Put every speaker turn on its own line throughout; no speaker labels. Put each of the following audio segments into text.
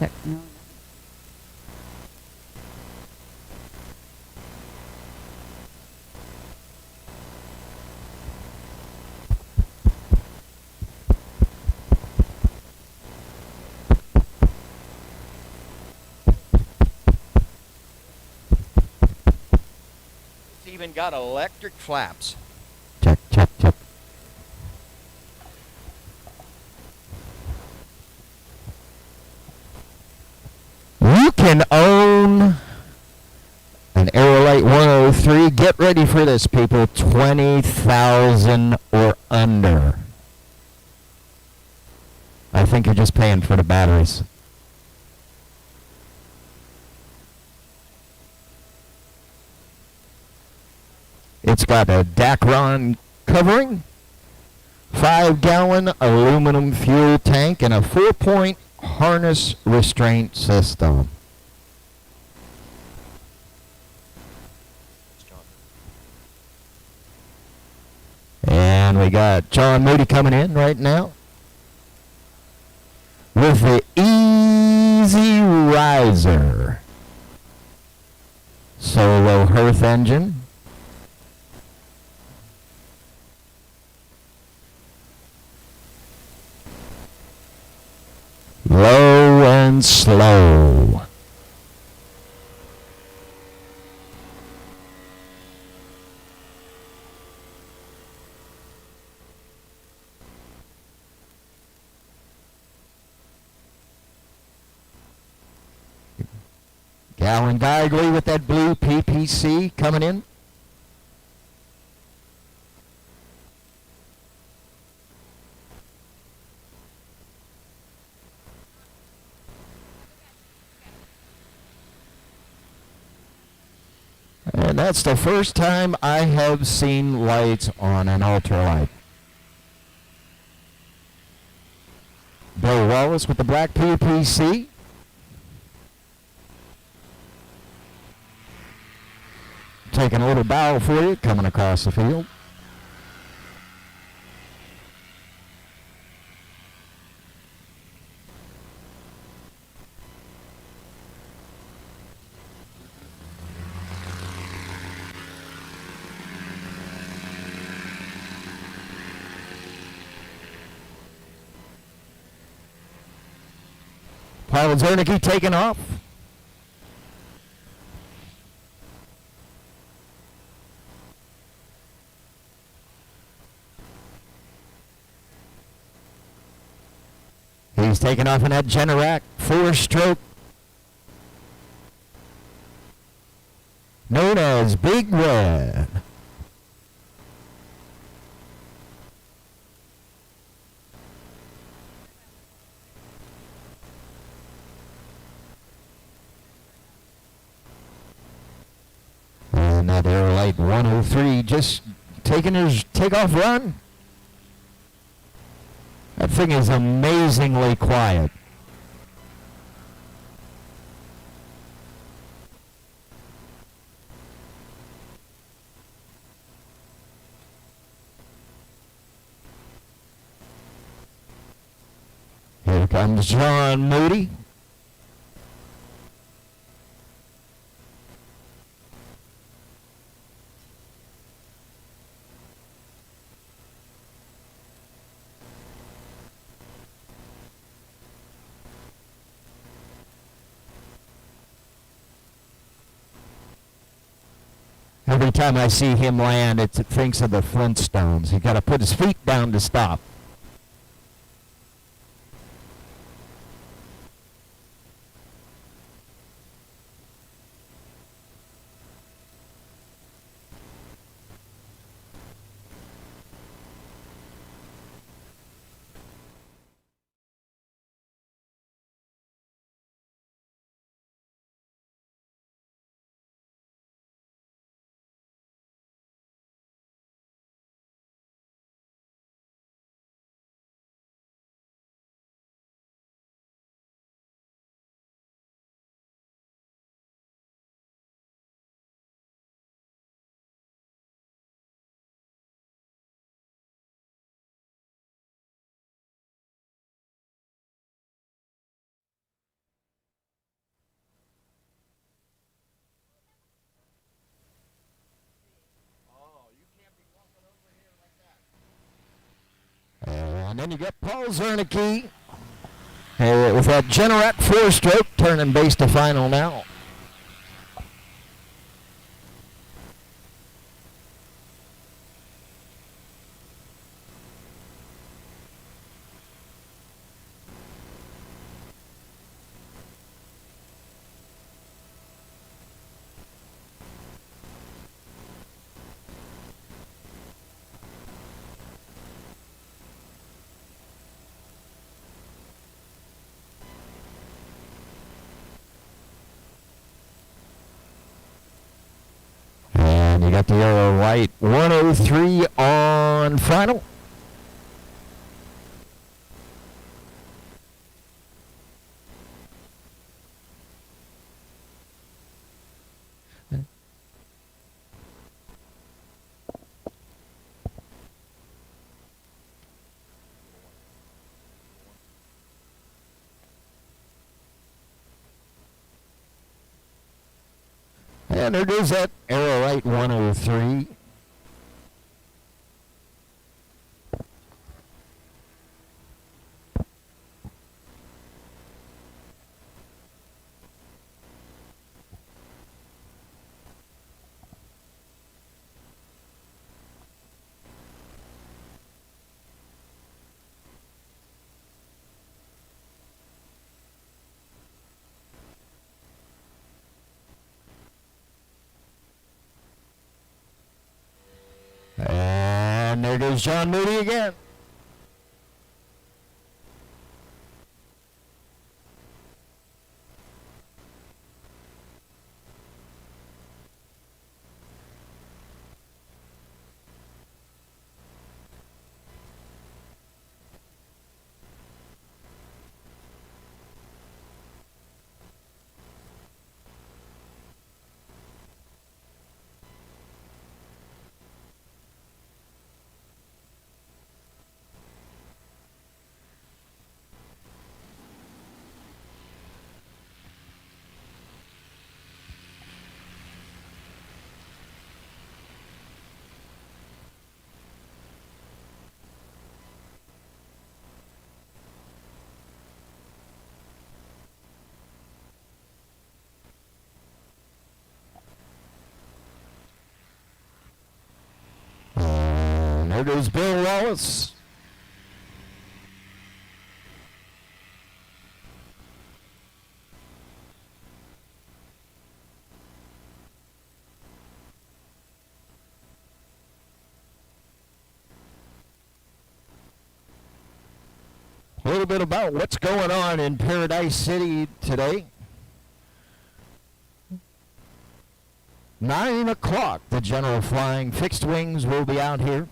check. No.
It's even got electric flaps.
Check, check, check. You can own an Aerolite 103. Get ready for this, people. 20,000 or under. I think you're just paying for the batteries. It's got a Dacron covering, 5-gallon aluminum fuel tank, and a 4-point harness restraint system. And we got John Moody coming in right now with the Easy Riser solo hearth engine. Low and slow. Gallon Geigley with that blue PPC coming in. And that's the first time I have seen lights on an ultralight. Bill Wallace with the black PPC. Taking a little bow for you, coming across the field. Paul Zernicke taking off. He's taking off in that Generac 4-stroke known as Big Red. And that Aerolite 103 just taking his takeoff run. That thing is amazingly quiet. Here comes John Moody. Every time I see him land, it thinks of the Flintstones. He got to put his feet down to stop. then you got Paul Zernicke with that Generac 4-stroke turning base to final now. And you got the Arrow Light 103 on final. And there goes that Arrow Light 103. And there goes John Moody again. And there goes Bill Wallace. A little bit about what's going on in Paradise City today. 9 o'clock, the General Flying Fixed Wings will be out here.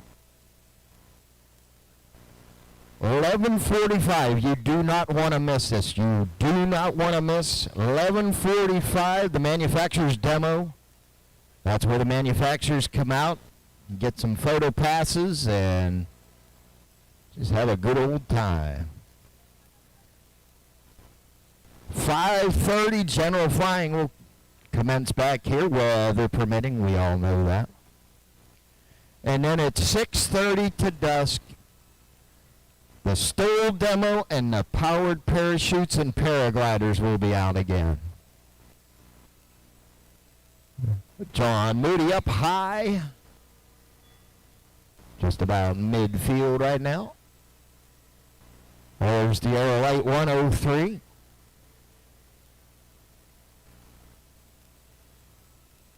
11:45, you do not want to miss this. You do not want to miss 11:45, the manufacturer's demo. That's where the manufacturers come out, get some photo passes, and just have a good old time. 5:30, General Flying will commence back here, weather permitting, we all know that. And then at 6:30 to dusk, the STOL demo and the powered parachutes and paragliders will be out again. John Moody up high, just about midfield right now. There's the Arrow Light 103.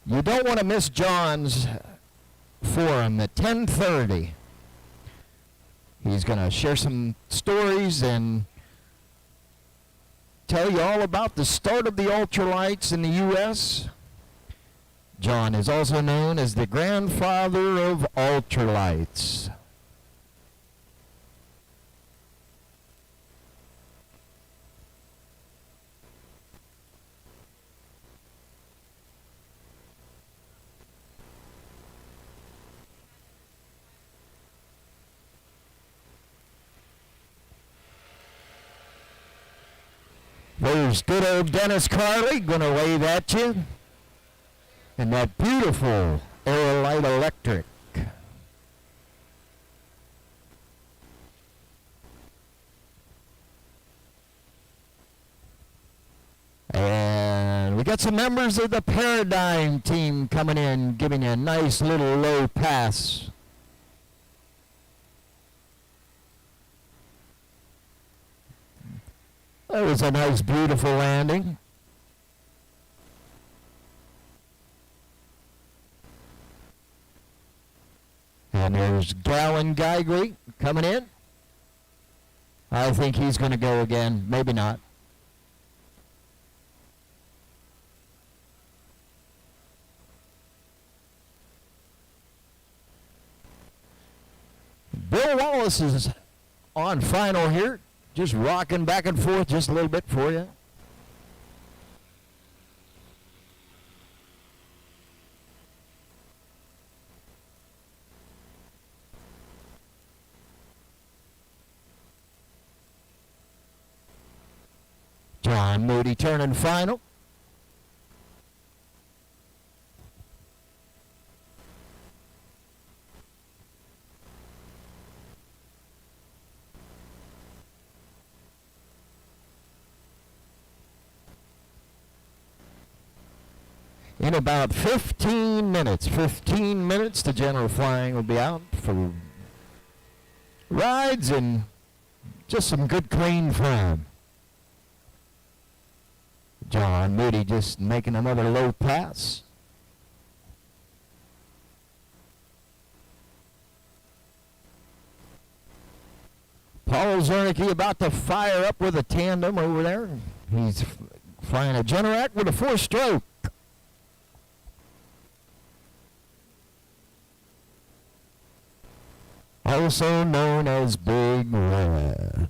You don't want to miss John's forum at 10:30. He's going to share some stories and tell you all about the start of the ultralights in the U.S. John is also known as the grandfather of ultralights. There's good old Dennis Carley going to wave at you. And that beautiful Arrow Light Electric. Got some members of the Paradigm team coming in, giving you a nice little low pass. That was a nice, beautiful landing. And there's Gallon Guigui coming in. I think he's going to go again. Maybe not. Bill Wallace is on final here. Just rocking back and forth just a little bit for you. John Moody turning final. In about 15 minutes, the general flying will be out for rides and just some good clean fun. John Moody just making another low pass. Paul Zernicke about to fire up with a tandem over there. He's flying a Generac with a 4-stroke. Also known as Big Red.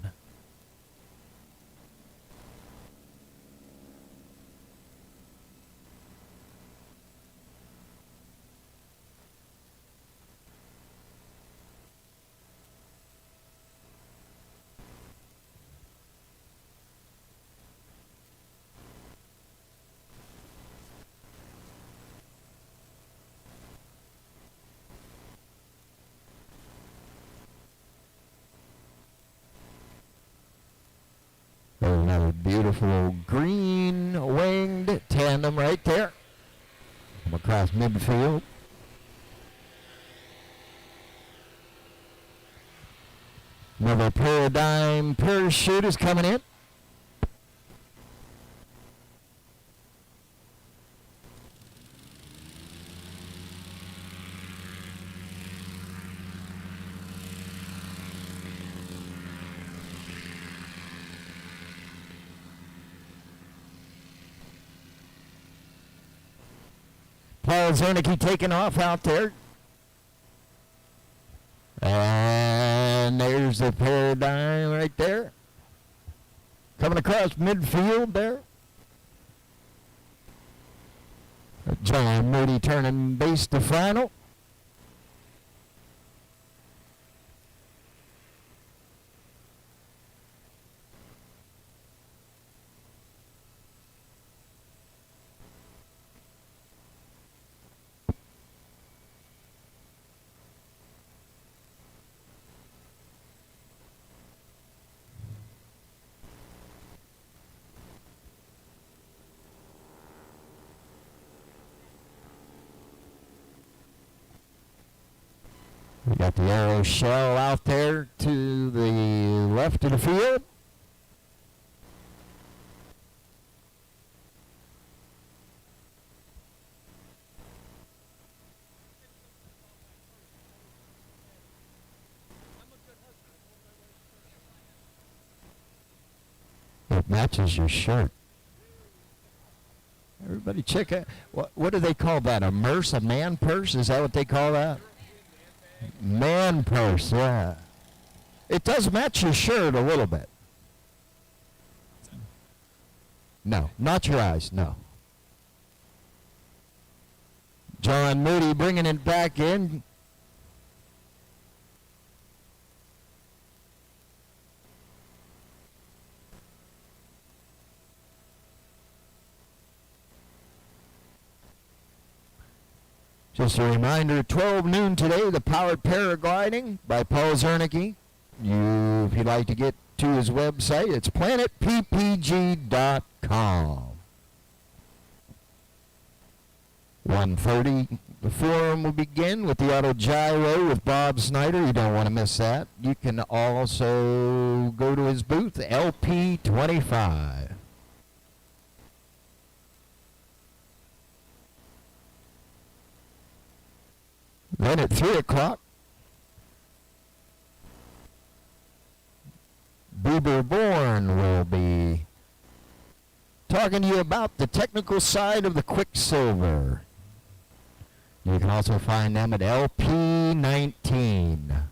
Another beautiful green-winged tandem right there. Come across midfield. Another Paradigm parachute is coming in. Paul Zernicke taking off out there. And there's the Paradigm right there. Coming across midfield there. John Moody turning base to final. We got the Aero Shell out there to the left of the field. It matches your shirt. Everybody check it. What do they call that? A merce? A man purse? Is that what they call that? Man purse, yeah. It does match your shirt a little bit. No, not your eyes, no. John Moody bringing it back in. Just a reminder, 12 noon today, the Powered Paragliding by Paul Zernicke. If you'd like to get to his website, it's planetppg.com. 1:30, the forum will begin with the Auto Gyro with Bob Snyder. You don't want to miss that. You can also go to his booth, LP25. Then at 3 o'clock, Bieber Bourne will be talking to you about the technical side of the Quicksilver. You can also find them at LP19.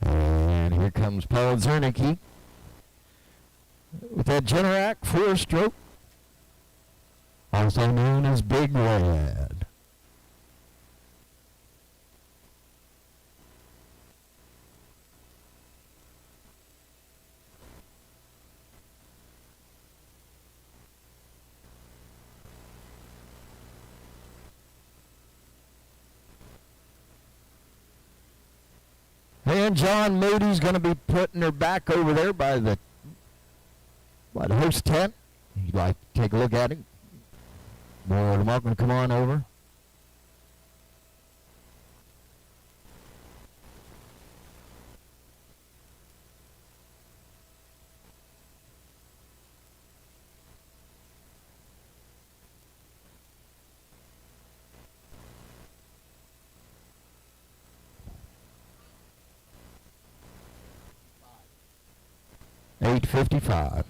And here comes Paul Zernicke with that Generac 4-stroke, also known as Big Red. And John Moody's going to be putting her back over there by the host tent. You'd like to take a look at it? More than welcome to come on over. $8.55.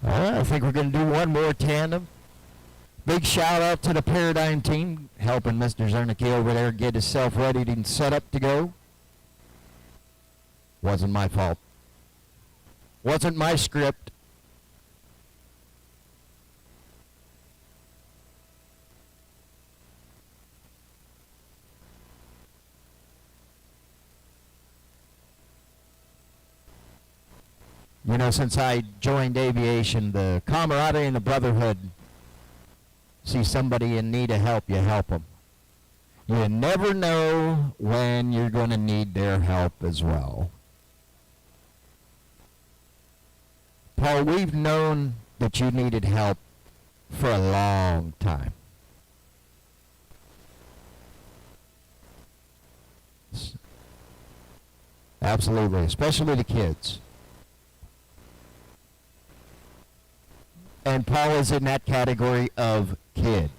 All right, I think we're going to do one more tandem. Big shout out to the Paradigm team helping Mr. Zernicke over there get himself ready and set up to go. Wasn't my fault. Wasn't my script. You know, since I joined aviation, the camaraderie and the brotherhood, see somebody in need of help, you help them. You never know when you're going to need their help as well. Paul, we've known that you needed help for a long time. Absolutely, especially the kids. And Paul is in that category of kid.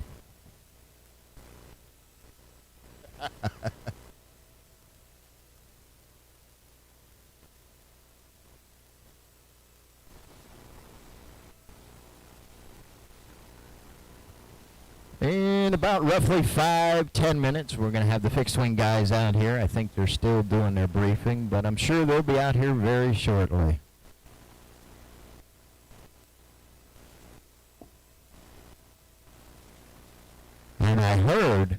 In about roughly 5-10 minutes, we're going to have the fixed wing guys out here. I think they're still doing their briefing, but I'm sure they'll be out here very shortly. And I heard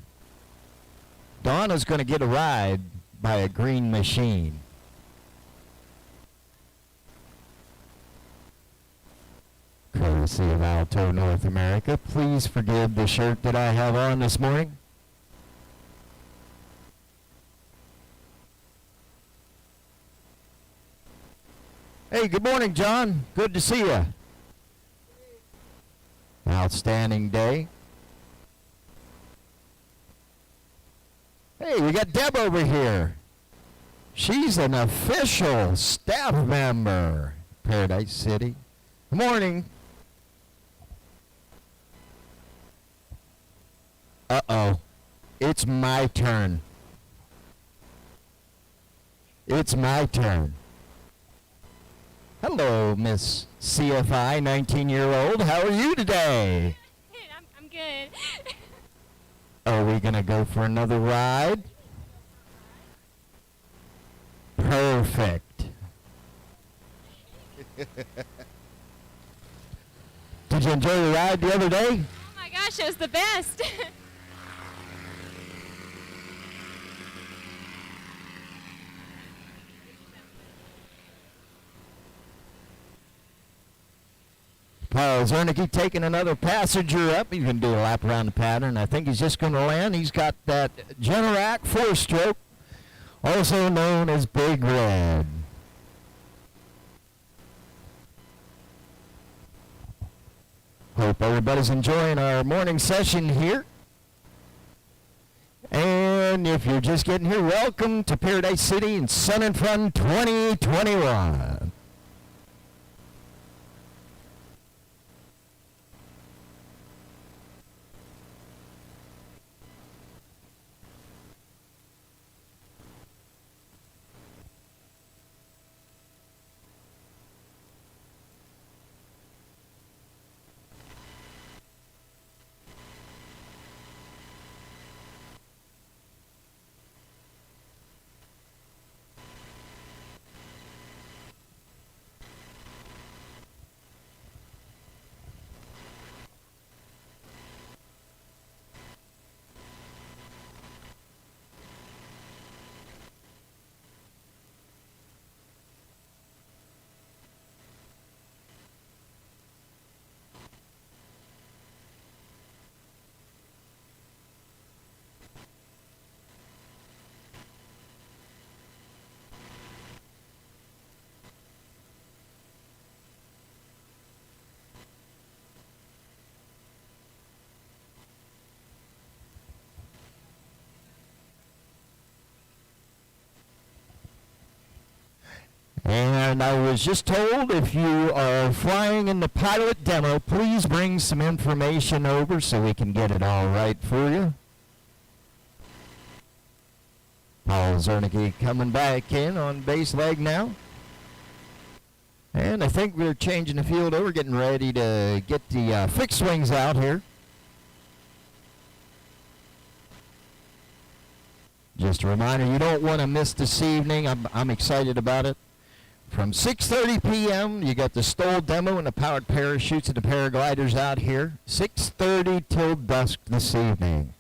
Donna's going to get a ride by a green machine. Courtesy of Alto North America. Please forgive the shirt that I have on this morning. Hey, good morning, John. Good to see you. Outstanding day. Hey, we got Deb over here. She's an official staff member, Paradise City. Morning. Uh-oh. It's my turn. It's my turn. Hello, Miss CFI, 19-year-old. How are you today?
I'm good.
Are we going to go for another ride? Perfect. Did you enjoy the ride the other day?
Oh my gosh, it was the best.
Paul Zernicke taking another passenger up. He's going to do a lap around the pattern. I think he's just going to land. He's got that Generac 4-stroke, also known as Big Red. Hope everybody's enjoying our morning session here. And if you're just getting here, welcome to Paradise City and Sun and Fun 2021. And I was just told if you are flying in the pilot demo, please bring some information over so we can get it all right for you. Paul Zernicke coming back in on base leg now. And I think we're changing the field over, getting ready to get the fixed swings out here. Just a reminder, you don't want to miss this evening. I'm excited about it. From 6:30 p.m., you got the Stoll demo and the powered parachutes and the paragliders out here. 6:30 till dusk this evening.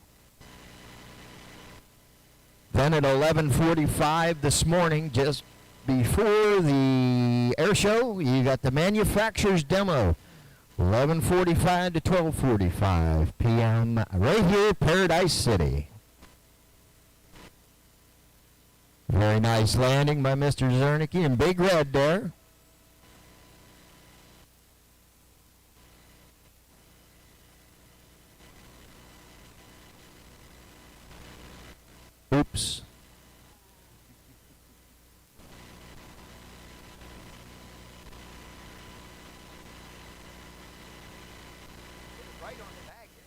Then at 11:45 this morning, just before the air show, you got the manufacturer's demo. 11:45 to 12:45 p.m. right here, Paradise City. Very nice landing by Mr. Zernicke and Big Red there. Oops.
Right on the bag, yes.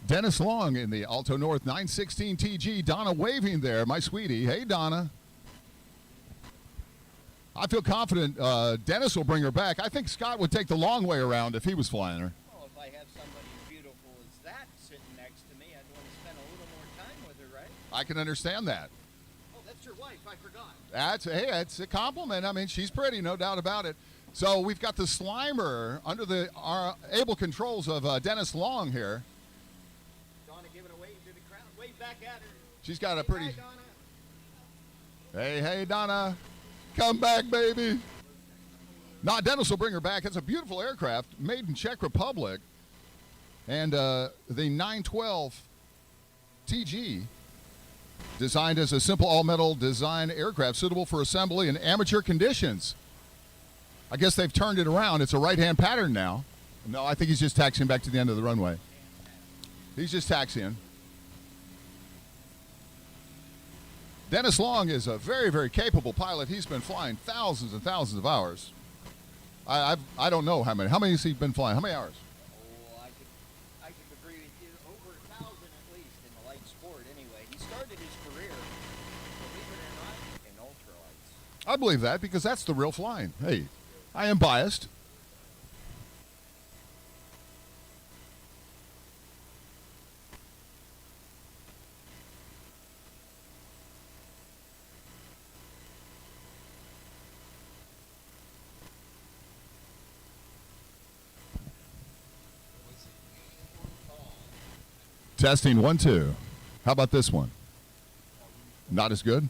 Dennis Long in the Alto North 916 TG. Donna waving there, my sweetie. Hey, Donna. I feel confident Dennis will bring her back. I think Scott would take the long way around if he was flying her.
Well, if I have somebody as beautiful as that sitting next to me, I'd want to spend a little more time with her, right?
I can understand that.
Oh, that's your wife. I forgot.
It's a compliment. I mean, she's pretty, no doubt about it. So we've got the Slimer under the able controls of Dennis Long here.
Donna giving a wave to the crowd. Wave back at her.
She's got a
Say
pretty.
hi, Donna.
Hey, Donna, come back, baby. Now Dennis will bring her back. It's a beautiful aircraft made in Czech Republic, and the 912 TG. Designed as a simple all-metal design aircraft suitable for assembly in amateur conditions. I guess they've turned it around. It's a right-hand pattern now. No, I think he's just taxiing back to the end of the runway. He's just taxiing. Dennis Long is a very, very capable pilot. He's been flying thousands and thousands of hours. I don't know how many. How many has he been flying? How many hours?
Oh, I could agree with you. Over 1,000 at least in the light sport anyway. He started his career, believe it or not, in ultralights.
I believe that because that's the real flying. Hey, I am biased. Testing 1, 2. How about this one? Not as good?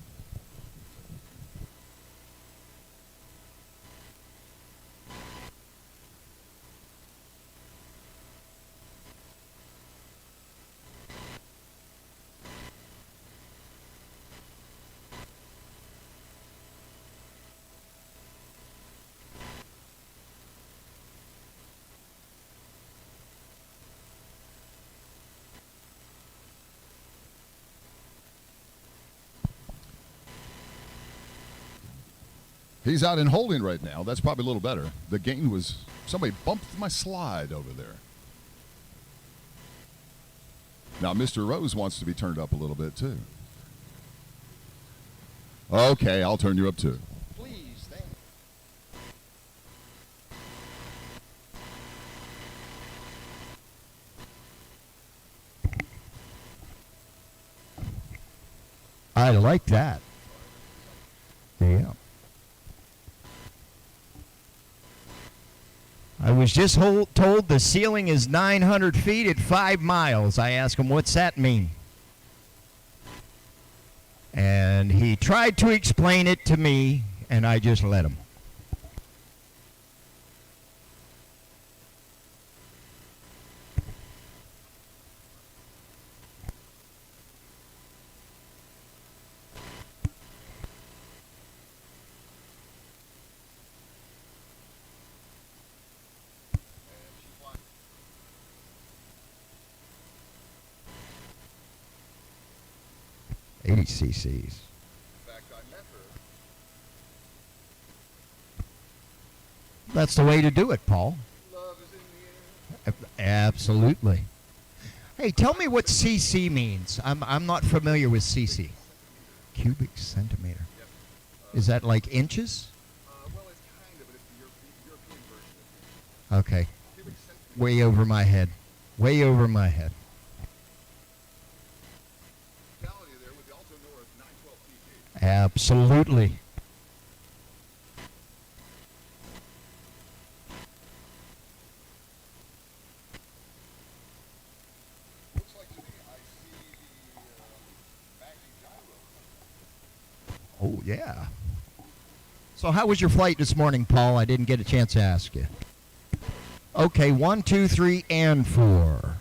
He's out in holding right now. That's probably a little better. The gain was, somebody bumped my slide over there. Now, Mr. Rose wants to be turned up a little bit, too. Okay, I'll turn you up, too.
Please, thank you.
I like that. Yeah. I was just told the ceiling is 900 feet at 5 miles. I asked him, what's that mean? And he tried to explain it to me, and I just let him. cc's.
In fact, I met her.
That's the way to do it, Paul.
Love is in the air.
Absolutely. Hey, tell me what cc means. I'm not familiar with cc. Cubic centimeter.
Yep.
Is that like inches?
Well, it's kind of, but it's the European version.
Okay.
Cubic centimeter.
Way over my head. Way over my head.
Telling you there with the Alto North 912 TG.
Absolutely.
Looks like to me I see the magnetic gyro.
Oh, yeah. So how was your flight this morning, Paul? I didn't get a chance to ask you. Okay, 1, 2, 3, and 4.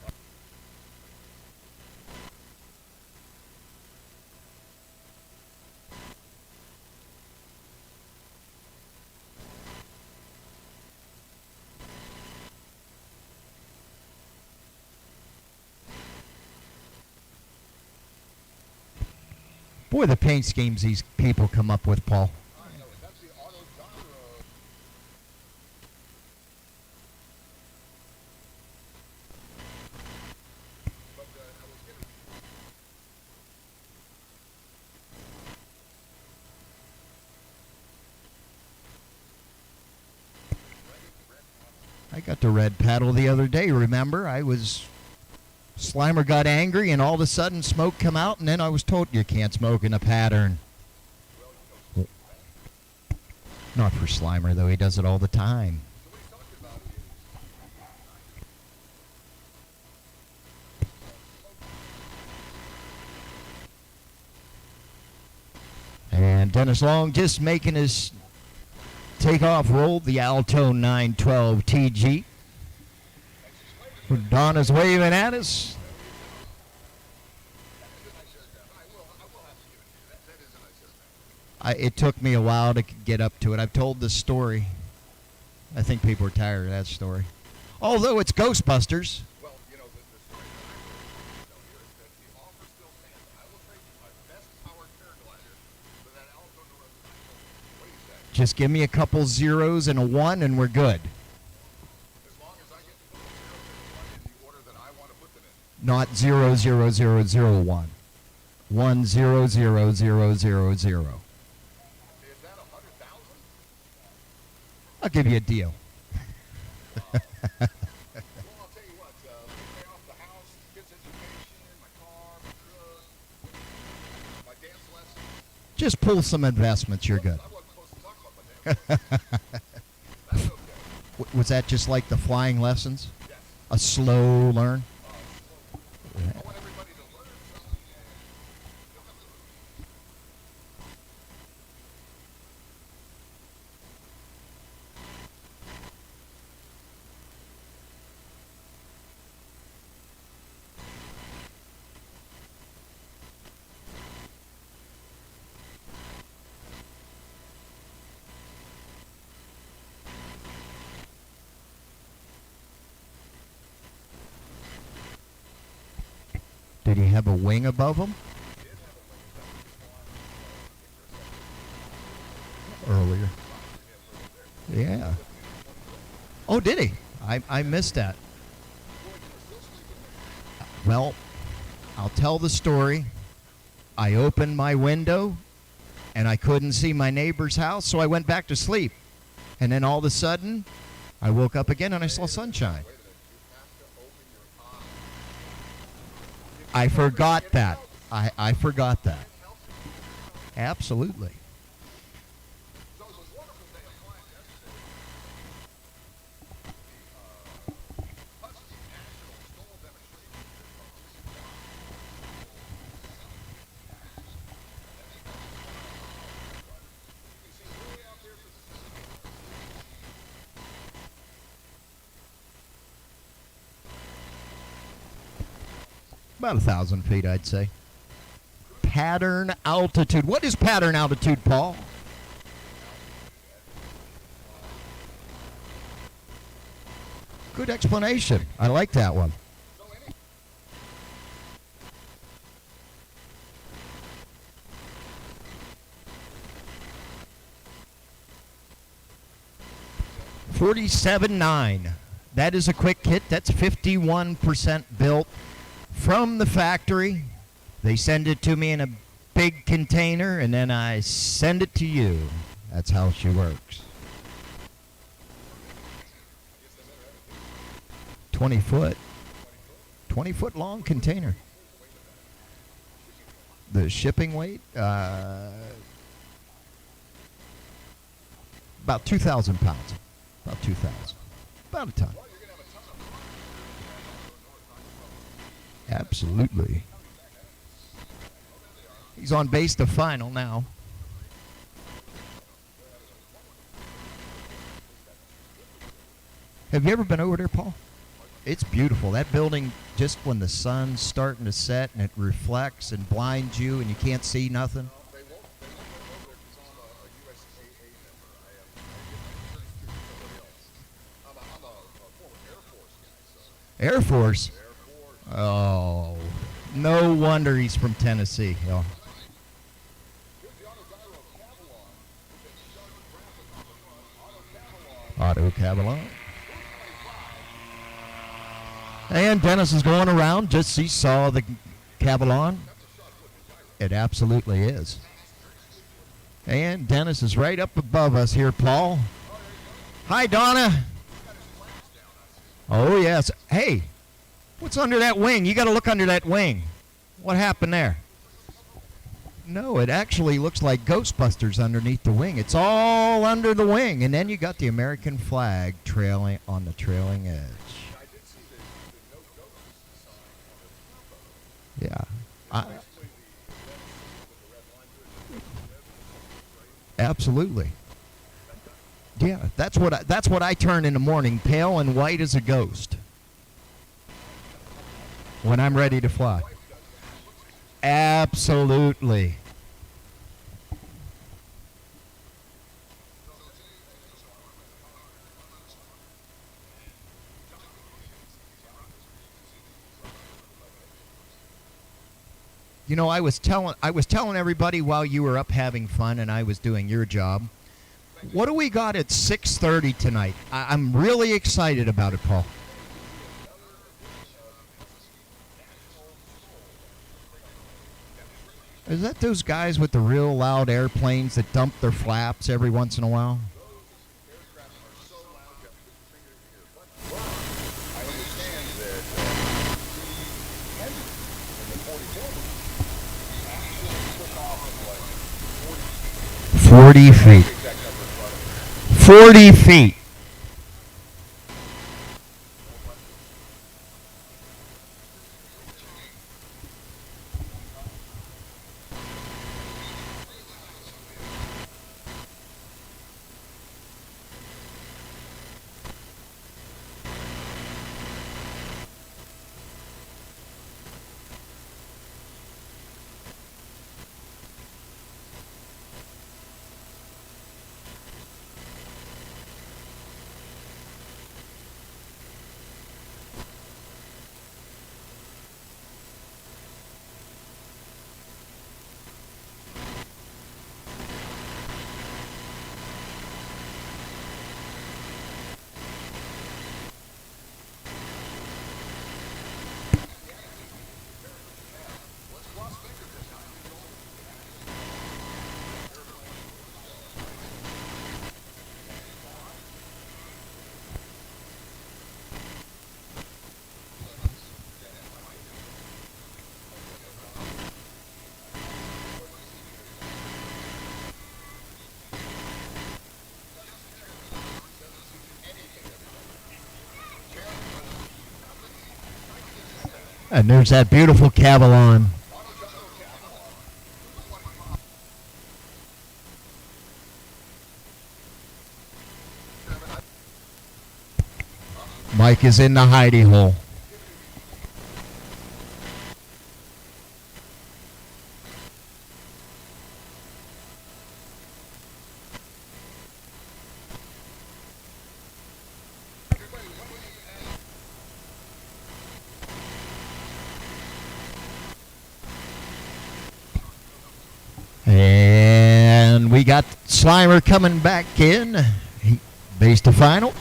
Boy, the paint schemes these people come up with, Paul.
I know it. That's the auto gyro. But
I got the red paddle the other day, remember? Slimer got angry and all of a sudden smoke come out, and then I was told you can't smoke in a pattern. Not for Slimer, though. He does it all the time. And Dennis Long just making his takeoff roll, the Alto 912 TG. Donna's waving at us. It took me a while to get up to it. I've told this story. I think people are tired of that story. Although it's Ghostbusters.
Well, you know, the story that I heard is that the offer still stands. I will trade you my best powered paraglider for that Alto Nora. What do you say?
Just give me a couple zeros and a 1 and we're good.
As long as I get to put the zeros in the order that I want to put them in.
Not 00001. 100000.
Is that 100,000?
I'll give you a deal.
Well, I'll tell you what. Let me pay off the house, kids' education, my car, my truck, my dance lessons.
Just pull some investments, you're good.
I wasn't supposed to talk about my dance lessons. That's okay.
Was that just like the flying lessons?
Yes.
A slow learn?
I want everybody to learn something.
Did he have a wing above him? Earlier. Yeah. Oh, did he? I missed that. Well, I'll tell the story. I opened my window, and I couldn't see my neighbor's house, so I went back to sleep. And then all of a sudden, I woke up again, and I saw sunshine. I forgot that. I forgot that. Absolutely. About 1,000 feet, I'd say. Pattern altitude. What is pattern altitude, Paul? Good explanation. I like that one. $47,900. That is a quick hit. That's 51% built from the factory. They send it to me in a big container, and then I send it to you. That's how she works. 20 foot. 20 foot long container. The shipping weight, about 2,000 pounds. About 2,000. About a ton. Absolutely. He's on base to final now. Have you ever been over there, Paul? It's beautiful. That building, just when the sun's starting to set and it reflects and blinds you and you can't see nothing.
They won't go over there because I'm a USAA member. I'm a former Air Force guy. So.
Air Force?
Air Force.
Oh, no wonder he's from Tennessee. Oh. Auto Cavalon. And Dennis is going around. Just he saw the Cavalon. It absolutely is. And Dennis is right up above us here, Paul. Hi, Donna. Oh, yes. Hey, what's under that wing? You got to look under that wing. What happened there? No, it actually looks like Ghostbusters underneath the wing. It's all under the wing. And then you got the American flag trailing on the trailing edge. Yeah. Absolutely. Yeah, that's what I turn in the morning, pale and white as a ghost. When I'm ready to fly. Absolutely. You know, I was telling everybody while you were up having fun and I was doing your job. What do we got at 6:30 tonight? I'm really excited about it, Paul. Is that those guys with the real loud airplanes that dump their flaps every once in a while?
I understand that
40 feet. 40 feet. And there's that beautiful Cavalon. Mike is in the hidey hole. And we got Slimer coming back in. He base to final.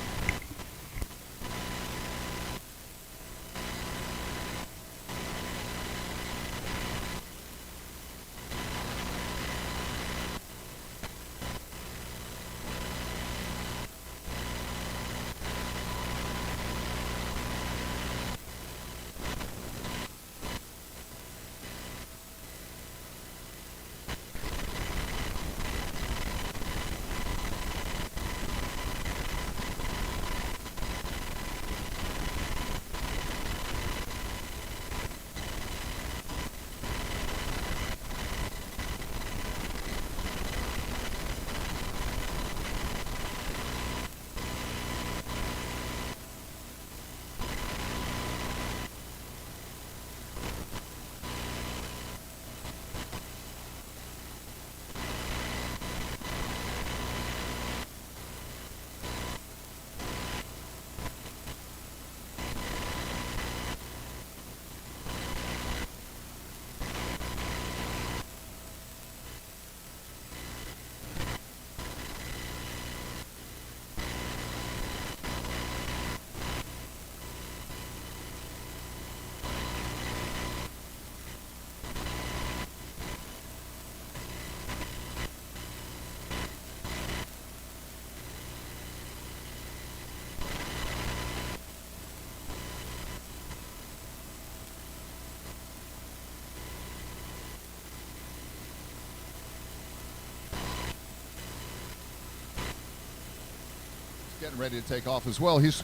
getting ready to take off as well. He's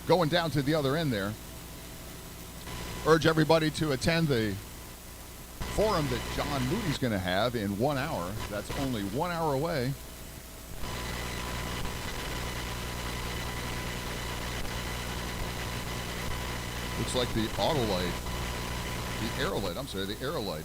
going down to the other end there. Urge everybody to attend the forum that John Moody's going to have in 1 hour. That's only 1 hour away. Looks like the Autolite, the Aerolite, I'm sorry, the Aerolite.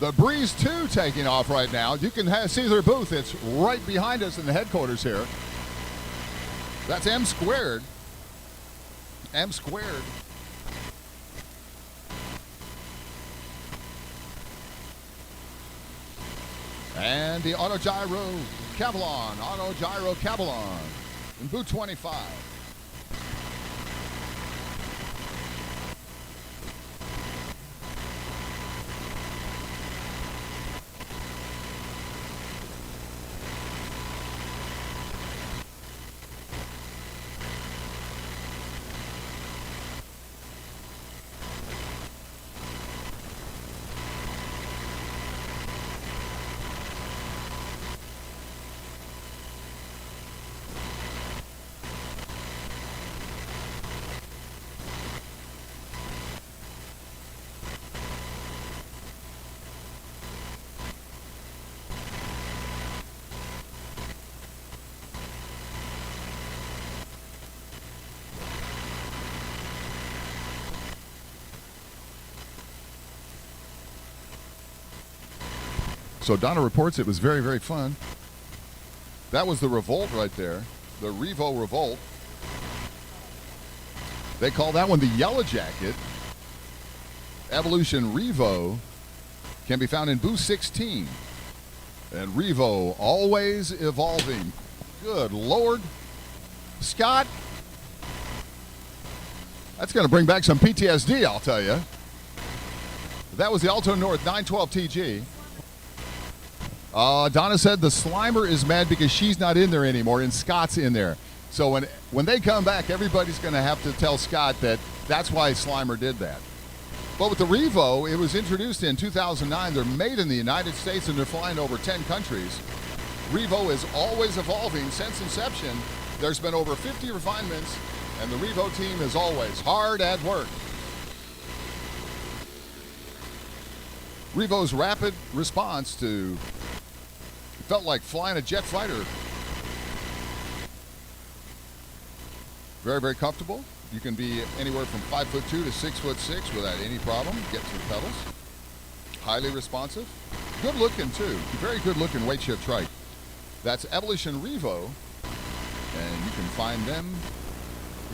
The Breeze 2 taking off right now. You can see their booth. It's right behind us in the headquarters here. That's M Squared. M Squared. And the Autogyro Cavalon. Autogyro Cavalon in booth 25. So Donna reports it was very, very fun. That was the Revolt right there, the Revo Revolt. They call that one the Yellow Jacket. Evolution Revo can be found in booth 16. And Revo, always evolving. Good Lord. Scott, that's going to bring back some PTSD, I'll tell you. That was the Alto North 912 TG. Donna said the Slimer is mad because she's not in there anymore and Scott's in there. So when they come back, everybody's going to have to tell Scott that that's why Slimer did that. But with the Revo, it was introduced in 2009. They're made in the United States and they're flying over 10 countries. Revo is always evolving since inception. There's been over 50 refinements and the Revo team is always hard at work. Revo's rapid response to felt like flying a jet fighter. Very, very comfortable. You can be anywhere from 5'2" to 6'6" without any problem. Get to the pedals. Highly responsive. Good looking too. Very good looking weight shift trike. That's Evolution Revo, and you can find them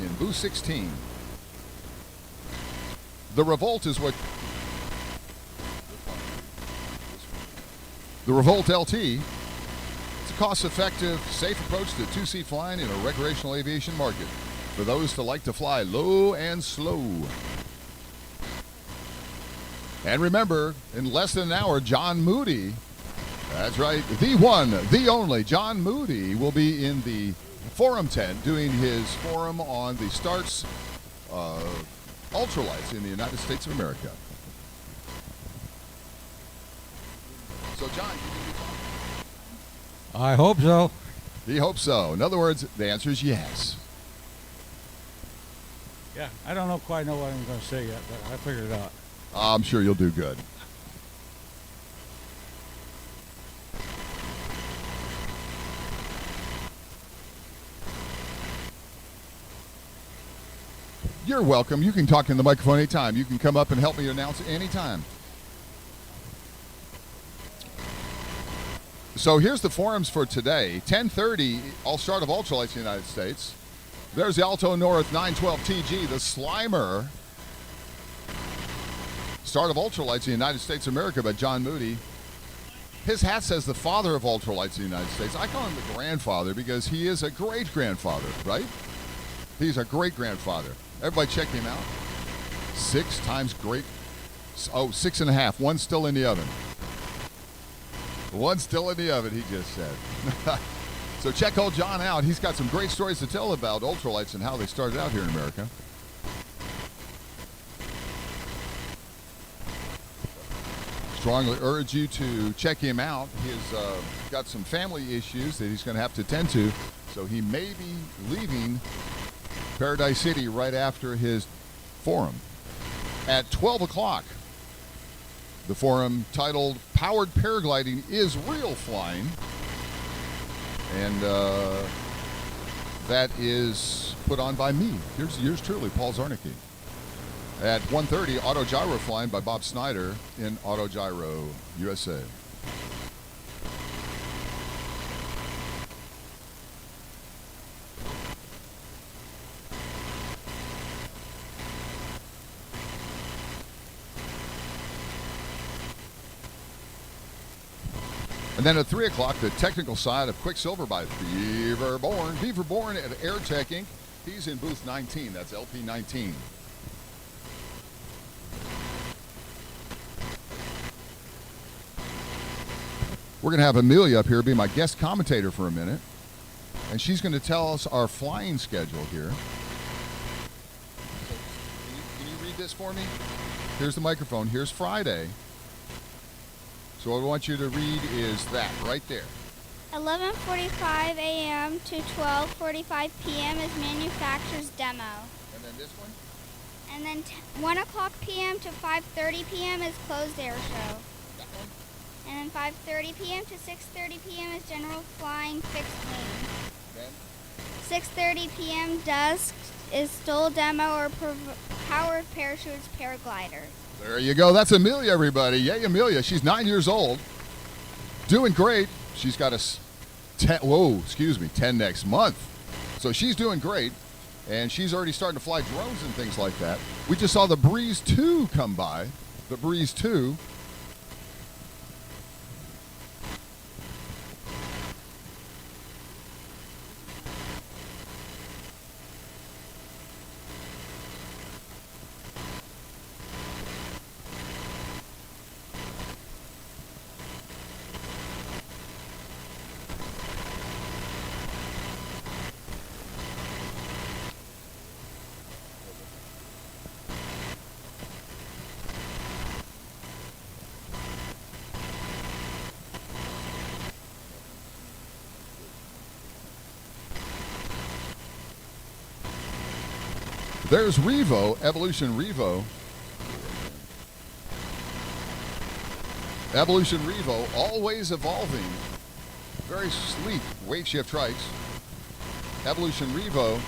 in booth 16. The Revolt is what. The Revolt LT. It's a cost-effective, safe approach to two-seat flying in a recreational aviation market for those who like to fly low and slow. And remember, in less than an hour, John Moody, that's right, the one, the only, John Moody will be in the forum tent doing his forum on the Starts ultralights in the United States of America. So, John, you can be fun.
I hope so.
He hopes so. In other words, the answer is yes.
Yeah, I don't quite know what I'm going to say yet, but I figured it out.
I'm sure you'll do good. You're welcome. You can talk in the microphone anytime. You can come up and help me announce anytime. So here's the forums for today. 10:30, All Start of Ultralights in the United States. There's the Alto North 912 TG, the Slimer. Start of Ultralights in the United States of America by John Moody. His hat says the father of ultralights in the United States. I call him the grandfather because he is a great-grandfather, right? He's a great-grandfather. Everybody check him out. 6 times great. Oh, 6.5. One's still in the oven. One's still in the oven, he just said. So check old John out. He's got some great stories to tell about ultralights and how they started out here in America. Strongly urge you to check him out. He's got some family issues that he's going to have to attend to, so he may be leaving Paradise City right after his forum. At 12 o'clock, the forum titled Powered Paragliding is Real Flying. And that is put on by me. Here's yours truly, Paul Zarnicki. At 1:30, Auto Gyro Flying by Bob Snyder in Auto Gyro USA. And then at 3 o'clock, the technical side of Quicksilver by Beaver Born. Beaver Born at AirTech Inc. He's in booth 19. That's LP 19. We're going to have Amelia up here be my guest commentator for a minute. And she's going to tell us our flying schedule here. Can you read this for me? Here's the microphone. Here's Friday. So what I want you to read is that right there.
11:45 a.m. to 12:45 p.m. is manufacturer's demo.
And then this one?
And then 1 o'clock p.m. to 5:30 p.m. is closed air show.
That one?
And then 5:30 p.m. to 6:30 p.m. is general flying fixed wing.
Then?
6:30 p.m. dusk is STOL demo or powered parachutes paraglider.
There you go. That's Amelia, everybody. Yay, Amelia. She's 9 years old. Doing great. She's got 10 next month. So she's doing great. And she's already starting to fly drones and things like that. We just saw the Breeze 2 come by. The Breeze 2. There's Revo, Evolution Revo. Evolution Revo, always evolving. Very sleek weight shift trikes. Evolution Revo,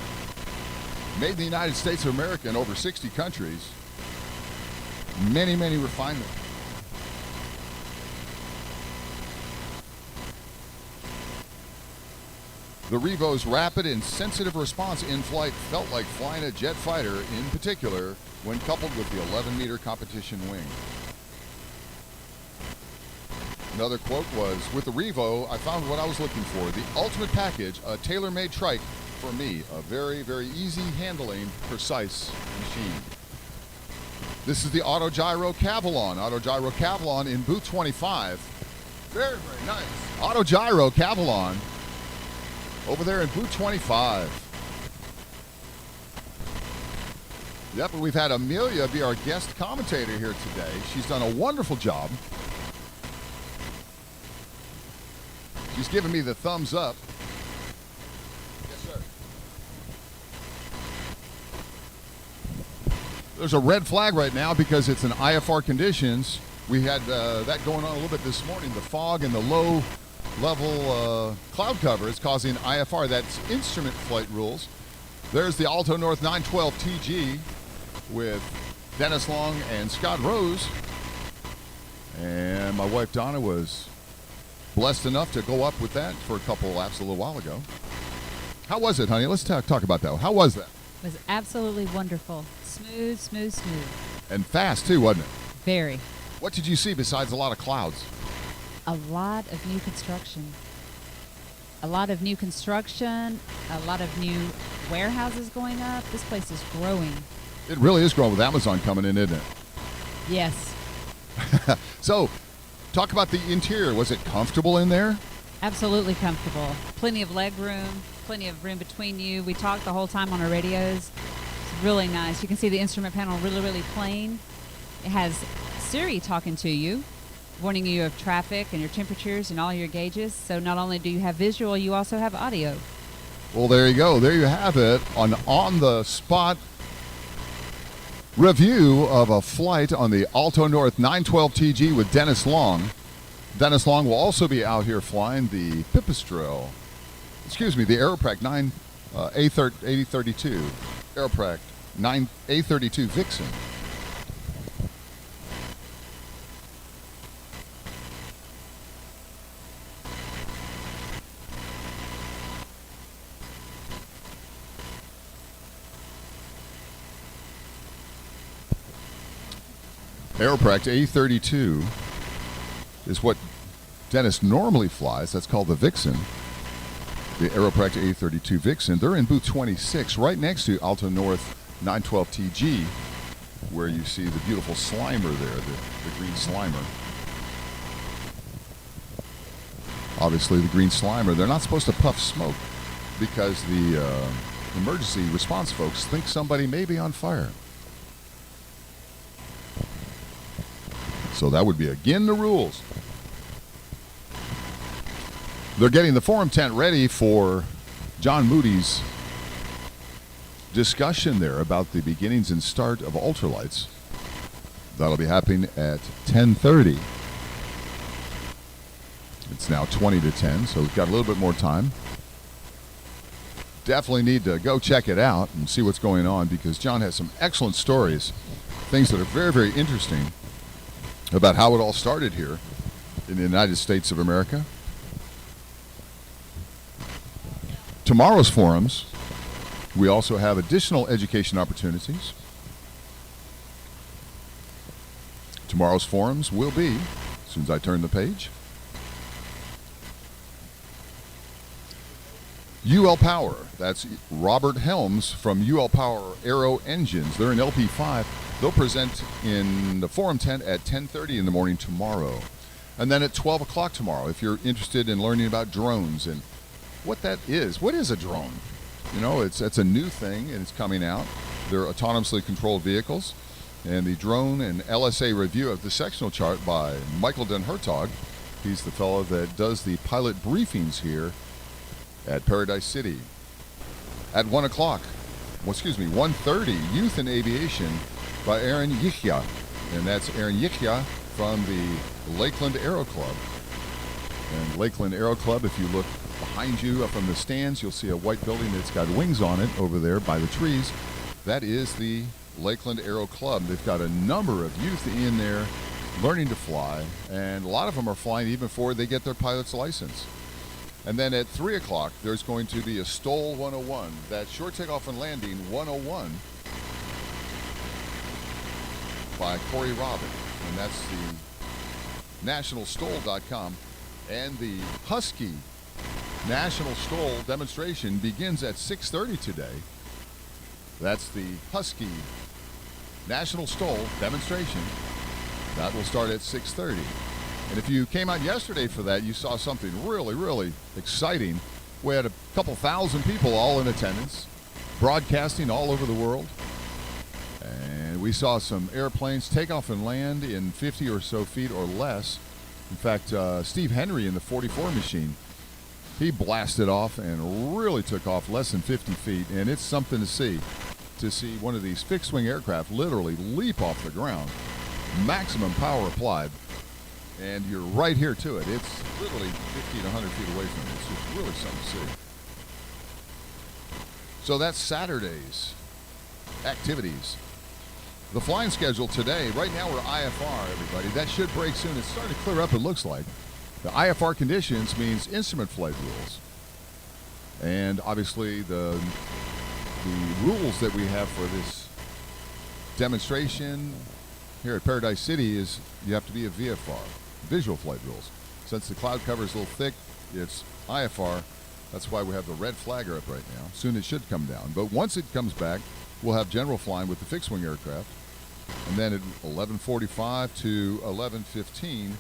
made in the United States of America in over 60 countries. Many, many refinements. The Revo's rapid and sensitive response in flight felt like flying a jet fighter, in particular, when coupled with the 11-meter competition wing. Another quote was, with the Revo, I found what I was looking for, the ultimate package, a tailor-made trike for me, a very, very easy handling, precise machine. This is the Auto Gyro Cavalon. Auto Gyro Cavalon in booth 25. Very, very nice. Auto Gyro Cavalon. Over there in booth 25. Yep, and we've had Amelia be our guest commentator here today. She's done a wonderful job. She's given me the thumbs up. Yes, sir. There's a red flag right now because it's in IFR conditions. We had that going on a little bit this morning. The fog and the low level cloud cover is causing IFR. That's instrument flight rules. There's the Alto North 912 TG with Dennis Long and Scott Rose. And my wife Donna was blessed enough to go up with that for a couple of laps a little while ago. How was it, honey? Let's talk about that. How was that?
It was absolutely wonderful. Smooth, smooth, smooth.
And fast too, wasn't it?
Very.
What did you see besides a lot of clouds?
A lot of new construction. A lot of new construction, a lot of new warehouses going up. This place is growing.
It really is growing with Amazon coming in, isn't it?
Yes.
So, Talk about the interior. Was it comfortable in there?
Absolutely comfortable. Plenty of leg room, plenty of room between you. We talk the whole time on our radios. It's really nice. You can see the instrument panel really, really plain. It has Siri talking to you, warning you of traffic and your temperatures and all your gauges. So not only do you have visual, you also have audio.
Well, there you go. There you have it. An on-the-spot review of a flight on the Alto North 912 TG with Dennis Long. Dennis Long will also be out here flying the Pipistrel, the Aeroprac A32, Aeroprac A32 Vixen. Aeroprac A32 is what Dennis normally flies. That's called the Vixen. The Aeroprac A32 Vixen. They're in booth 26, right next to Alto North 912 TG, where you see the beautiful Slimer there, the green Slimer. Obviously, the green Slimer, they're not supposed to puff smoke because the emergency response folks think somebody may be on fire. So that would be, again, the rules. They're getting the forum tent ready for John Moody's discussion there about the beginnings and start of ultralights. That'll be happening at 10:30. It's now 20 to 10, so we've got a little bit more time. Definitely need to go check it out and see what's going on, because John has some excellent stories, things that are very, very interesting about how it all started here in the United States of America. Tomorrow's forums, we also have additional education opportunities. Tomorrow's forums will be, as soon as I turn the page, UL Power. That's Robert Helms from UL Power Aero Engines. They're in LP5. They'll present in the forum tent at 10:30 in the morning tomorrow. And then at 12 o'clock tomorrow, if you're interested in learning about drones and what that is. What is a drone? You know, it's a new thing, and it's coming out. They're autonomously controlled vehicles. And the drone and LSA review of the sectional chart by Michael Den Hertog. He's the fellow that does the pilot briefings here at Paradise City. At 1 o'clock, 1:30, Youth in Aviation by Aaron Yichya. And that's Aaron Yichya from the Lakeland Aero Club. And Lakeland Aero Club, if you look behind you up from the stands, you'll see a white building that's got wings on it over there by the trees. That is the Lakeland Aero Club. They've got a number of youth in there learning to fly, and a lot of them are flying even before they get their pilot's license. And then at 3 o'clock, there's going to be a STOL 101, that short takeoff and landing 101 by Corey Robin. And that's the nationalstol.com. And the Husky National STOL demonstration begins at 6:30 today. That's the Husky National STOL demonstration. That will start at 6:30. And if you came out yesterday for that, you saw something really, really exciting. We had a couple thousand people all in attendance, broadcasting all over the world. And we saw some airplanes take off and land in 50 or so feet or less. In fact, Steve Henry in the 44 machine, he blasted off and really took off less than 50 feet. And it's something to see one of these fixed-wing aircraft literally leap off the ground. Maximum power applied. And you're right here to it. It's literally 50 to 100 feet away from it. It's just really something to see. So that's Saturday's activities. The flying schedule today, right now we're IFR, everybody. That should break soon. It's starting to clear up, it looks like. The IFR conditions means instrument flight rules. And obviously the rules that we have for this demonstration here at Paradise City is you have to be a VFR, visual flight rules. Since the cloud cover is a little thick, it's IFR. That's why we have the red flagger up right now. Soon it should come down. But once it comes back, we'll have general flying with the fixed-wing aircraft. And then at 11:45 to 11:15,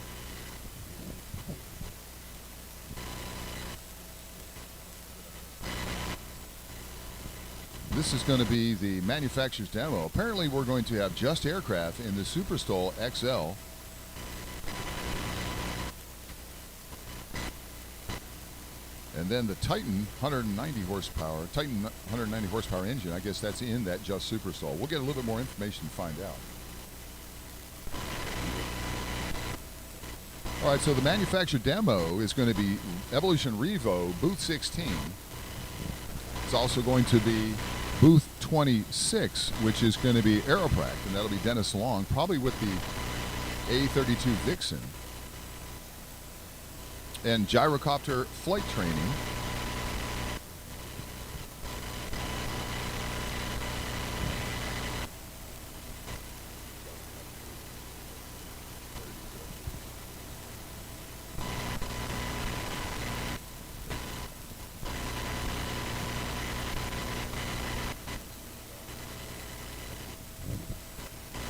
this is going to be the manufacturer's demo. Apparently, we're going to have just aircraft in the Superstol XL. And then the Titan 190 horsepower, Titan 190 horsepower engine, I guess that's in that just Superstol. We'll get a little bit more information to find out. All right, so the manufacturer demo is going to be Evolution Revo Booth 16. It's also going to be Booth 26, which is going to be Aeroprac, and that'll be Dennis Long, probably with the A32 Vixen. And gyrocopter flight training.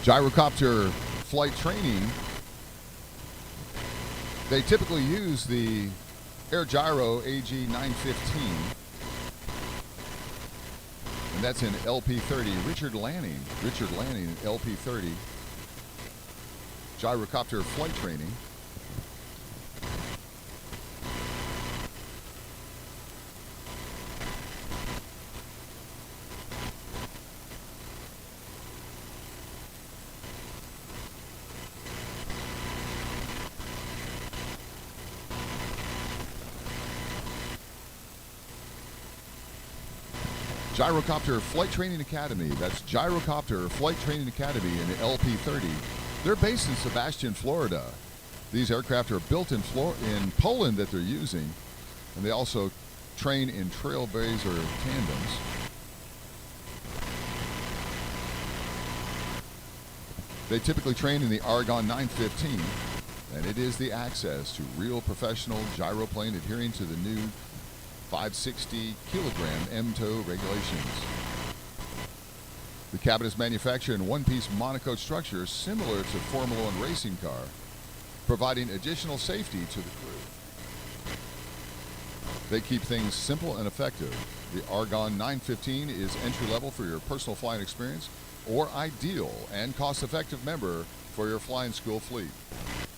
Gyrocopter flight training. They typically use the Air Gyro AG915, and that's in LP30. Richard Lanning, LP30, gyrocopter flight training. Gyrocopter Flight Training Academy. That's Gyrocopter Flight Training Academy in LP30. They're based in Sebastian, Florida. These aircraft are built in Poland that they're using, and they also train in trailblazer tandems. They typically train in the Argon 915, and it is the access to real professional gyroplane adhering to the new 560 kilogram MTOW regulations. The cabin is manufactured in one-piece monocoque structure similar to Formula One racing car, providing additional safety to the crew. They keep things simple and effective. The Argon 915 is entry-level for your personal flying experience or ideal and cost-effective member for your flying school fleet.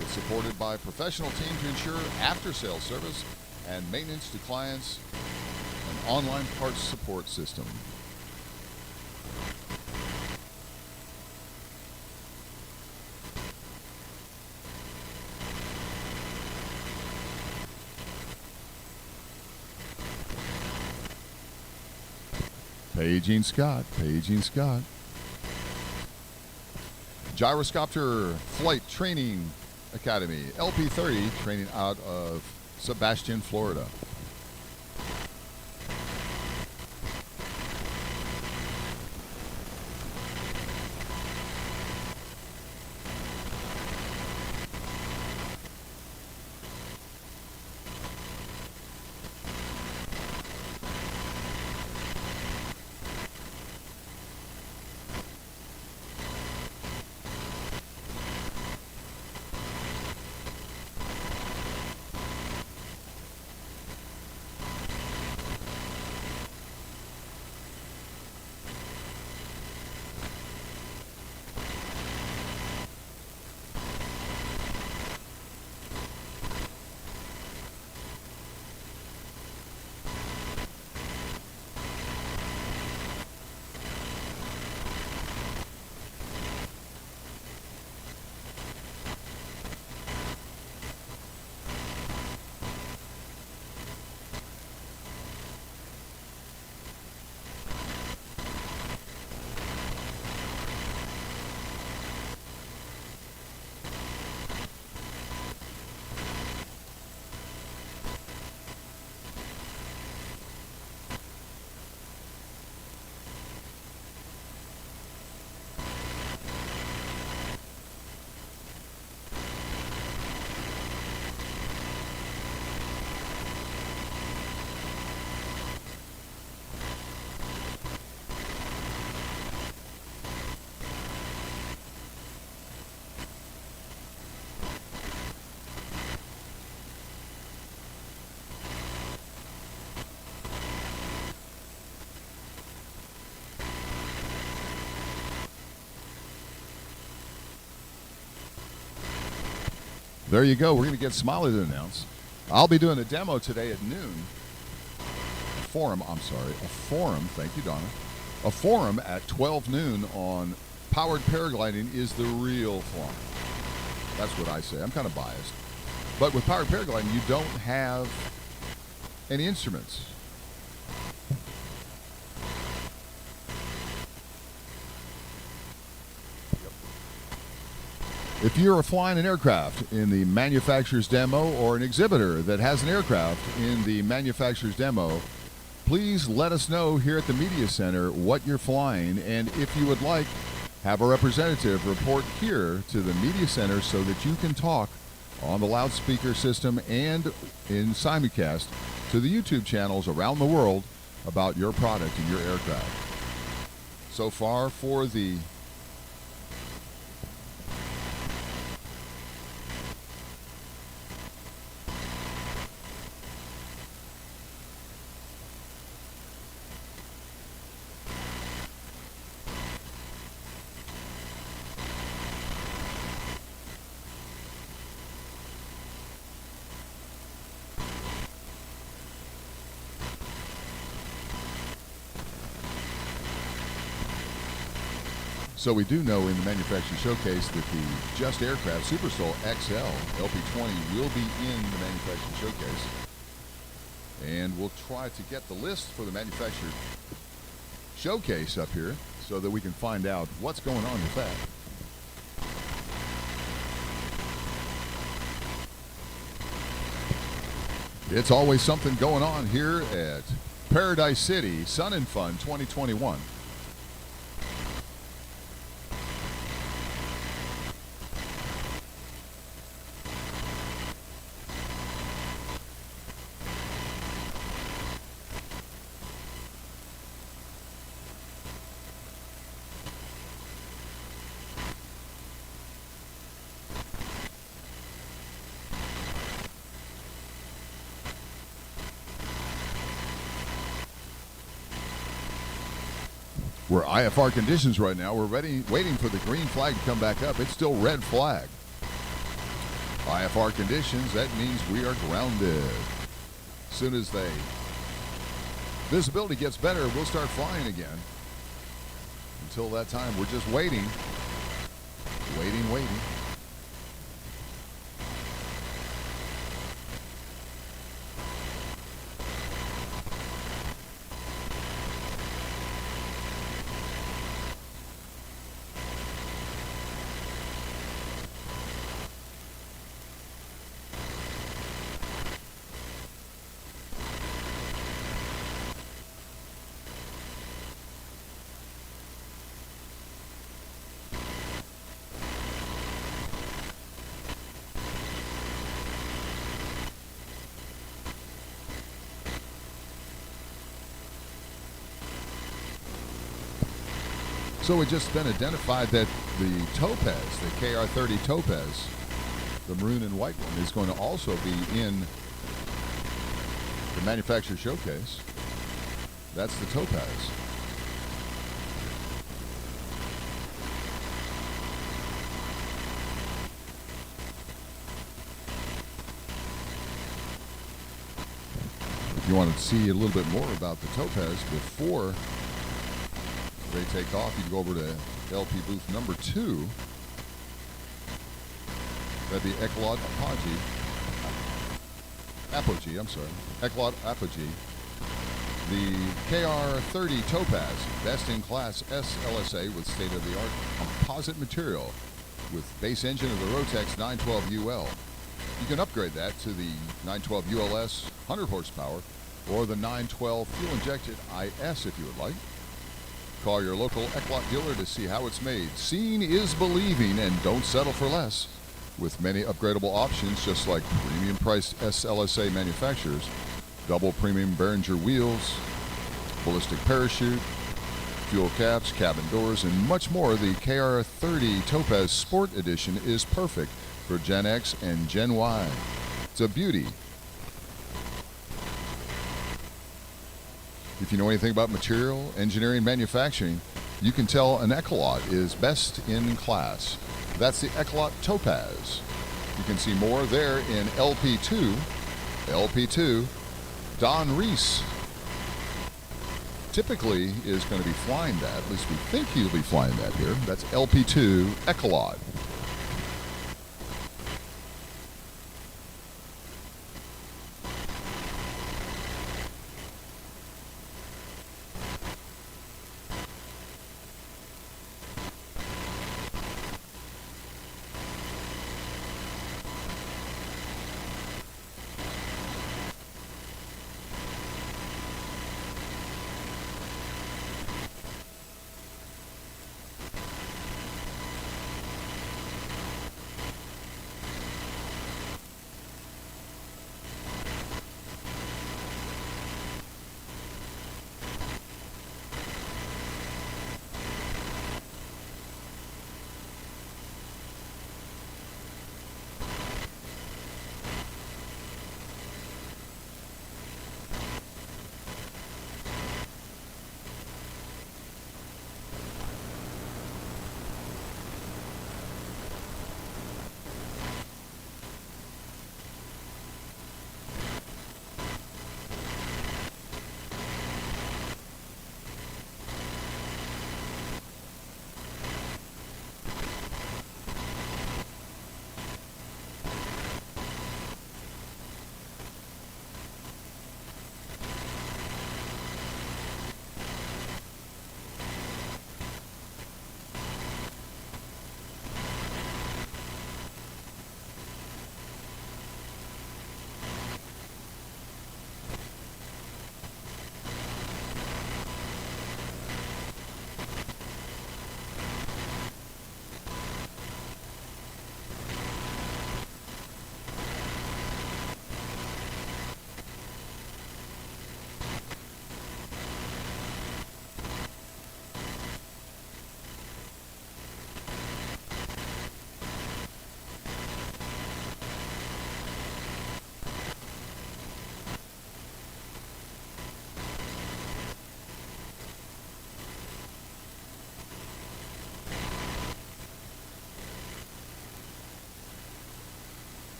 It's supported by a professional team to ensure after-sales service and maintenance to clients, an online parts support system. Paging Scott. Gyrocopter Flight Training Academy, LP30, training out of Sebastian, Florida. There you go. We're going to get Smiley to announce. I'll be doing a demo today at noon. A forum, thank you, Donna. A forum at 12 noon on powered paragliding is the real flying. That's what I say. I'm kind of biased. But with powered paragliding, you don't have any instruments. If you're flying an aircraft in the manufacturer's demo or an exhibitor that has an aircraft in the manufacturer's demo, please let us know here at the Media Center what you're flying, and if you would like, have a representative report here to the Media Center so that you can talk on the loudspeaker system and in simulcast to the YouTube channels around the world about your product and your aircraft. So far for the So we do know in the manufacturer showcase that the Just Aircraft Supersol XL LP20 will be in the manufacturer showcase. And we'll try to get the list for the manufacturer showcase up here so that we can find out what's going on with that. It's always something going on here at Paradise City Sun and Fun 2021. We're IFR conditions right now. We're waiting for the green flag to come back up. It's still red flag. IFR conditions, that means we are grounded. As soon as visibility gets better, we'll start flying again. Until that time, we're just waiting. Waiting. So it just been identified that the Topaz, the KR30 Topaz, the maroon and white one, is going to also be in the manufacturer showcase. That's the Topaz. If you want to see a little bit more about the Topaz before they take off, you can go over to LP booth number 2. That'd be Ecolot Apogee, Ecolot Apogee. The KR30 Topaz, best-in-class SLSA with state-of-the-art composite material with base engine of the Rotex 912UL. You can upgrade that to the 912 ULS 100 horsepower or the 912 fuel-injected IS if you would like. Call your local Ecolot dealer to see how it's made. Seeing is believing, and don't settle for less. With many upgradable options, just like premium-priced SLSA manufacturers, double premium Behringer wheels, ballistic parachute, fuel caps, cabin doors, and much more, the KR30 Topaz Sport Edition is perfect for Gen X and Gen Y. It's a beauty. If you know anything about material, engineering, manufacturing, you can tell an Ecolot is best in class. That's the Ecolot Topaz. You can see more there in LP2. LP2, Don Reese typically is going to be flying that. At least we think he'll be flying that here. That's LP2 Echelon.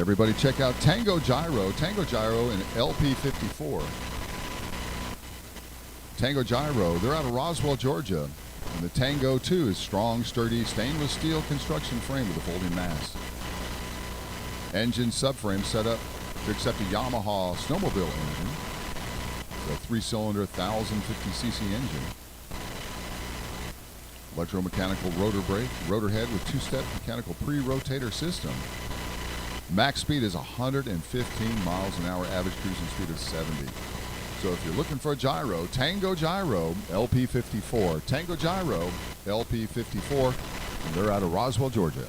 everybody check out Tango Gyro in LP54. Tango Gyro, they're out of Roswell, Georgia. And the Tango 2 is strong, sturdy, stainless steel construction frame with a folding mast. Engine subframe set up to accept a Yamaha snowmobile engine. It's a 3-cylinder, 1,050cc engine. Electromechanical rotor brake, rotor head with 2-step mechanical pre-rotator system. Max speed is 115 miles an hour, average cruising speed of 70. So if you're looking for a gyro, Tango Gyro LP54. Tango Gyro LP54. And they're out of Roswell, Georgia.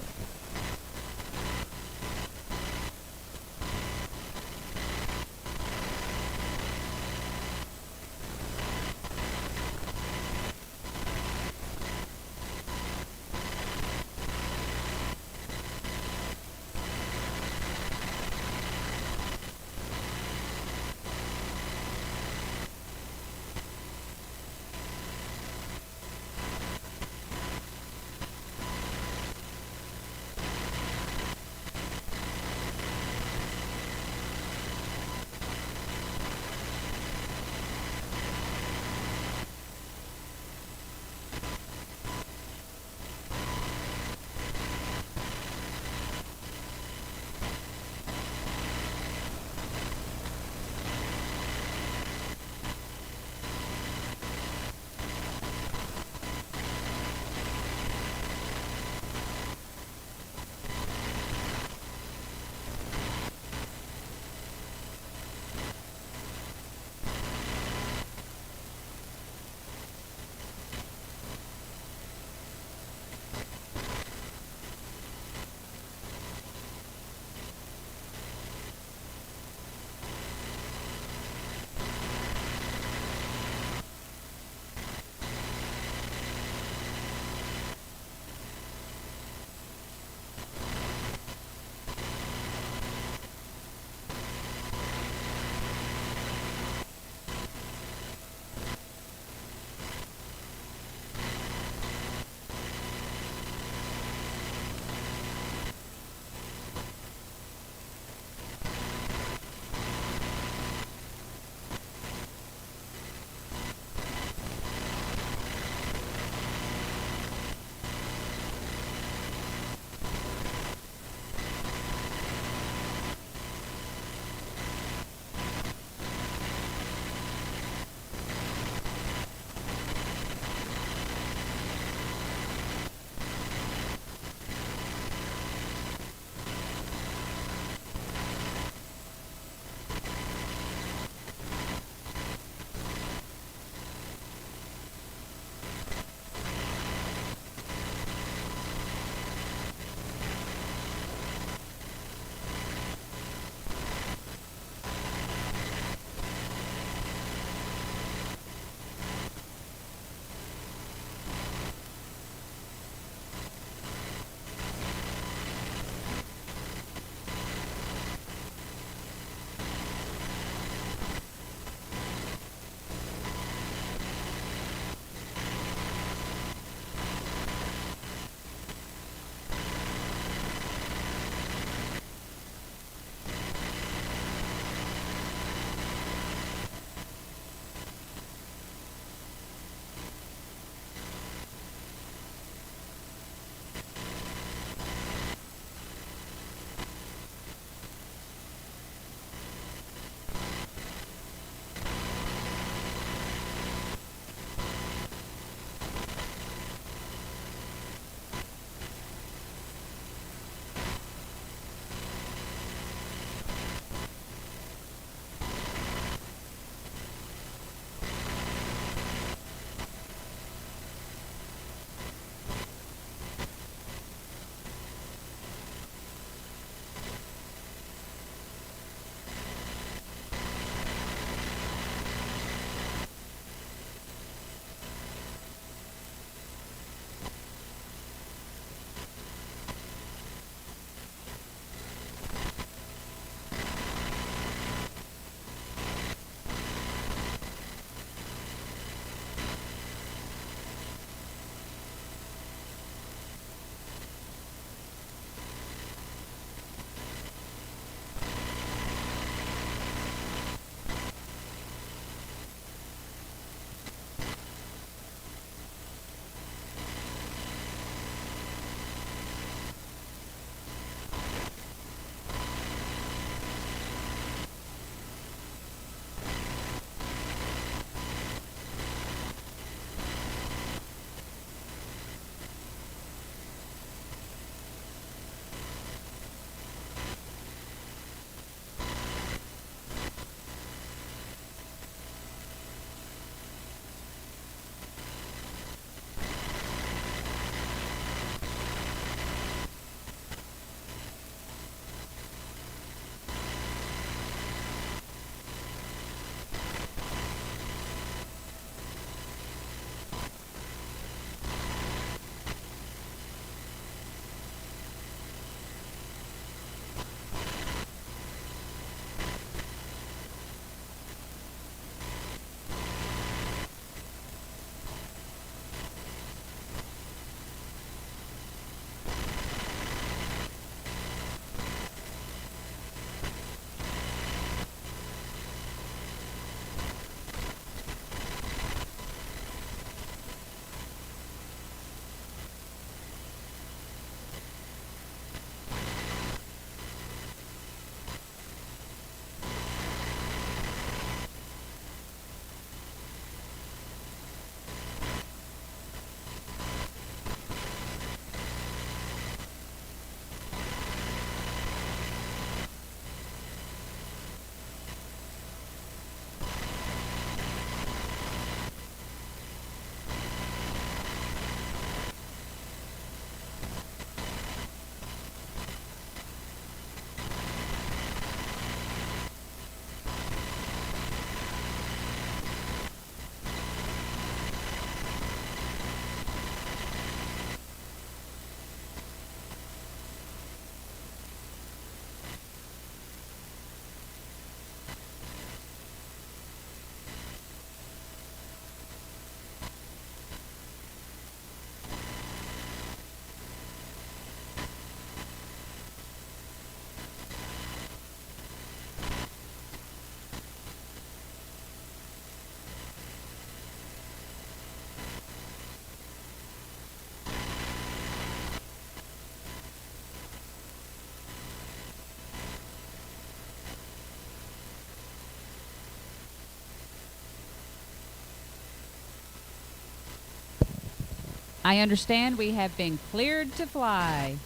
I understand we have been cleared to fly.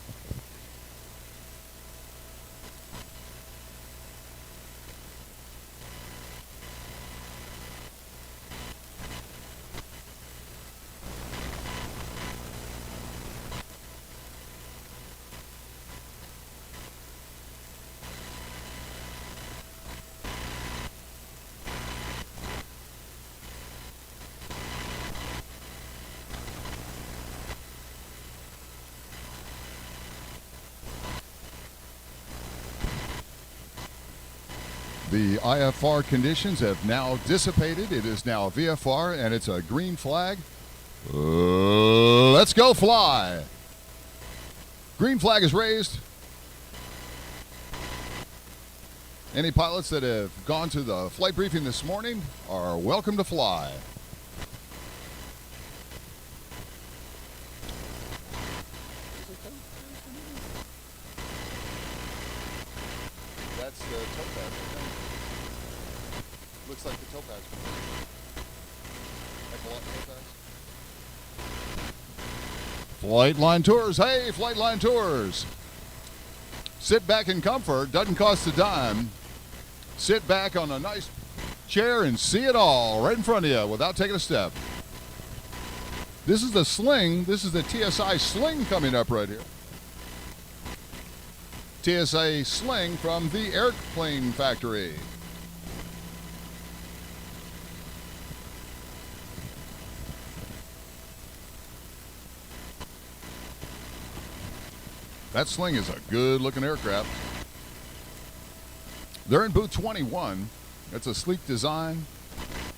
The IFR conditions have now dissipated. It is now VFR, and it's a green flag. Let's go fly. Green flag is raised. Any pilots that have gone to the flight briefing this morning are welcome to fly. That's the topaz. Looks like the topaz. Flightline Tours. Hey, Flightline Tours. Sit back in comfort. Doesn't cost a dime. Sit back on a nice chair and see it all right in front of you without taking a step. This is the Sling. This is the TSI Sling coming up right here. TSA Sling from the Airplane Factory. That Sling is a good-looking aircraft. They're in booth 21. It's a sleek design,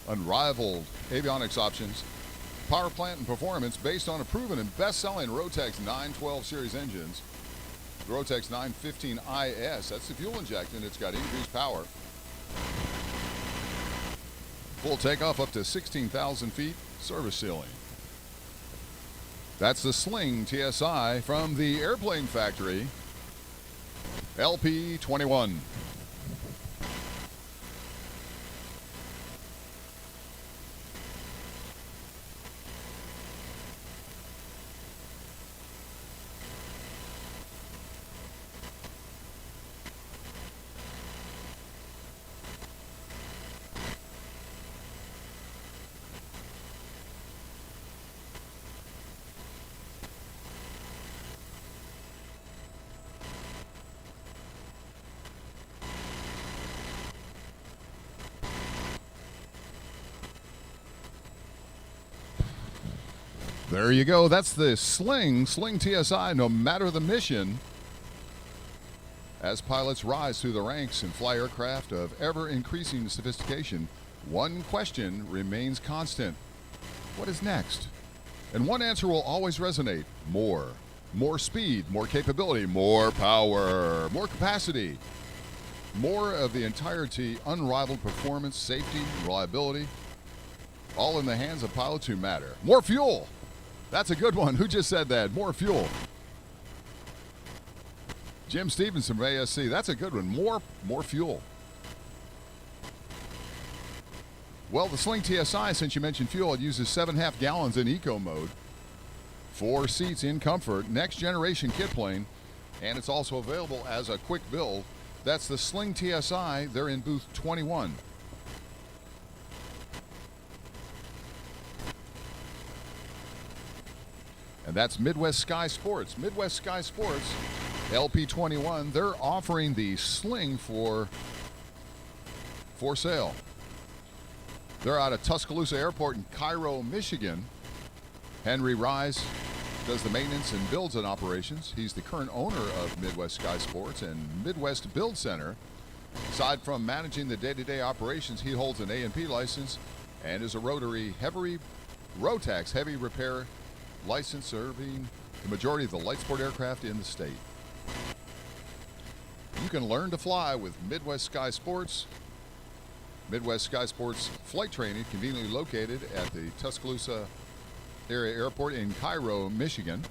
unrivaled avionics options, power plant and performance based on a proven and best-selling Rotax 912 series engines. The Rotax 915IS, that's the fuel injectant. It's got increased power. Full takeoff up to 16,000 feet, service ceiling. That's the Sling TSI from the Airplane Factory, LP21. There you go. That's the Sling TSI, no matter the mission. As pilots rise through the ranks and fly aircraft of ever-increasing sophistication, one question remains constant. What is next? And one answer will always resonate. More. More speed, more capability, more power, more capacity. More of the entirety, unrivaled performance, safety, reliability, all in the hands of pilots who matter. More fuel. That's a good one. Who just said that? More fuel. Jim Stevenson from ASC. That's a good one. More fuel. Well, the Sling TSI, since you mentioned fuel, it uses 7.5 gallons in eco mode. 4 seats in comfort. Next generation kit plane. And it's also available as a quick build. That's the Sling TSI. They're in booth 21. And that's Midwest Sky Sports. Midwest Sky Sports, LP21, they're offering the Sling for sale. They're out of Tuscaloosa Airport in Cairo, Michigan. Henry Rise does the maintenance and builds and operations. He's the current owner of Midwest Sky Sports and Midwest Build Center. Aside from managing the day-to-day operations, he holds an A&P license and is a rotary Rotax heavy repair license, serving the majority of the light sport aircraft in the state. You can learn to fly with Midwest Sky Sports. Midwest Sky Sports flight training, conveniently located at the Tuscaloosa area airport in Cairo, Michigan.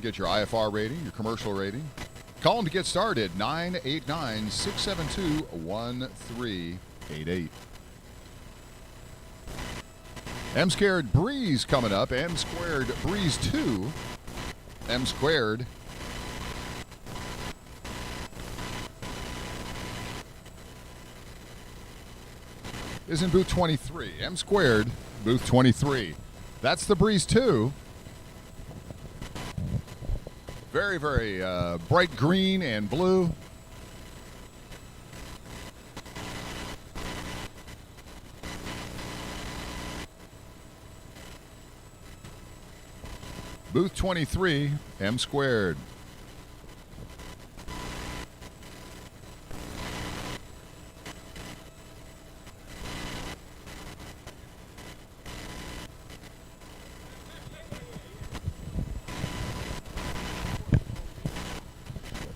Get your IFR rating, your commercial rating. Call them to get started, 989-672-1388. M Squared Breeze coming up. M Squared Breeze 2. M Squared. Is in booth 23. M Squared, booth 23. That's the Breeze 2. Very, very bright green and blue. Booth 23, M Squared.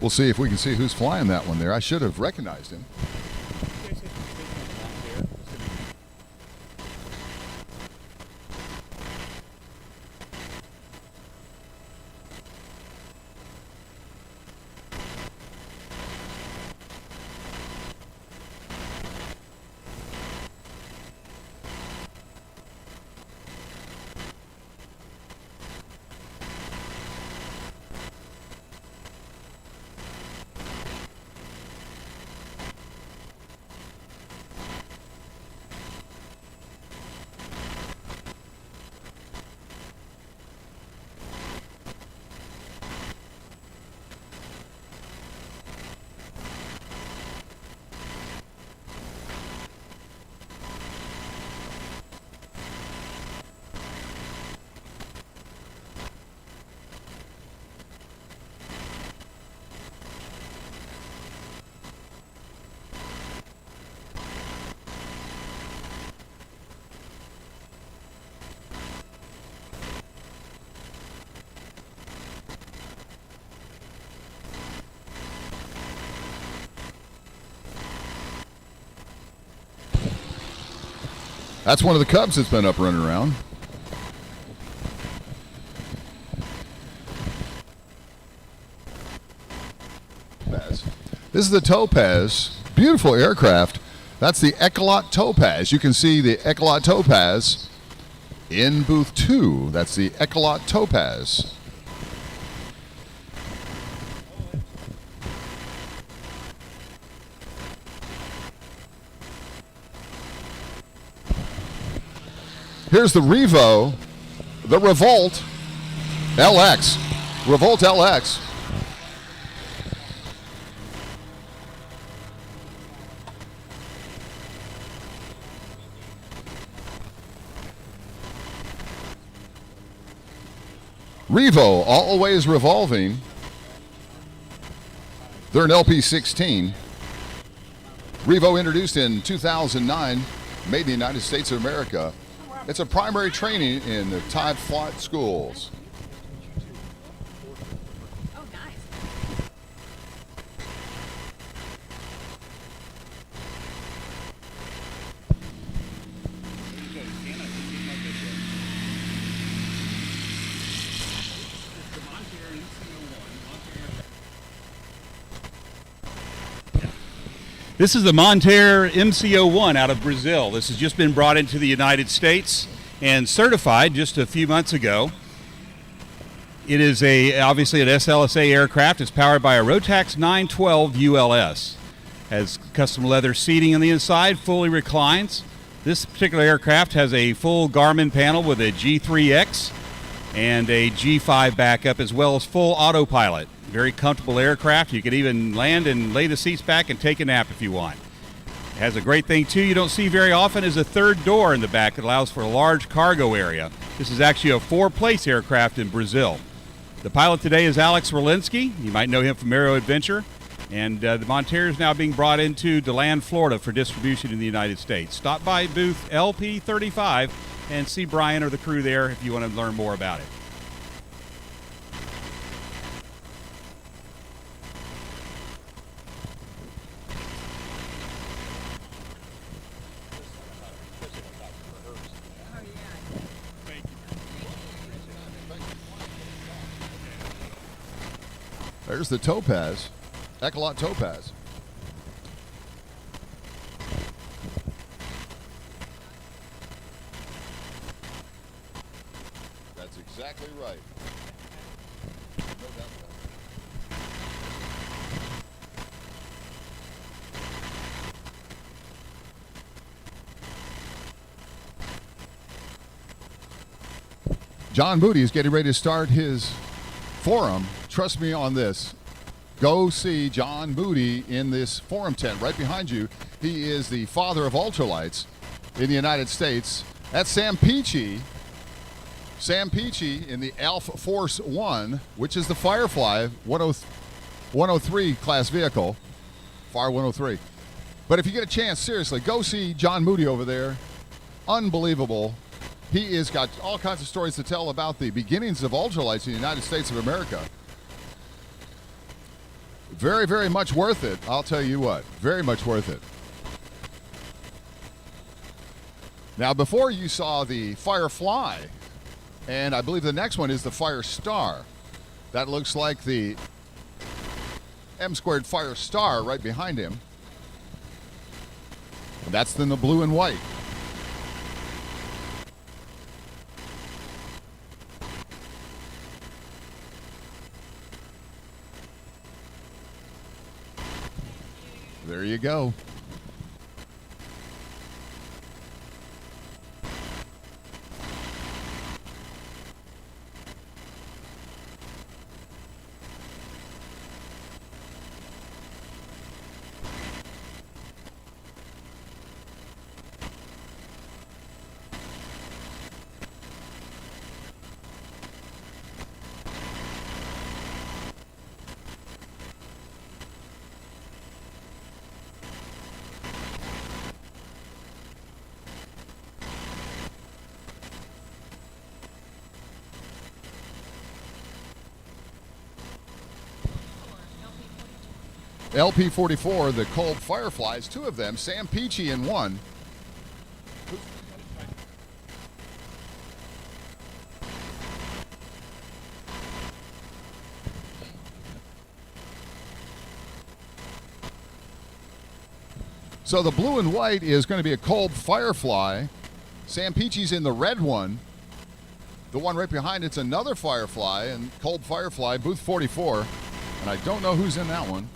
We'll see if we can see who's flying that one there. I should have recognized him. That's one of the Cubs that's been up running around. This is the Topaz. Beautiful aircraft. That's the Ecolot Topaz. You can see the Ecolot Topaz in booth 2. That's the Ecolot Topaz. Here's the Revo, the Revolt LX. Revolt LX. Revo, always revolving. They're an LP-16. Revo introduced in 2009, made in the United States of America. It's a primary training in the Todd Flight schools.
Oh, nice.
This is the Montair MC01 out of Brazil. This has just been brought into the United States and certified just a few months ago. It is obviously an SLSA aircraft. It's powered by a Rotax 912 ULS. Has custom leather seating on the inside, fully reclines. This particular aircraft has a full Garmin panel with a G3X and a G5 backup, as well as full autopilot. Very comfortable aircraft. You can even land and lay the seats back and take a nap if you want. It has a great thing too you don't see very often is a third door in the back that allows for a large cargo area. This is actually a 4-place aircraft in Brazil. The pilot today is Alex Rolinski. You might know him from Aero Adventure. And the Montair is now being brought into DeLand, Florida for distribution in the United States. Stop by booth LP35 and see Brian or the crew there if you want to learn more about it.
There's the Topaz, Ecolot Topaz. exactly right. No doubt about it. John Moody is getting ready to start his forum. Trust me on this. Go see John Moody in this forum tent right behind you. He is the father of ultralights in the United States. That's Sam Peachy. Sam Peachy in the Alf Force 1, which is the Firefly 103 class vehicle. Fire 103. But if you get a chance, seriously, go see John Moody over there. Unbelievable. He has got all kinds of stories to tell about the beginnings of ultralights in the United States of America. Very, very much worth it. I'll tell you what, very much worth it. Now, before you saw the Firefly, and I believe the next one is the Fire Star. That looks like the M² Fire Star right behind him. And that's in the blue and white. There you go. LP-44, the Kolb Fireflies, two of them, Sam Peachy in one. So the blue and white is going to be a Kolb Firefly. Sam Peachy's in the red one. The one right behind it's another Firefly, and Kolb Firefly, booth 44. And I don't know who's in that one.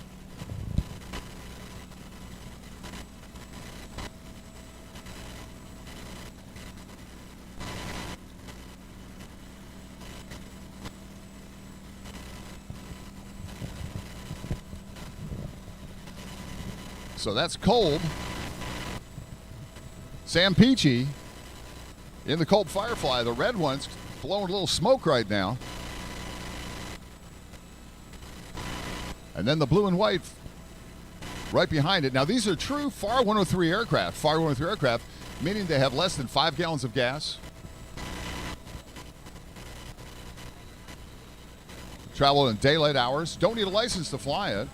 So that's Kolb. Sam Peachy in the Kolb Firefly. The red one's blowing a little smoke right now. And then the blue and white right behind it. Now, these are true FAR 103 aircraft. FAR 103 aircraft, meaning they have less than 5 gallons of gas. Travel in daylight hours. Don't need a license to fly it.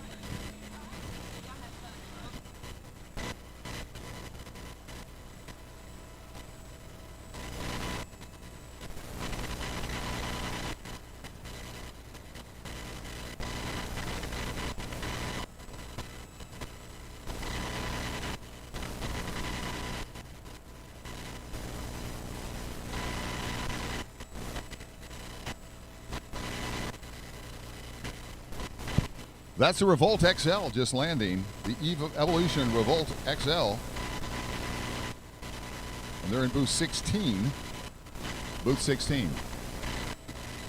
That's the Revolt XL just landing. The Evolution Revolt XL. And they're in booth 16. Booth 16.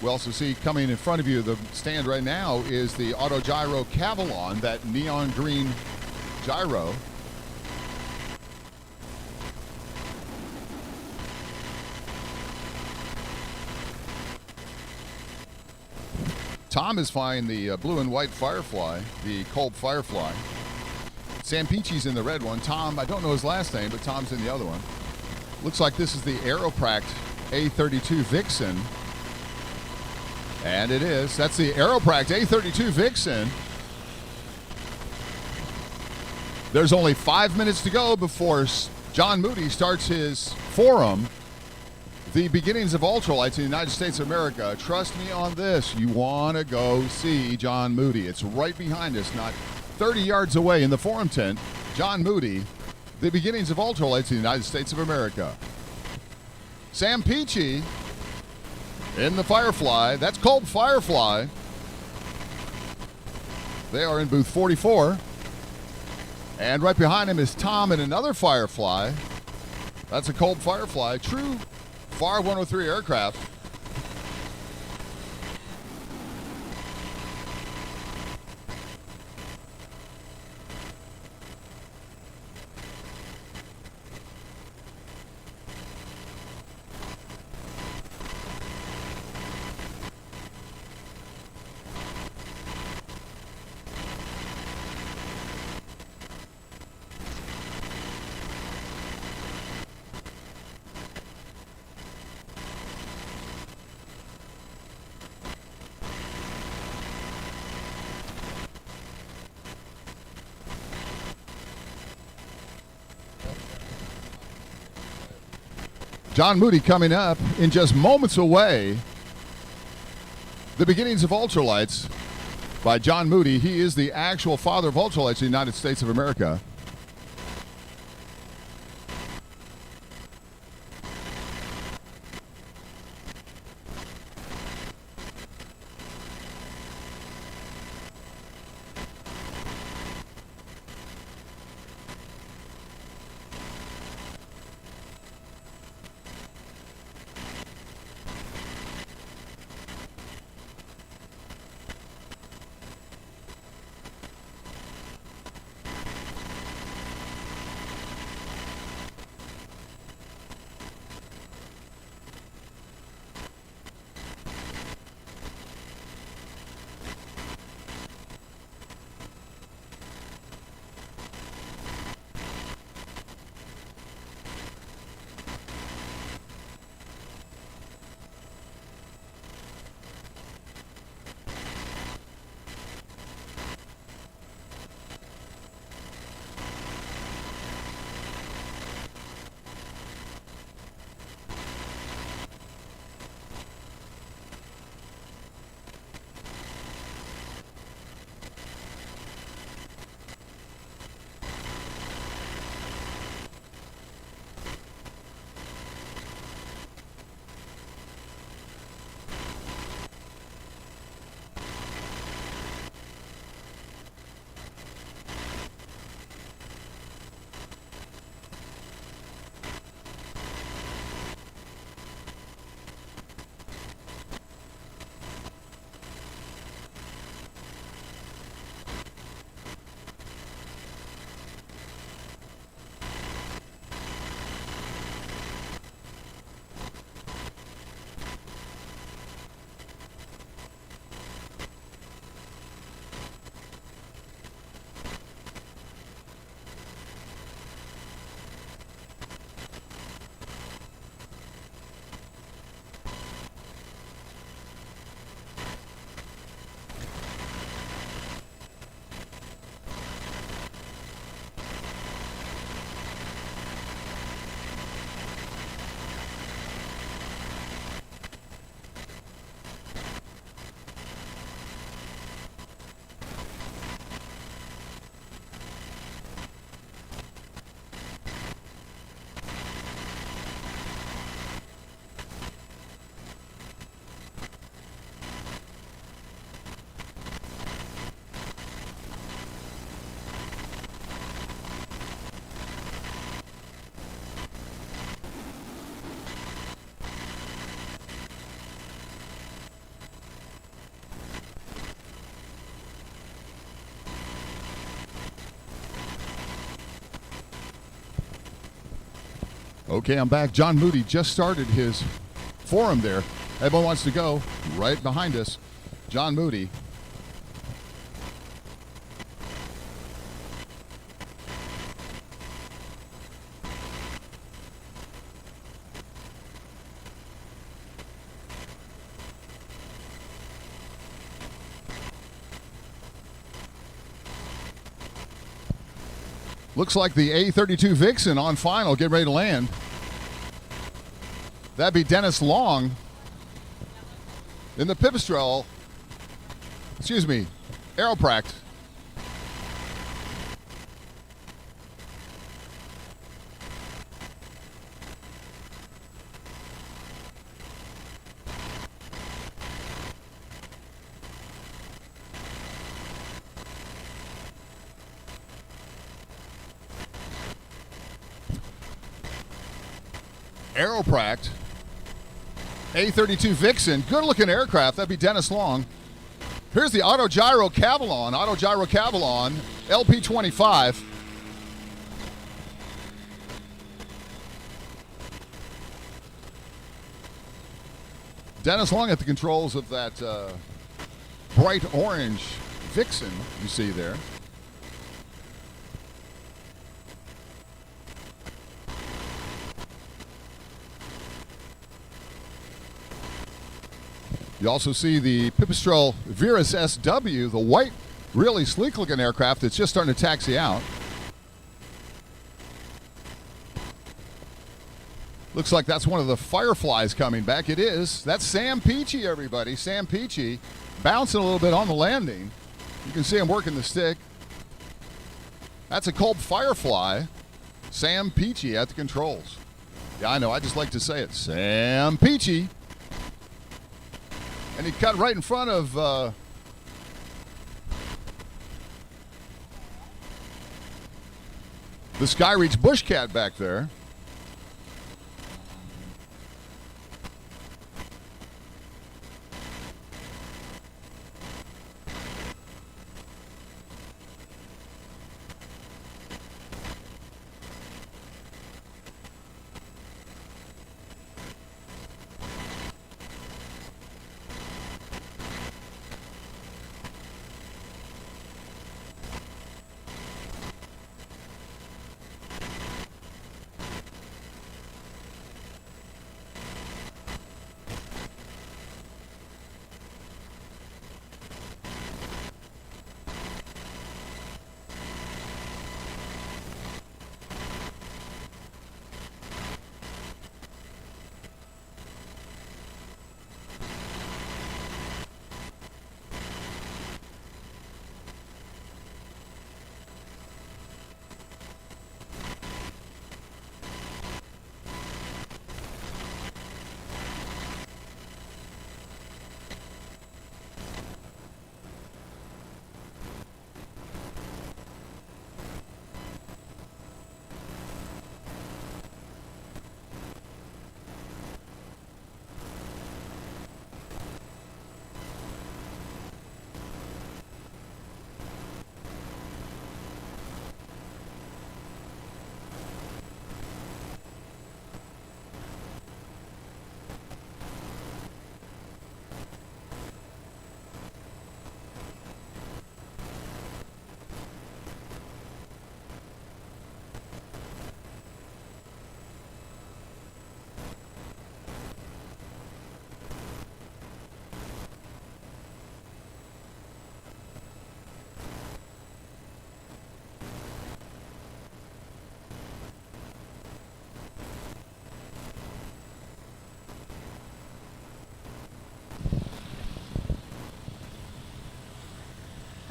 We also see coming in front of you, the stand right now is the Autogyro Cavalon, that neon green gyro. Tom is flying the blue and white Firefly, the Kolb Firefly. Sam Peachy's in the red one. Tom, I don't know his last name, but Tom's in the other one. Looks like this is the Aeropract A32 Vixen. And it is. That's the Aeropract A32 Vixen. There's only 5 minutes to go before John Moody starts his forum. The beginnings of ultralights in the United States of America. Trust me on this. You want to go see John Moody. It's right behind us, not 30 yards away in the forum tent. John Moody, the beginnings of ultralights in the United States of America. Sam Peachy in the Firefly. That's Colt Firefly. They are in booth 44. And right behind him is Tom in another Firefly. That's a Colt Firefly, true FAR 103 aircraft. John Moody coming up in just moments away. The beginnings of ultralights by John Moody. He is the actual father of ultralights in the United States of America. Okay, I'm back. John Moody just started his forum there. Everyone wants to go right behind us. John Moody. Looks like the A-32 Vixen on final, get ready to land. That'd be Dennis Long in the Pipistrel, Aeropract. Aeropract A-32 Vixen. Good-looking aircraft. That'd be Dennis Long. Here's the Autogyro Cavalon. Autogyro Cavalon LP-25. Dennis Long at the controls of that bright orange Vixen you see there. You also see the Pipistrel Virus SW, the white, really sleek-looking aircraft that's just starting to taxi out. Looks like that's one of the Fireflies coming back. It is. That's Sam Peachy, everybody. Sam Peachy bouncing a little bit on the landing. You can see him working the stick. That's a Culp Firefly. Sam Peachy at the controls. Yeah, I know. I just like to say it. Sam Peachy. And he cut right in front of the Skyreach Bushcat back there.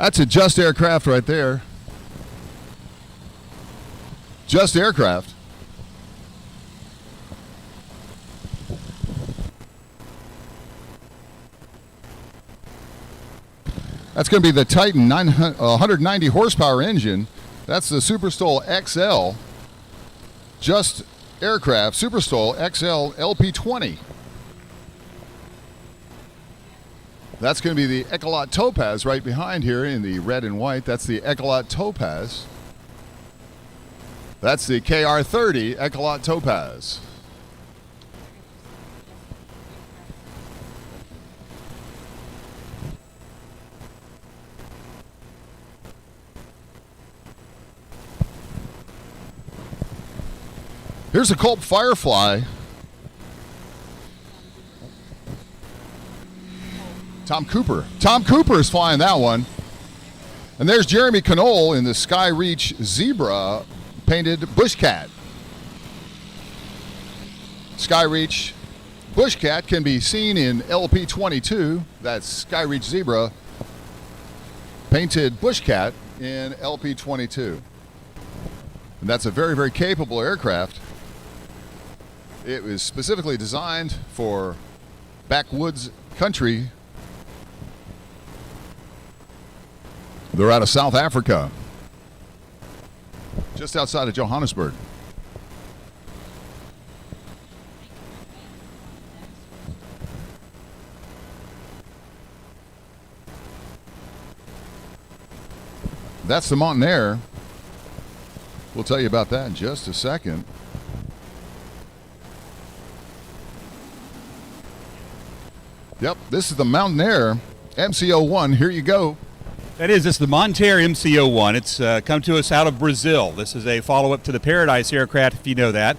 That's a Just Aircraft right there. Just Aircraft. That's going to be the Titan 190 horsepower engine. That's the Superstol XL. Just Aircraft Superstol XL LP20. That's going to be the Echolot Topaz right behind here in the red and white. That's the Echolot Topaz. That's the KR30 Echolot Topaz. Here's a Culp Firefly. Tom Cooper. Tom Cooper is flying that one. And there's Jeremy Knoll in the Skyreach Zebra painted Bushcat. Skyreach Bushcat can be seen in LP22. That's Skyreach Zebra painted Bushcat in LP22. And that's a very, very capable aircraft. It was specifically designed for backwoods country. They're out of South Africa, just outside of Johannesburg. That's the Mountain Air. We'll tell you about that in just a second. Yep, this is the Mountain Air MCO-1. Here you go.
This is the Montair MCO-1. It's come to us out of Brazil. This is a follow-up to the Paradise aircraft, if you know that.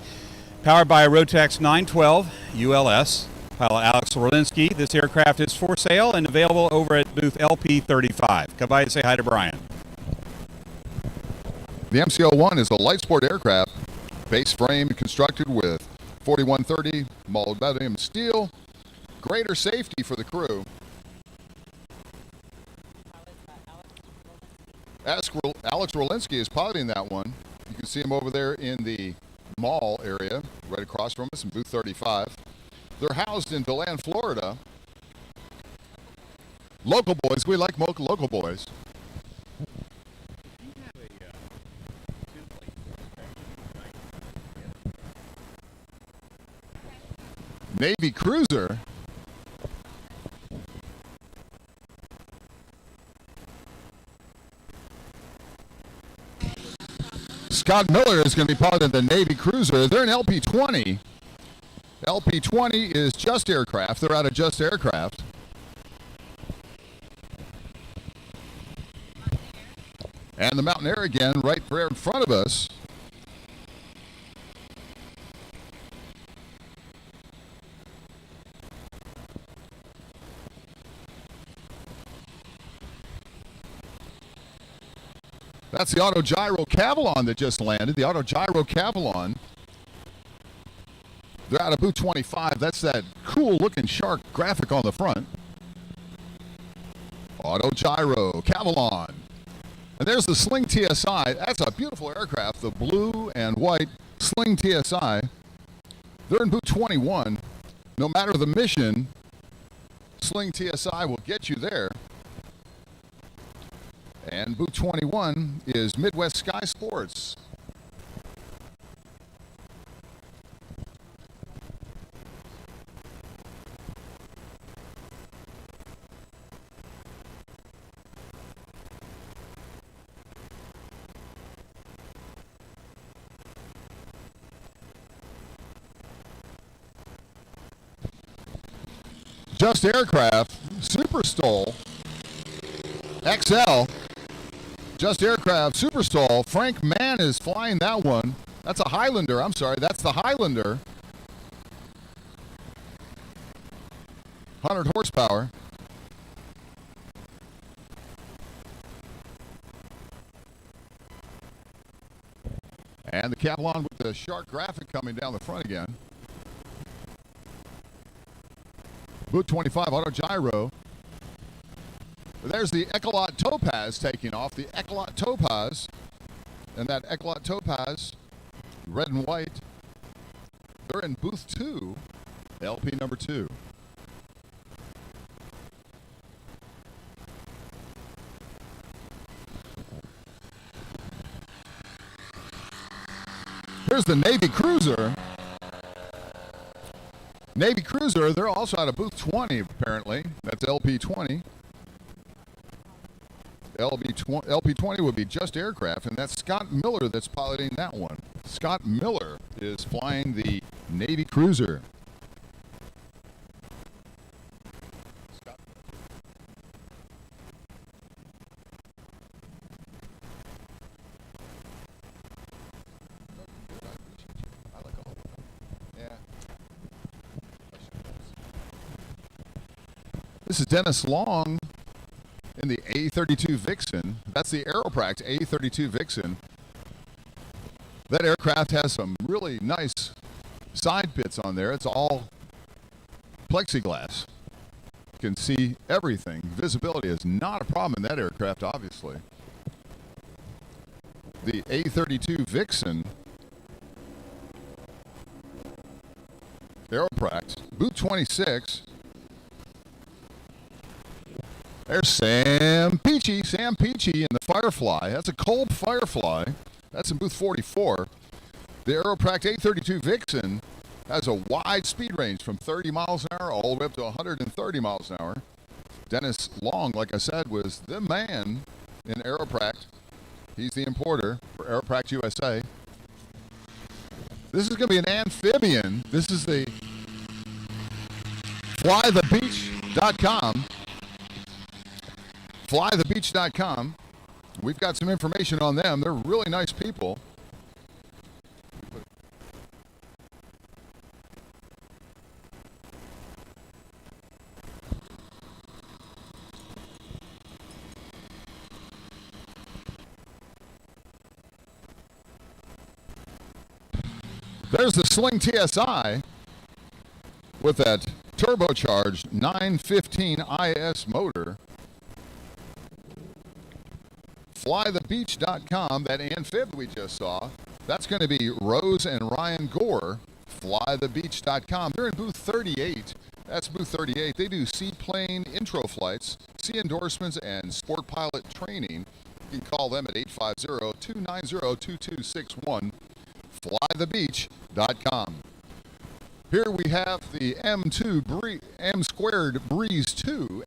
Powered by a Rotax 912 ULS. Pilot Alex Orlinsky. This aircraft is for sale and available over at booth LP35. Come by and say hi to Brian.
The MCO-1 is a light sport aircraft, base frame constructed with 4130 molybdenum steel. Greater safety for the crew. Alex Orlinsky is piloting that one. You can see him over there in the mall area, right across from us in booth 35. They're housed in DeLand, Florida. Local boys, we like local boys. Navy cruiser. Scott Miller is going to be piloting the Navy cruiser. They're an LP-20. LP-20 is Just Aircraft. They're out of Just Aircraft. And the Mountain Air again, right there in front of us. That's the Autogyro Cavalon that just landed. The Autogyro Cavalon. They're out of booth 25. That's that cool looking shark graphic on the front. Autogyro Cavalon. And there's the Sling TSI. That's a beautiful aircraft. The blue and white Sling TSI. They're in booth 21. No matter the mission, Sling TSI will get you there. And booth 21 is Midwest Sky Sports. Just Aircraft, Super Stol, XL. Just Aircraft, Super Stol. Frank Mann is flying that one. That's a Highlander. I'm sorry, that's the Highlander. 100 horsepower. And the Cavalon with the shark graphic coming down the front again. Booth 25 Autogyro. There's the Echelot Topaz taking off. The Echelot Topaz. And that Echelot Topaz, red and white, they're in booth 2, LP number 2. Here's the Navy Cruiser. Navy Cruiser, they're also out of booth 20, apparently. That's LP20. LP20 would be Just Aircraft, and that's Scott Miller that's piloting that one. Scott Miller is flying the Navy Cruiser. Scott. I like all of them. Yeah. This is Dennis Long in the A-32 Vixen. That's the Aeropract A-32 Vixen. That aircraft has some really nice side pits on there. It's all plexiglass. You can see everything. Visibility is not a problem in that aircraft, obviously. The A-32 Vixen Aeropract, booth 26. There's Sam Peachy in the Firefly. That's a Kolb Firefly. That's in booth 44. The Aeropract A-32 Vixen has a wide speed range from 30 miles an hour all the way up to 130 miles an hour. Dennis Long, like I said, was the man in Aeropract He's the importer for Aeropract USA. This is going to be an amphibian. This is the flythebeach.com. Flythebeach.com. We've got some information on them. They're really nice people. There's the Sling TSI with that turbocharged 915 IS motor. Flythebeach.com, that amphib we just saw, that's going to be Rose and Ryan Gore. Flythebeach.com. They're in booth 38. That's booth 38. They do seaplane intro flights, sea endorsements, and sport pilot training. You can call them at 850-290-2261. Flythebeach.com. Here we have the M Squared Breeze 2.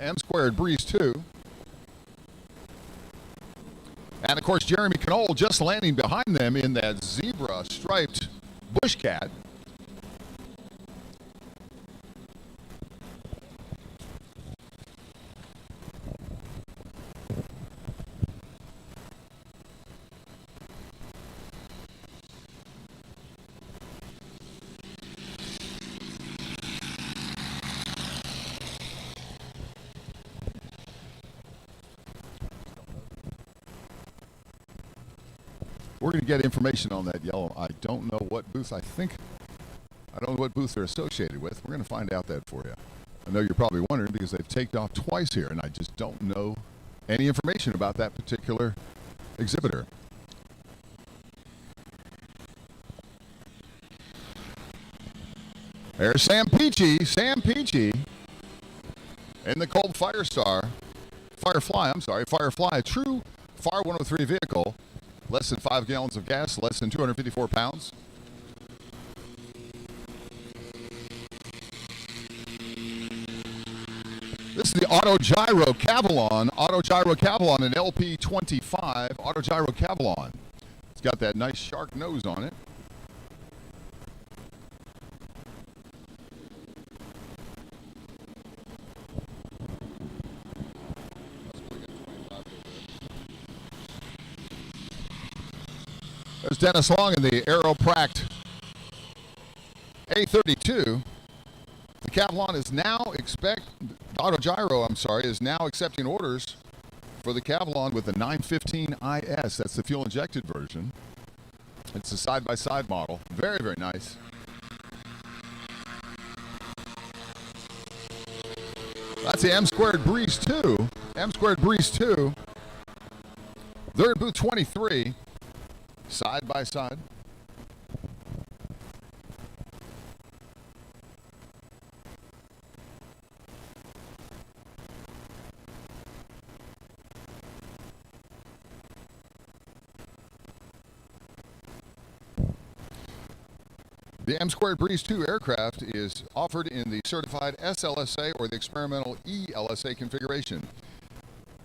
And, of course, Jeremy Knoll just landing behind them in that zebra-striped Bushcat. We're going to get information on that yellow. I don't know what booth I don't know what booth they're associated with. We're going to find out that for you. I know you're probably wondering because they've taken off twice here, and I just don't know any information about that particular exhibitor. There's Sam Peachy in the Colt Firefly, a true Fire 103 vehicle. Less than 5 gallons of gas, less than 254 pounds. This is the Autogyro Cavalon. Autogyro Cavalon, an LP25 Autogyro Cavalon. It's got that nice shark nose on it. There's Dennis Long in the Aeropract A32. The Cavalon is now Autogyro is now accepting orders for the Cavalon with the 915 IS. That's the fuel-injected version. It's a side-by-side model. Very, very nice. That's the M Squared Breeze 2. They're at booth 23. Side by side. The M Squared Breeze 2 aircraft is offered in the certified SLSA or the experimental ELSA configuration.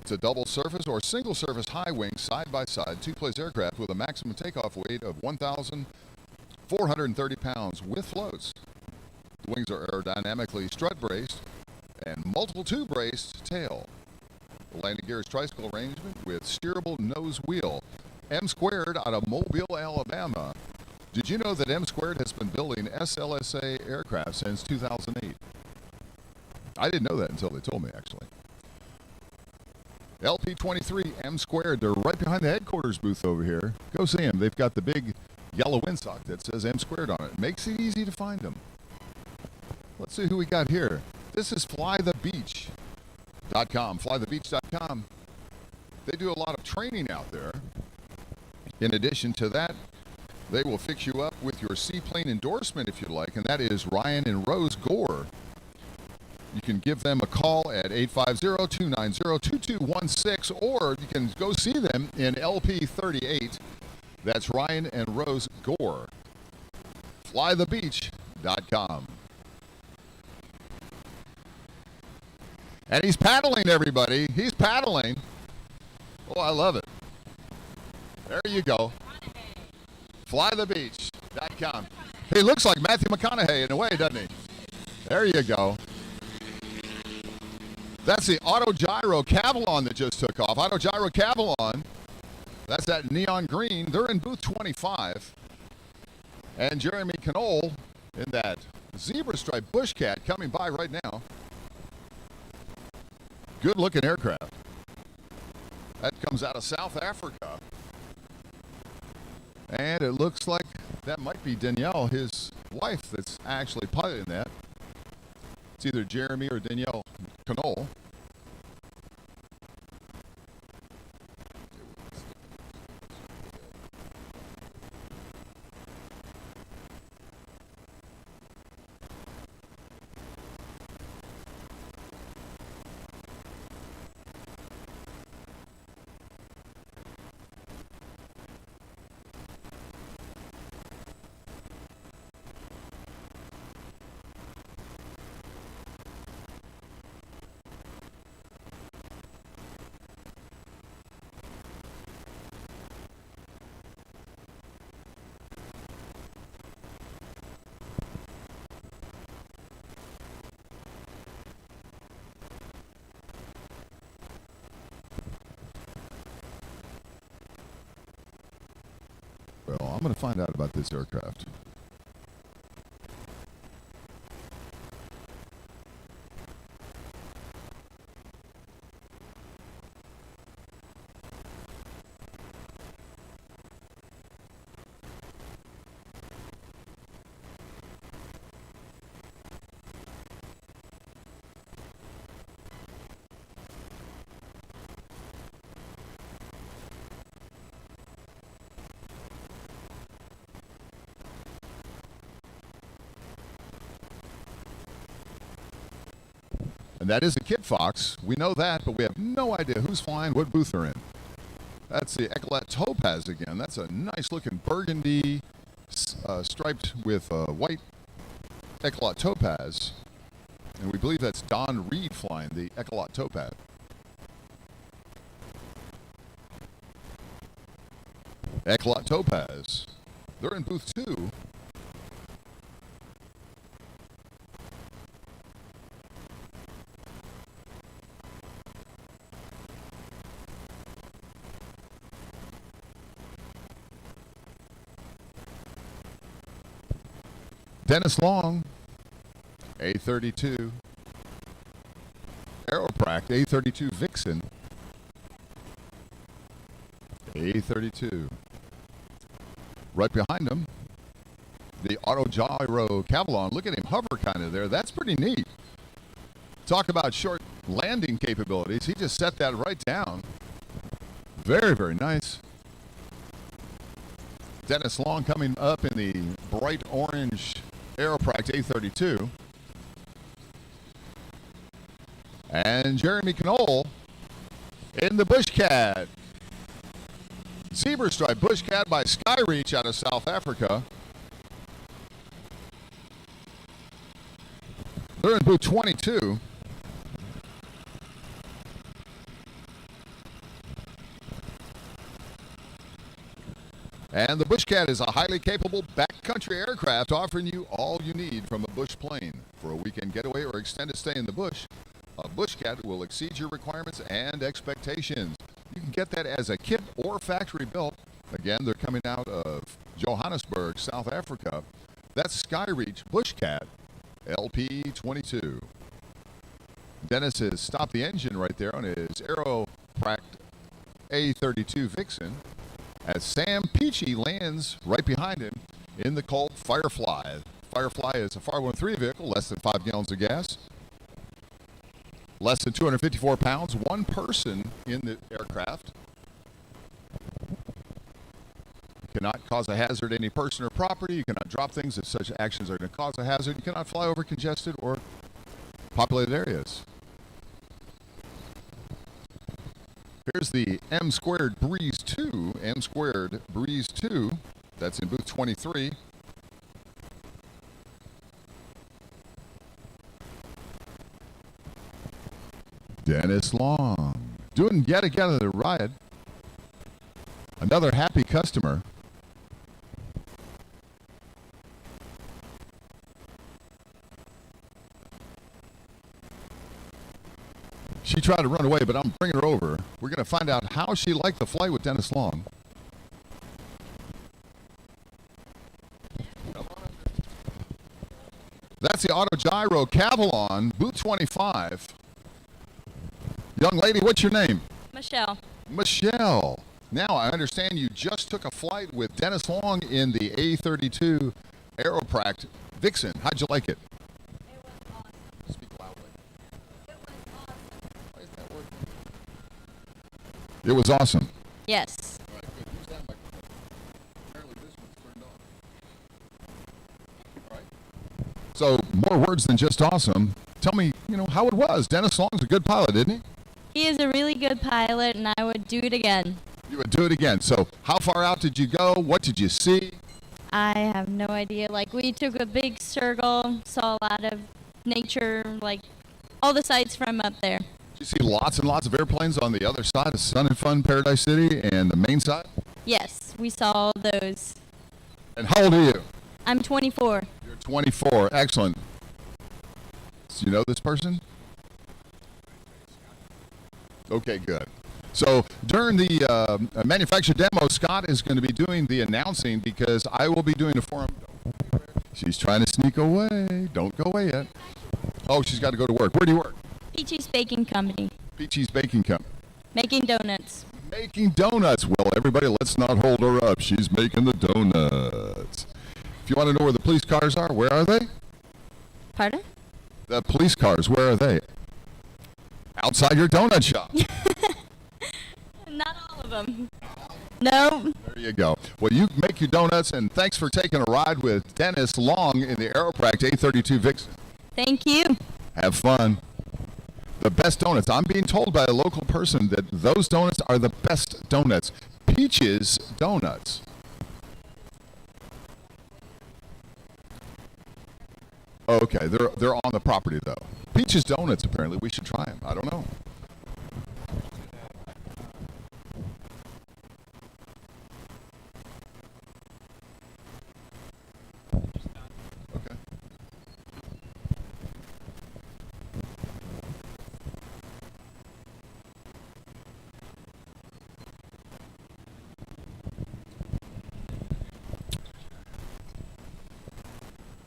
It's a double surface or single surface high wing side by side 2-place aircraft with a maximum takeoff weight of 1,430 pounds with floats. The wings are aerodynamically strut braced and multiple tube braced tail. The landing gear is tricycle arrangement with steerable nose wheel. M Squared out of Mobile, Alabama. Did you know that M Squared has been building SLSA aircraft since 2008? I didn't know that until they told me, actually. LP23 M Squared, they're right behind the headquarters booth over here. Go see them. They've got the big yellow windsock that says M Squared on it. Makes it easy to find them. Let's see who we got here. This is flythebeach.com. Flythebeach.com. They do a lot of training out there. In addition to that, they will fix you up with your seaplane endorsement if you'd like, and that is Ryan and Rose Gore. You can give them a call at 850-290-2216, or you can go see them in LP38. That's Ryan and Rose Gore. Flythebeach.com. And he's paddling, everybody. He's paddling. Oh, I love it. There you go. Flythebeach.com. He looks like Matthew McConaughey in a way, doesn't he? There you go. That's the Auto Gyro Cavalon that just took off. Auto Gyro Cavalon. That's that neon green. They're in booth 25. And Jeremy Knoll in that zebra stripe Bushcat coming by right now. Good looking aircraft. That comes out of South Africa. And it looks like that might be Danielle, his wife, that's actually piloting that. It's either Jeremy or Danielle Knoll. Well, I'm going to find out about this aircraft. And that is a Kit Fox. We know that, but we have no idea who's flying, what booth they're in. That's the Eclat Topaz again. That's a nice looking burgundy striped with white Eclat Topaz. And we believe that's Don Reed flying the Eclat Topaz. Eclat Topaz. They're in booth 2. Dennis Long, A32. Aeropract, A32 Vixen. A32. Right behind him, the Auto Gyro Cavalon. Look at him hover kind of there. That's pretty neat. Talk about short landing capabilities. He just set that right down. Very, very nice. Dennis Long coming up in the bright orange Aeropract A32. And Jeremy Knoll in the Bushcat. Zebra Stripe Bushcat by Skyreach out of South Africa. They're in booth 22. And the Bushcat is a highly capable backcountry aircraft offering you all you need from a bush plane. For a weekend getaway or extended stay in the bush, a Bushcat will exceed your requirements and expectations. You can get that as a kit or factory built. Again, they're coming out of Johannesburg, South Africa. That's Skyreach Bushcat LP22. Dennis has stopped the engine right there on his Aeropract A32 Vixen, as Sam Peachy lands right behind him in the Colt Firefly. Firefly is a 513 vehicle, less than 5 gallons of gas, less than 254 pounds, one person in the aircraft. Cannot cause a hazard to any person or property. You cannot drop things if such actions are going to cause a hazard. You cannot fly over congested or populated areas. Here's the M Squared Breeze 2. M Squared Breeze 2. That's in booth 23. Dennis Long doing yet again the ride. Another happy customer. She tried to run away, but I'm bringing her over. We're going to find out how she liked the flight with Dennis Long. That's the Auto Gyro Cavalon, booth 25. Young lady, what's your name?
Michelle.
Michelle. Now, I understand you just took a flight with Dennis Long in the A32 Aeropract Vixen. How'd you like it?
It was awesome.
Speak loudly.
It was awesome.
Why isn't that working? It was awesome.
Yes.
All right, good. Use that microphone. Apparently this one's turned on. All right. So, more words than just awesome. Tell me, how it was. Dennis Long's a good pilot, isn't he?
He is a really good pilot, and I would do it again.
You would do it again. So, how far out did you go? What did you see?
I have no idea. Like, we took a big circle, saw a lot of nature, like, all the sights from up there.
Did you see lots and lots of airplanes on the other side of Sun and Fun Paradise City and the main side?
Yes, we saw all those.
And how old are you?
I'm 24.
You're 24. Excellent. Do you know this person? Okay, good. So during the manufacturer demo, Scott is going to be doing the announcing because I will be doing the forum. She's trying to sneak away. Don't go away yet. Oh, she's got to go to work. Where do you work?
Peachy's Baking Company.
Peachy's Baking Company.
Making donuts.
Making donuts. Well, everybody, let's not hold her up. She's making the donuts. If you want to know where the police cars are, where are they?
Pardon?
The police cars, where are they? Outside your donut shop.
Not all of them. No.
There you go. Well, you make your donuts, and thanks for taking a ride with Dennis Long in the Aeropract A32 Vixen.
Thank you.
Have fun. The best donuts. I'm being told by a local person that those donuts are the best donuts. Peaches Donuts. Okay, they're on the property though. Peaches Donuts, apparently. We should try them. I don't know. Okay.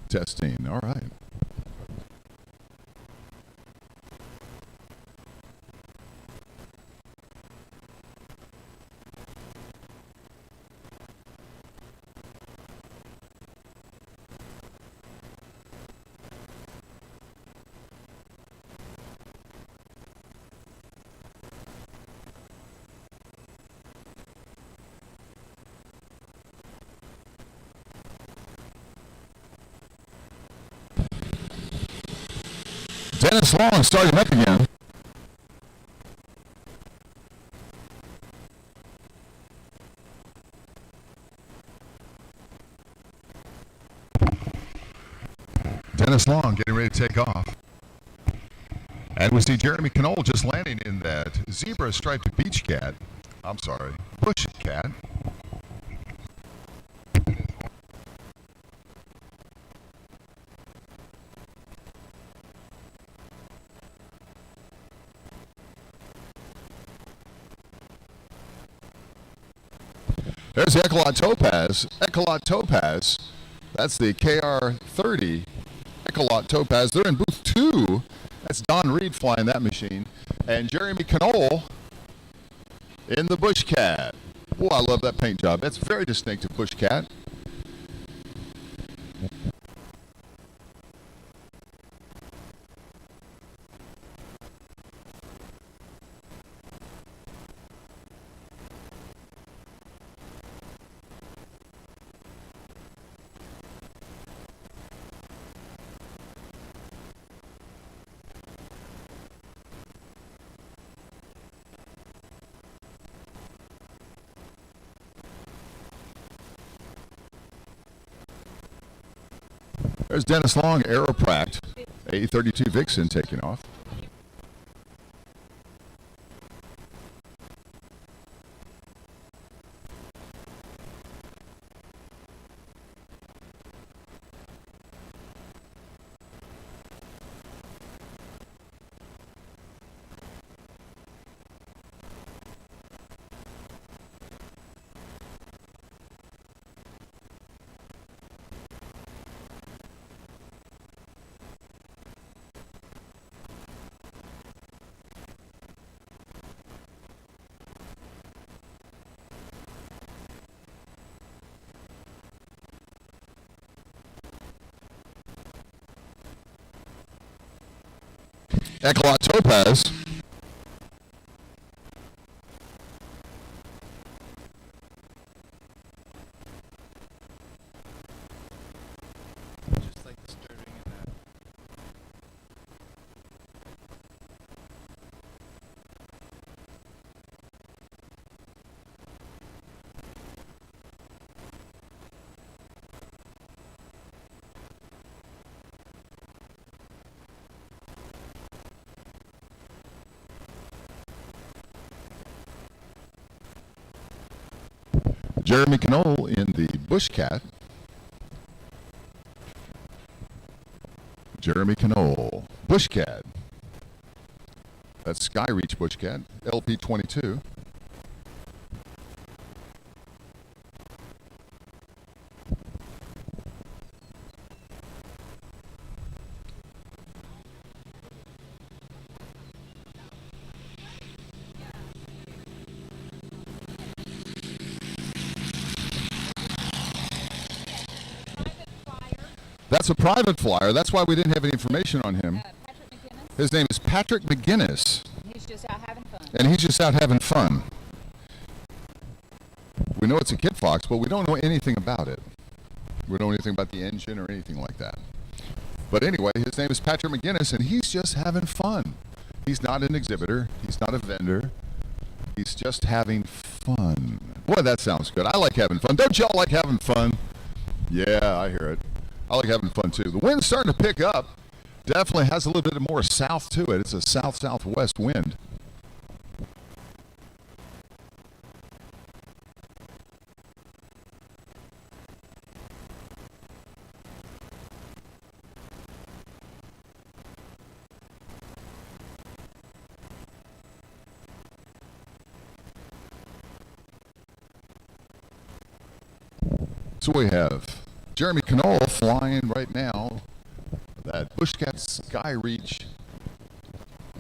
Testing. All right. Dennis Long starting up again. Dennis Long getting ready to take off. And we see Jeremy Knoll just landing in that zebra striped beach cat. I'm sorry, bush cat. There's the Echolot Topaz. Echolot Topaz. That's the KR30 Echolot Topaz. They're in booth 2. That's Don Reed flying that machine. And Jeremy Knoll in the Bush Cat. Oh, I love that paint job. That's very distinctive, Bush Cat. There's Dennis Long, Aeropract, A32 Vixen taking off. Echelon Topaz.
Just like the starting in that.
Jeremy Knoll in the Bushcat. Jeremy Knoll, Bushcat. That's Skyreach Bushcat, LP22. That's a private flyer. That's why we didn't have any information on him.
Patrick McGinnis.
His name is Patrick McGinnis,
He's just out having fun.
and he's just out having fun. We know it's a Kit Fox, but we don't know anything about it. We don't know anything about the engine or anything like that. But anyway, his name is Patrick McGinnis, and he's just having fun. He's not an exhibitor. He's not a vendor. He's just having fun. Boy, that sounds good. I like having fun. Don't y'all like having fun? Yeah, I hear it. I like having fun too. The wind's starting to pick up. Definitely has a little bit more south to it. It's a south-southwest wind. So we have Jeremy Knoll flying right now. That Bushcat Skyreach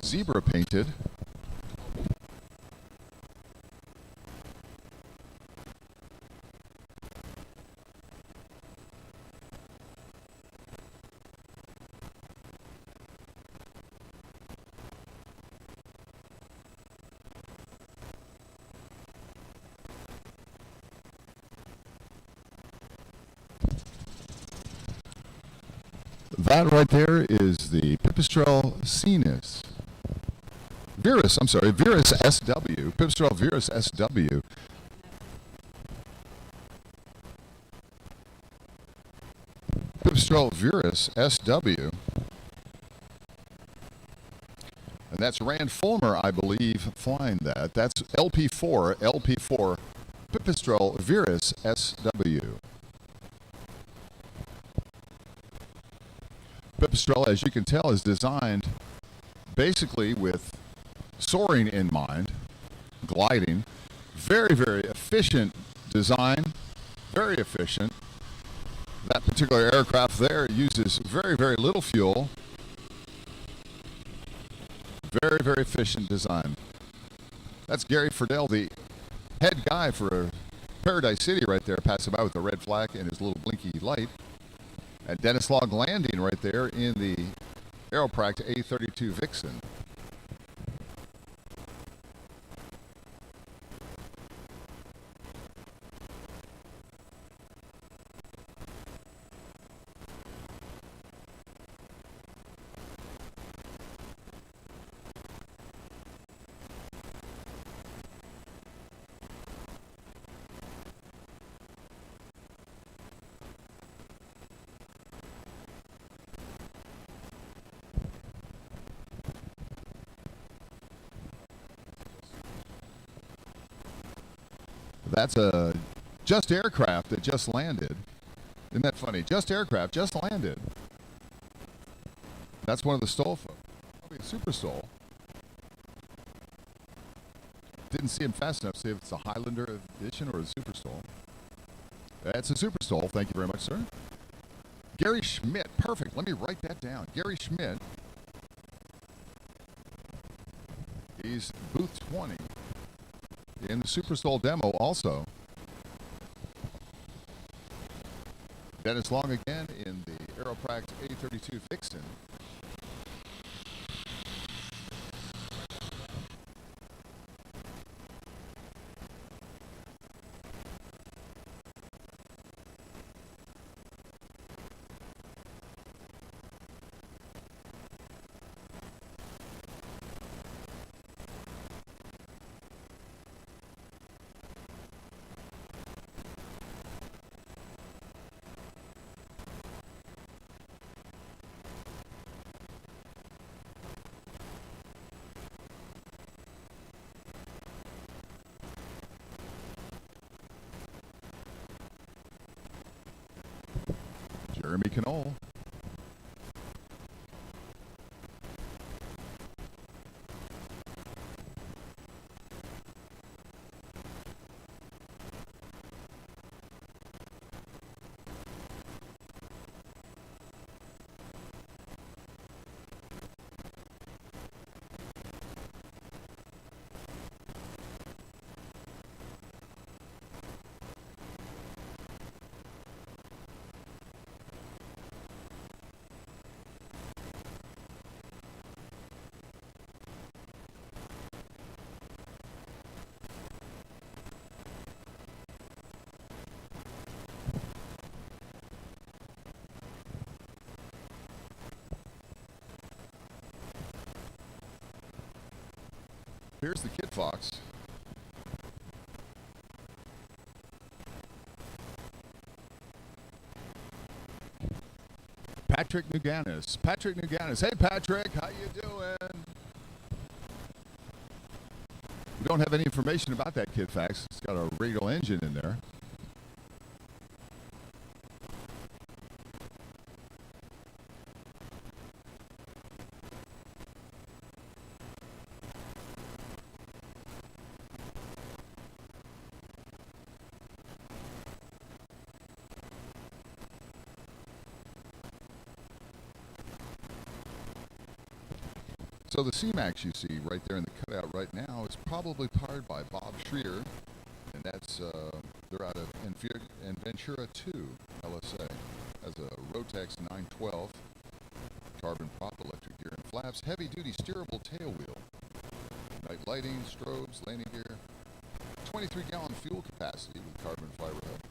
zebra painted. That right there is the Pipistrel Venus. Virus, I'm sorry, Virus SW. Pipistrel Virus SW. Pipistrel Virus SW. And that's Rand Fulmer, I believe, flying that. That's LP4 Pipistrel Virus SW. Pipistrel, as you can tell, is designed basically with soaring in mind, gliding. Very, very efficient design, very efficient. That particular aircraft there uses very, very little fuel. Very, very efficient design. That's Gary Friedel, the head guy for Paradise City right there, passing by with the red flag and his little blinky light. And Dennis Log landing right there in the Aeropract A32 Vixen. That's a Just Aircraft that just landed. Isn't that funny? Just Aircraft just landed. That's one of the Stoll folks. Probably a Super Stoll. Didn't see him fast enough to see if it's a Highlander edition or a Super Stoll. That's a Super Stoll. Thank you very much, sir. Gary Schmidt. Perfect. Let me write that down. Gary Schmidt. He's booth 20. In the Super Stoll demo also. Dennis Long again in the Aeropract A32 Vixen. Jeremy Knoll. Here's the Kit Fox. Patrick Nuganis. Patrick Nuganis. Hey, Patrick, how you doing? We don't have any information about that Kit Fox. It's got a radial engine in there. So the C-Max you see right there in the cutout right now is probably powered by Bob Schreer, and that's they're out of Ventura 2 LSA. Has a Rotex 912 carbon prop, electric gear and flaps, heavy-duty steerable tail wheel, night lighting, strobes, landing gear, 23-gallon fuel capacity with carbon fiber hub.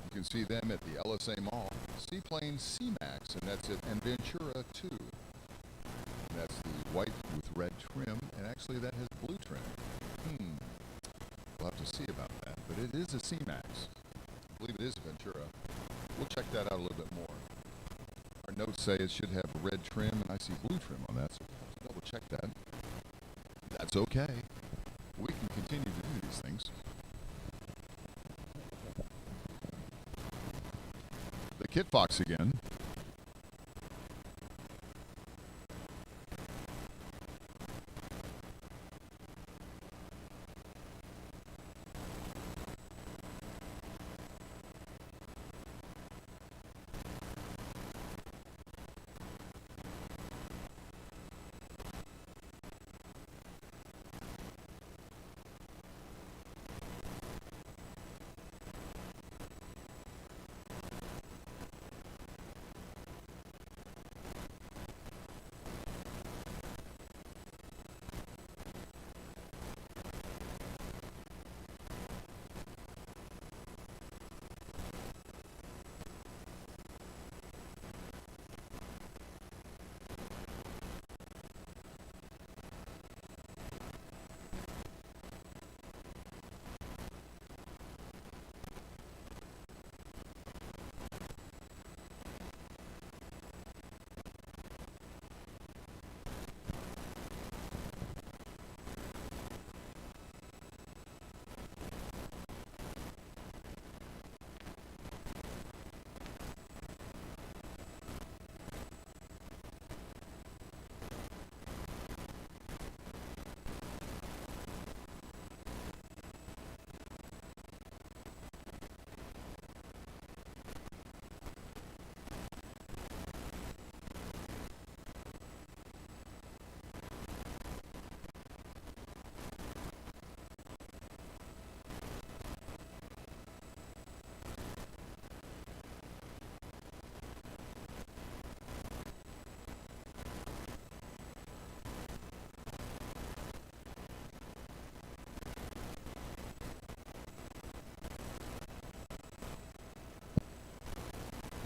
You can see them at the LSA Mall. Seaplane C-Max, and that's at Ventura 2. That's the white with red trim, and actually that has blue trim. We'll have to see about that, but it is a C-Max. I believe it is a Ventura. We'll check that out a little bit more. Our notes say it should have red trim, and I see blue trim on that, so we'll have to double check that. That's okay. We can continue to do these things. The Kit Fox again.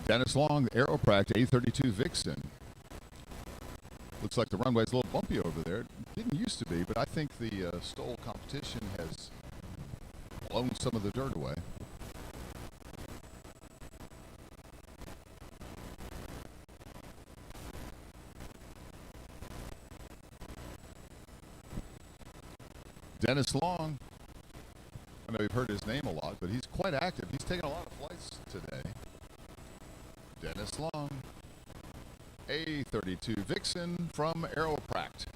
Dennis Long, Aeropract A32 Vixen. Looks like the runway's a little bumpy over there. It didn't used to be, but I think the Stoll competition has blown some of the dirt away. Dennis Long, I know you've heard his name a lot, but he's quite active. He's taken a lot of flights today. Dennis Long. A32 Vixen from Aeropract.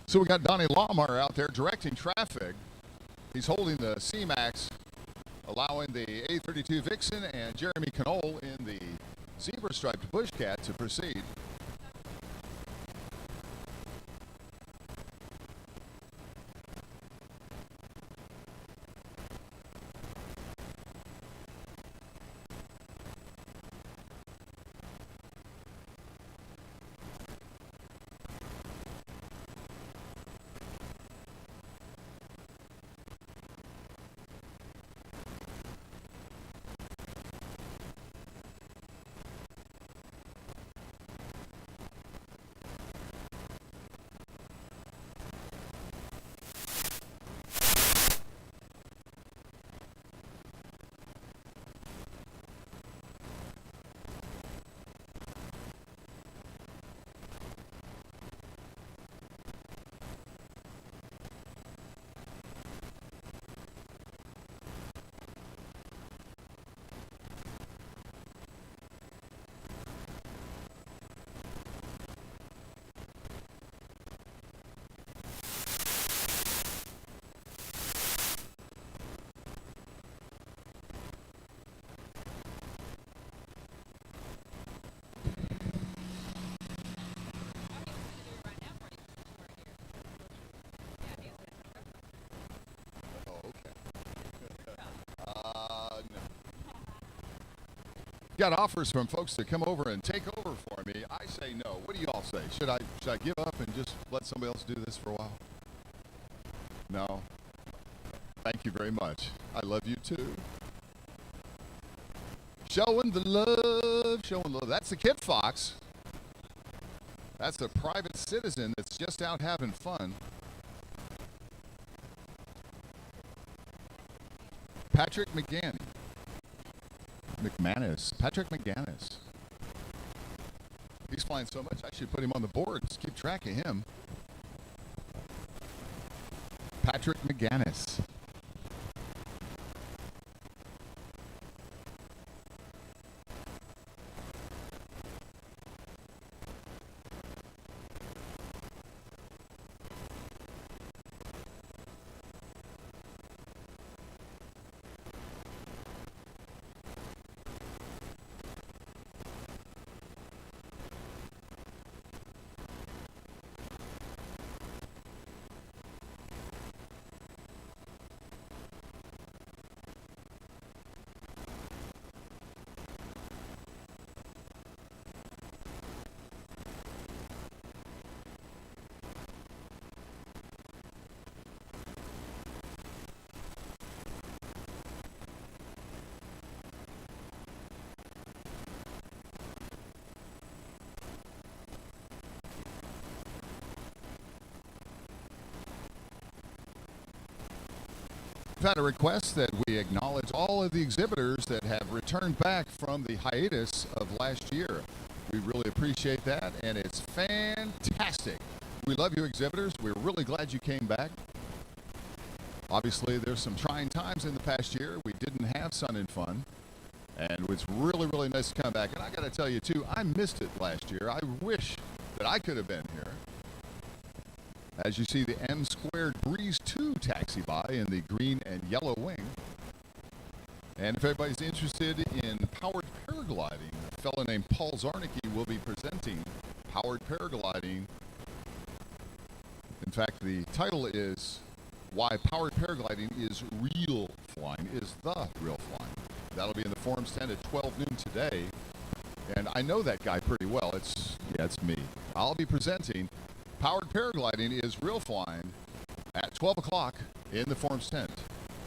So we got Donnie Lawmar out there directing traffic. He's holding the C-Max, allowing the A32 Vixen and Jeremy Knoll in the zebra-striped Bushcat to proceed. Got offers from folks to come over and take over for me. I say no. What do you all say? Should I give up and just let somebody else do this for a while? No. Thank you very much. I love you too. Showing the love, showing love. That's the Kit Fox. That's a private citizen that's just out having fun. Patrick Patrick McGannis. He's flying so much, I should put him on the board. Just keep track of him. Patrick McGannis. We've had a request that we acknowledge all of the exhibitors that have returned back from the hiatus of last year. We really appreciate that, and it's fantastic. We love you, exhibitors. We're really glad you came back. Obviously, there's some trying times in the past year. We didn't have Sun and Fun, and it's really, really nice to come back. And I got to tell you, too, I missed it last year. I wish that I could have been here. As you see the M Squared Breeze 2 taxi by in the green and yellow wing. And if everybody's interested in powered paragliding, a fellow named Paul Zarnicki will be presenting powered paragliding. In fact, the title is Why Powered Paragliding is Real Flying, is the real flying. That'll be in the Forum stand at 12 noon today. And I know that guy pretty well. It's me. I'll be presenting Powered Paragliding is Real Flying at 12 o'clock in the Forum tent.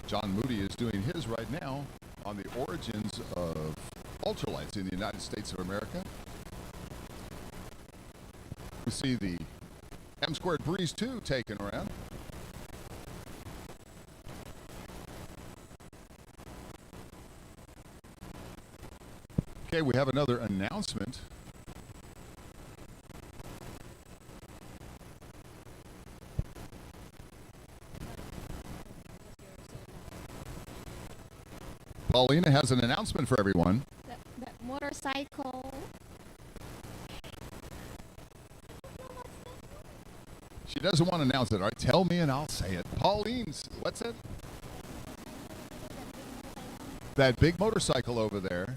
John Moody is doing his right now on the origins of ultralights in the United States of America. We see the M Squared Breeze 2 taken around. Okay, we have another announcement. Paulina has an announcement for everyone.
The motorcycle.
She doesn't want to announce it. All right, tell me and I'll say it. Pauline's, what's it? That big motorcycle over there.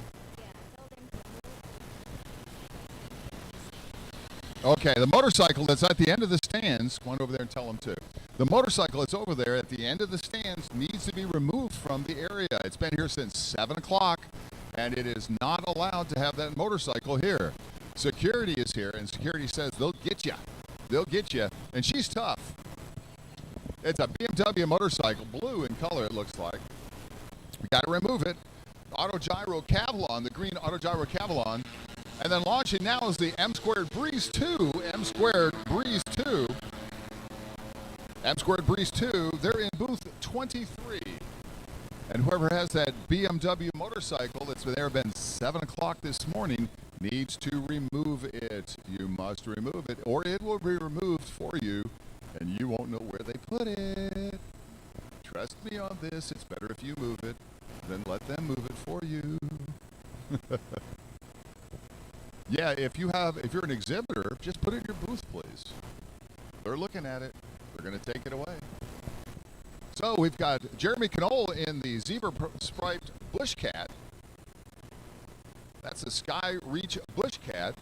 Okay, the motorcycle that's at the end of the stands, go on over there and tell them too. The motorcycle that's over there at the end of the stands needs to be removed from the area. It's been here since 7 o'clock, and it is not allowed to have that motorcycle here. Security is here, and security says they'll get you. They'll get you, and she's tough. It's a BMW motorcycle, blue in color it looks like. We got to remove it. Autogyro Cavalon, the green Autogyro Cavalon. And then launching now is the M Squared Breeze 2. M Squared Breeze 2. M Squared Breeze 2. They're in booth 23. And whoever has that BMW motorcycle that's been there been 7 o'clock this morning needs to remove it. You must remove it, or it will be removed for you, and you won't know where they put it. Trust me on this. It's better if you move it than let them move it for you. Yeah, if you're an exhibitor, just put it in your booth, please. They're looking at it. They're going to take it away. So we've got Jeremy Knoll in the zebra striped Bush Cat. That's a Sky Reach Bush Cat.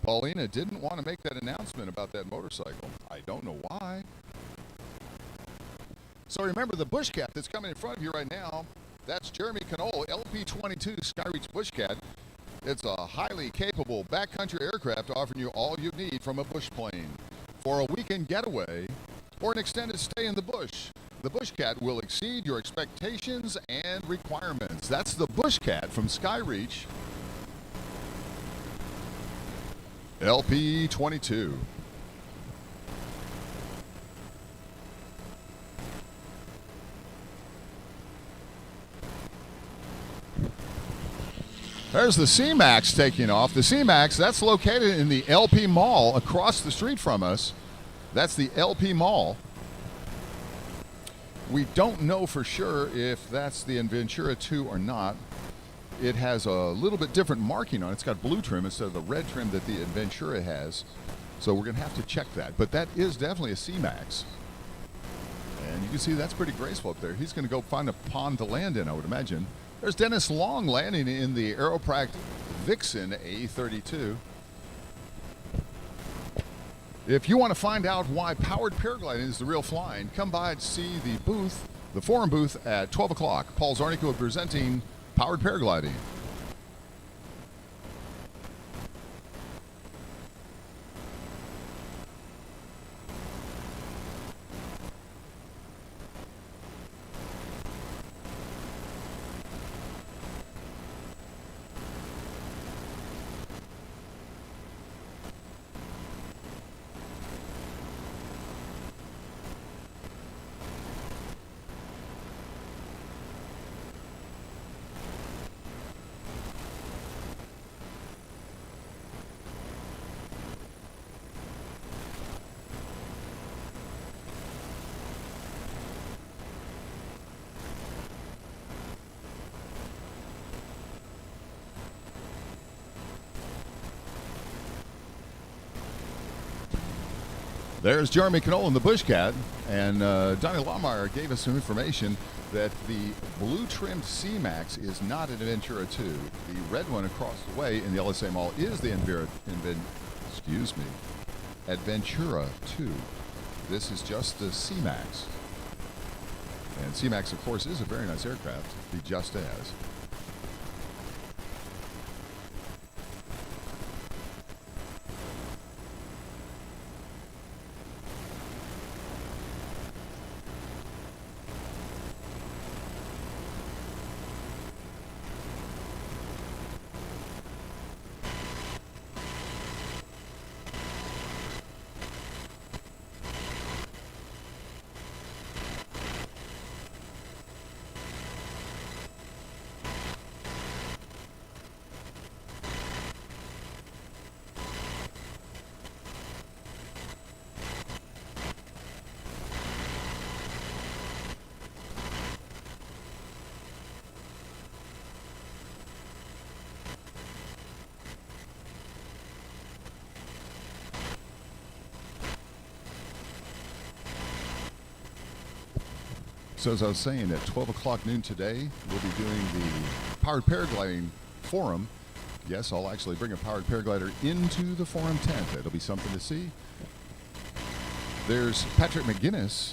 Paulina didn't want to make that announcement about that motorcycle. I don't know why. So remember the Bush Cat that's coming in front of you right now, that's Jeremy Knoll, LP-22 Skyreach Bush Cat. It's a highly capable backcountry aircraft offering you all you need from a bush plane. For a weekend getaway or an extended stay in the bush, the Bush Cat will exceed your expectations and requirements. That's the Bush Cat from Skyreach. LP-22. There's the C-Max taking off. The C-Max, that's located in the LP Mall across the street from us. That's the LP Mall. We don't know for sure if that's the Aventura 2 or not. It has a little bit different marking on it. It's got blue trim instead of the red trim that the Aventura has. So we're going to have to check that. But that is definitely a C-Max. And you can see that's pretty graceful up there. He's going to go find a pond to land in, I would imagine. There's Dennis Long landing in the Aeropract Vixen A32. If you want to find out why powered paragliding is the real flying, come by and see the booth, the forum booth at 12 o'clock. Paul Zarnico presenting powered paragliding. There's Jeremy Knoll in the Bush Cat, and Donnie Lawmeyer gave us some information that the blue trimmed C-Max is not an Aventura 2. The red one across the way in the LSA Mall is the Aventura 2. This is just the C-Max. And C-Max, of course, is a very nice aircraft, the Just As. So as I was saying, at 12 o'clock noon today, we'll be doing the Powered Paragliding Forum. Yes, I'll actually bring a powered paraglider into the forum tent. It'll be something to see. There's Patrick McGinnis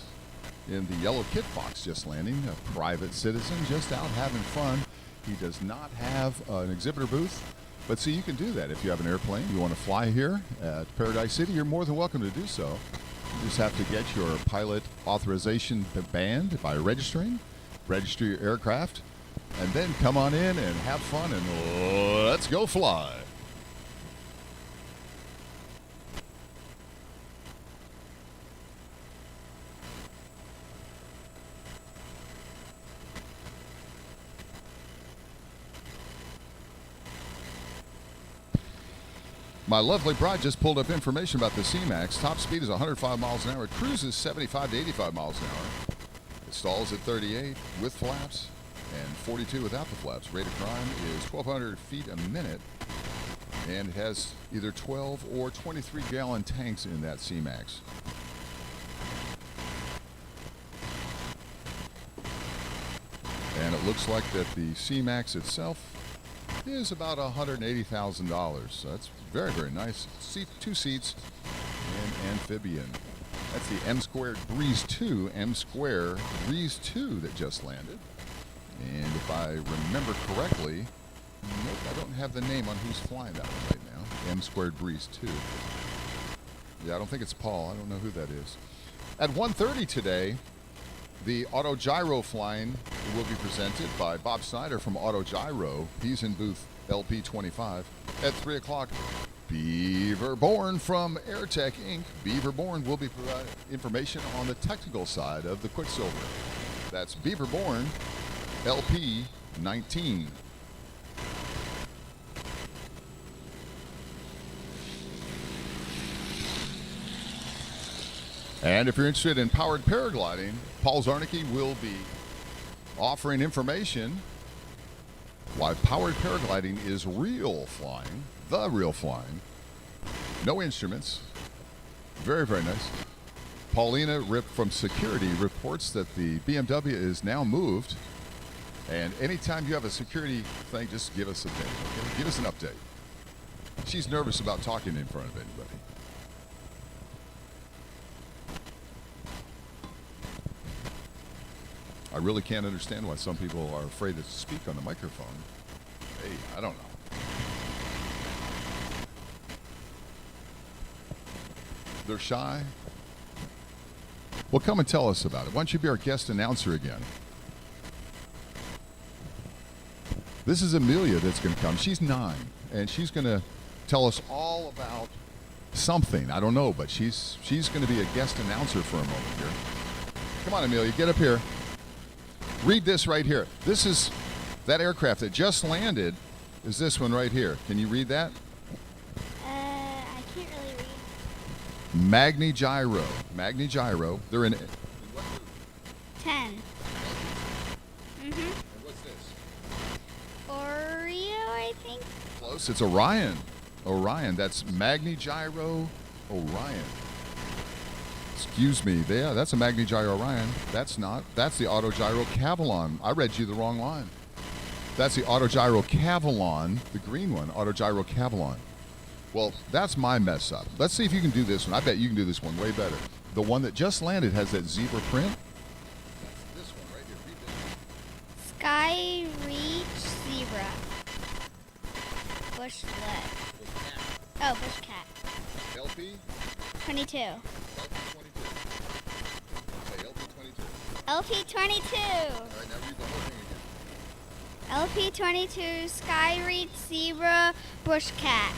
in the Yellow Kit Fox just landing, a private citizen just out having fun. He does not have an exhibitor booth, but see, you can do that if you have an airplane. You want to fly here at Paradise City, you're more than welcome to do so. You just have to get your pilot authorization band by registering, register your aircraft, and then come on in and have fun and let's go fly. My lovely bride just pulled up information about the C-Max. Top speed is 105 miles an hour. It cruises 75 to 85 miles an hour. It stalls at 38 with flaps and 42 without the flaps. Rate of climb is 1,200 feet a minute and has either 12 or 23-gallon tanks in that C-Max. And it looks like that the C-Max itself is about $180,000. So that's very, very nice. Two seats and amphibian. That's the M Squared Breeze 2, M Square Breeze 2 that just landed. And if I remember correctly, nope, I don't have the name on who's flying that one right now. M Squared Breeze 2. Yeah, I don't think it's Paul. I don't know who that is. At 1:30 today, the Auto Gyro flying will be presented by Bob Snyder from Auto Gyro. He's in booth LP25. At 3 o'clock, Beaver Born from AirTech Inc. Beaver Born will be providing information on the technical side of the Quicksilver. That's Beaver Born LP19. And if you're interested in powered paragliding, Paul Zarnicki will be offering information why powered paragliding is real flying, the real flying. No instruments. Very, very nice. Paulina Rip from Security reports that the BMW is now moved. And anytime you have a security thing, just give us a thing. Okay? Give us an update. She's nervous about talking in front of anybody. I really can't understand why some people are afraid to speak on the microphone. Hey, I don't know. They're shy. Well, come and tell us about it. Why don't you be our guest announcer again? This is Amelia that's going to come. She's 9, and she's going to tell us all about something. I don't know, but she's going to be a guest announcer for a moment here. Come on, Amelia, get up here. Read this right here. This is that aircraft that just landed. Is this one right here? Can you read that?
I can't really read.
Magni Gyro. Magni Gyro. They're in
10.
And what's this?
Oreo, I think.
Close. It's Orion. Orion. That's Magni Gyro Orion. Excuse me. Yeah, that's a Magni Gyro Orion. That's not. That's the Auto Gyro Cavalon. I read you the wrong line. That's the Auto Gyro Cavalon, the green one, Auto Gyro Cavalon. Well, that's my mess up. Let's see if you can do this one. I bet you can do this one way better. The one that just landed has that zebra print. That's this one right here. Read this.
Sky Reach Zebra. Bush Sled. Oh, Bush Cat.
LP
22.
LP 22. Okay, LP 22.
LP 22.
All right, now read the whole thing again.
LP 22. Sky Reach Zebra. Bush Cat.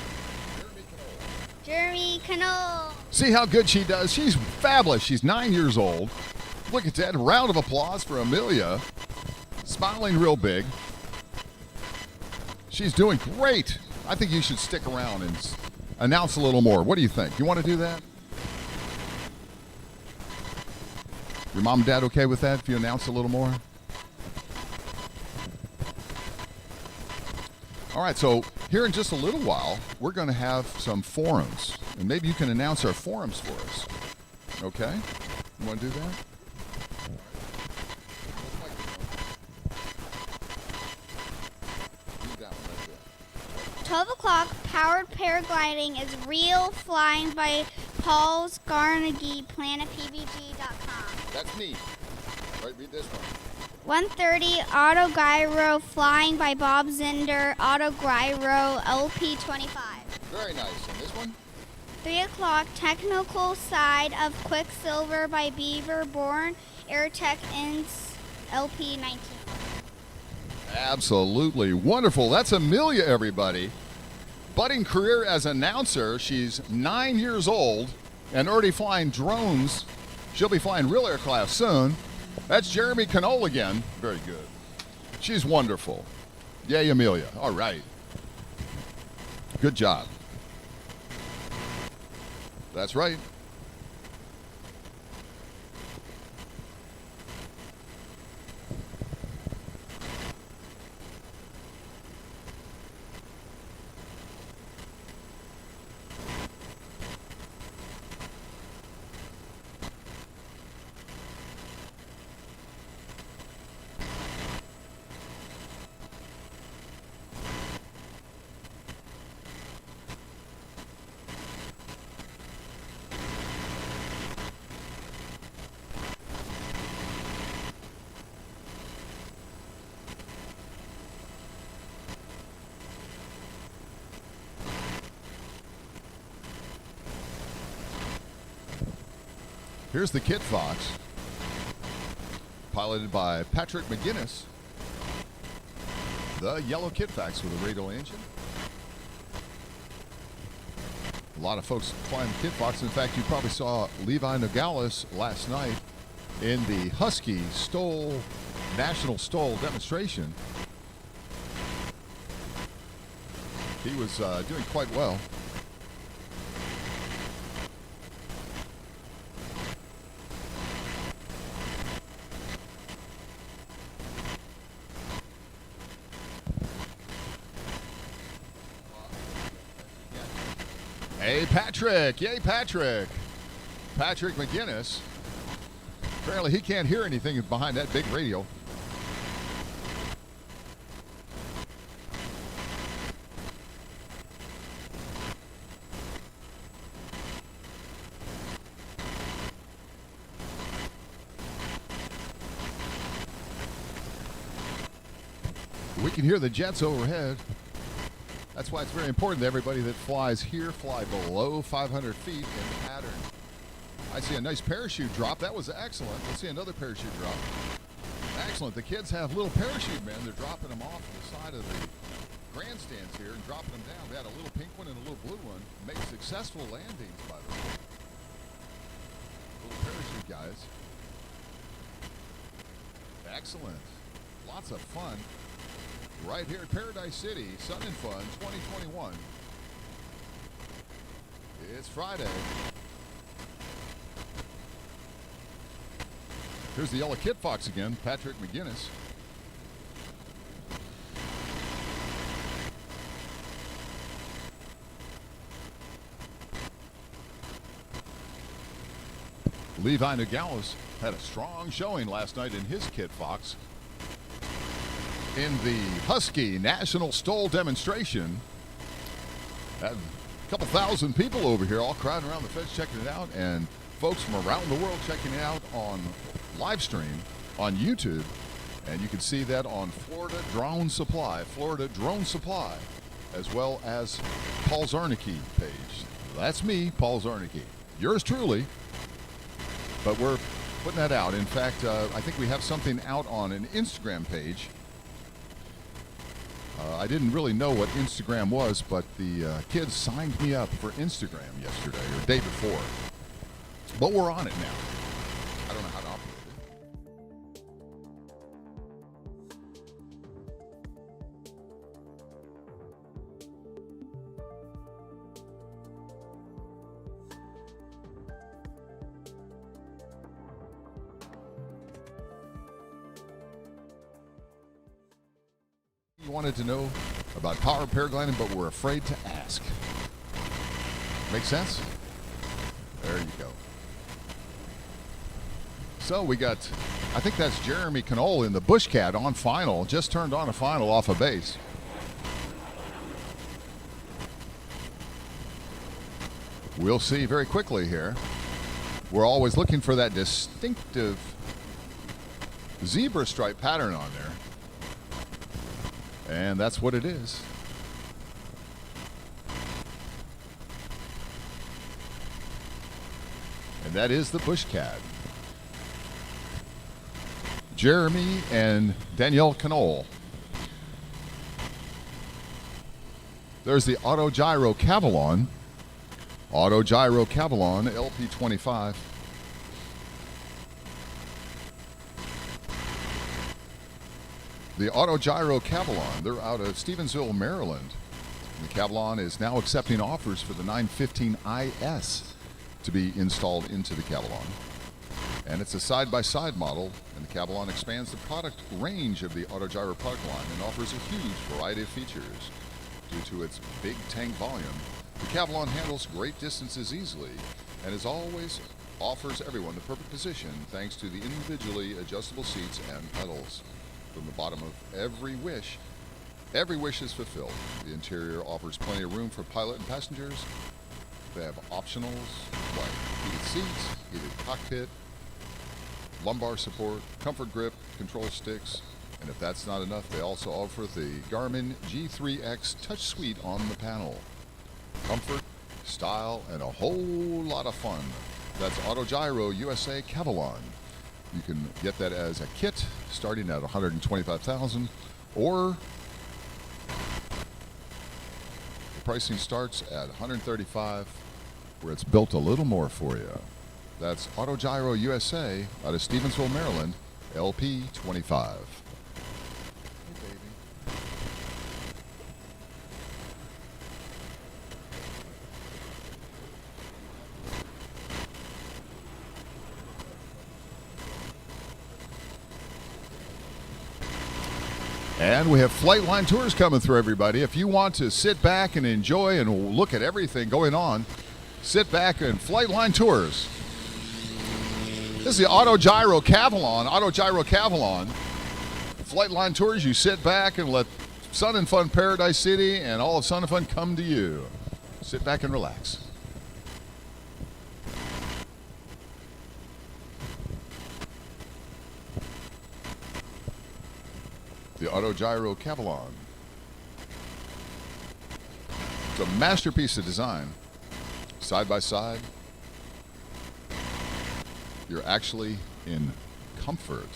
Jeremy Canole.
See how good she does? She's fabulous. She's 9 years old. Look at that. Round of applause for Amelia. Smiling real big. She's doing great. I think you should stick around and announce a little more. What do you think? You want to do that? Your mom and dad okay with that if you announce a little more? All right, so here in just a little while, we're going to have some forums. And maybe you can announce our forums for us. Okay? You want to do that?
12 o'clock, powered paragliding is real flying by Paul Garneggy, planetpbg.com.
That's me. Right, read this one.
1:30, autogyro flying by Bob Zinder, autogyro LP25.
Very nice. And this one?
3 o'clock, technical side of Quicksilver by Beaver Born, AirTech Inc. LP19.
Absolutely wonderful. That's Amelia, everybody. Budding career as announcer. She's 9 years old and already flying drones. She'll be flying real aircraft soon. That's Jeremy Knoll again. Very good. She's wonderful. Yay, Amelia. All right. Good job. That's right. Here's the Kit Fox, piloted by Patrick McGinnis. The yellow Kit Fox with a radial engine. A lot of folks flying the Kit Fox. In fact, you probably saw Levi Nogales last night in the Husky National Stole demonstration. He was doing quite well. Hey, Patrick. Yay, Patrick. Patrick McGinnis. Apparently he can't hear anything behind that big radio. We can hear the jets overhead. That's why it's very important that everybody that flies here fly below 500 feet in pattern. I see a nice parachute drop. That was excellent. Let's see another parachute drop. Excellent. The kids have little parachute men. They're dropping them off the side of the grandstands here and dropping them down. We had a little pink one and a little blue one. Make successful landings, by the way. Little parachute guys. Excellent. Lots of fun. Right here at Paradise City, Sun and Fun 2021. It's Friday. Here's the yellow Kit Fox again, Patrick McGinnis. Levi Nogales had a strong showing last night in his Kit Fox. In the Husky National Stole demonstration, had a couple thousand people over here all crowding around the fence checking it out, and folks from around the world checking it out on live stream on YouTube. And you can see that on Florida Drone Supply, as well as Paul Zarnicki page. That's me, Paul Zarnicki. Yours truly. But we're putting that out. In fact, I think we have something out on an Instagram page. I didn't really know what Instagram was, but the kids signed me up for Instagram yesterday or day before. But we're on it now. I don't know how to operate it. You wanted to know about power paragliding, but we're afraid to ask. Make sense? There you go. So we got, I think that's Jeremy Knoll in the Bushcat on final. Just turned on a final off a base. We'll see very quickly here. We're always looking for that distinctive zebra stripe pattern on there. And that's what it is. And that is the bush cat. Jeremy and Danielle Knoll. There's the Autogyro Cavalon. Autogyro Cavalon LP25. The Autogyro Cavalon, they're out of Stevensville, Maryland. And the Cavalon is now accepting offers for the 915 IS to be installed into the Cavalon. And it's a side-by-side model, and the Cavalon expands the product range of the Autogyro product line and offers a huge variety of features. Due to its big tank volume, the Cavalon handles great distances easily and as always offers everyone the perfect position thanks to the individually adjustable seats and pedals. From the bottom of every wish is fulfilled. The interior offers plenty of room for pilot and passengers. They have optionals like heated seats, heated cockpit, lumbar support, comfort grip, control sticks, and if that's not enough, they also offer the Garmin G3X Touch Suite on the panel. Comfort, style, and a whole lot of fun. That's Autogyro USA Cavalon. You can get that as a kit starting at $125,000, or the pricing starts at $135,000, where it's built a little more for you. That's Autogyro USA out of Stevensville, Maryland, LP25. And we have Flightline Tours coming through, everybody. If you want to sit back and enjoy and look at everything going on, sit back and Flightline Tours. This is the Autogyro Cavalon. Autogyro Cavalon. Flightline Tours, you sit back and let Sun and Fun Paradise City and all of Sun and Fun come to you. Sit back and relax. The Autogyro Cavalon. It's a masterpiece of design. Side by side, you're actually in comfort.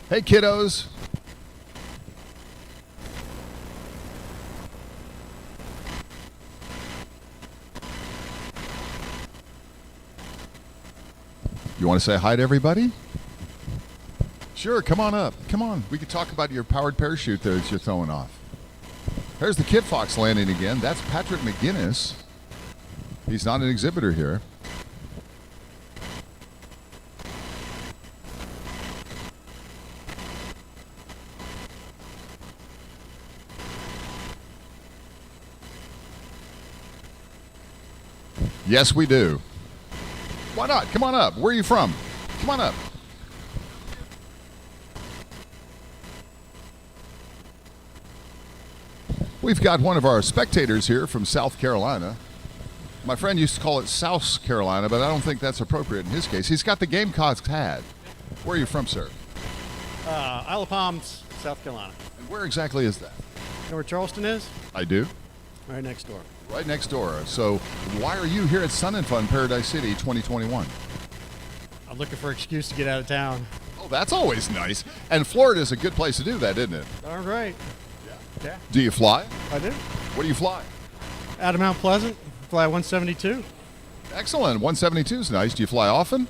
Hey kiddos. You want to say hi to everybody? Sure, come on up. Come on. We could talk about your powered parachute there that you're throwing off. There's the Kit Fox landing again. That's Patrick McGinnis. He's not an exhibitor here. Yes, we do. Why not? Come on up. Where are you from? Come on up. We've got one of our spectators here from South Carolina. My friend used to call it South Carolina, but I don't think that's appropriate in his case. He's got the Gamecocks hat. Where are you from, sir?
Isle of Palms, South Carolina.
And where exactly is that?
You know where Charleston is?
I do.
Right next door.
Right next door. So why are you here at Sun and Fun Paradise City 2021?
I'm looking for an excuse to get out of town.
Oh, that's always nice. And Florida is a good place to do that, isn't it?
All right. Yeah.
Do you fly?
I do.
What do you fly?
Out of Mount Pleasant, fly 172.
Excellent. 172 is nice. Do you fly often?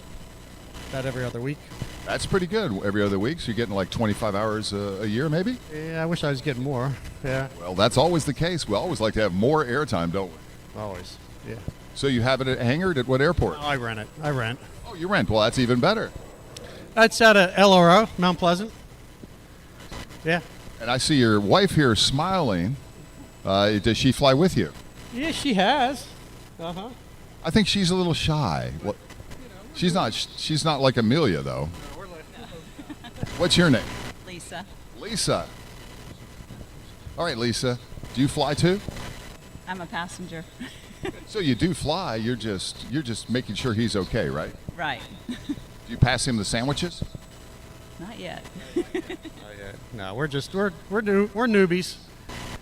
About every other week.
That's pretty good. Every other week, so you're getting like 25 hours a year, maybe?
Yeah, I wish I was getting more. Yeah.
Well, that's always the case. We always like to have more airtime, don't we?
Always. Yeah.
So you have it hangared at what airport?
Oh, I rent it. I rent.
Oh, you rent. Well, that's even better.
That's out of LRO, Mount Pleasant. Yeah.
And I see your wife here smiling. Does she fly with you?
Yeah, she has. Uh-huh.
I think she's a little shy. What? She's not like Amelia, though. What's your name?
Lisa.
Lisa. All right, Lisa, do you fly too?
I'm a passenger.
So you do fly. You're just making sure he's okay, right?
Right.
Do you pass him the sandwiches?
Not yet.
Oh, yeah. No, we're newbies.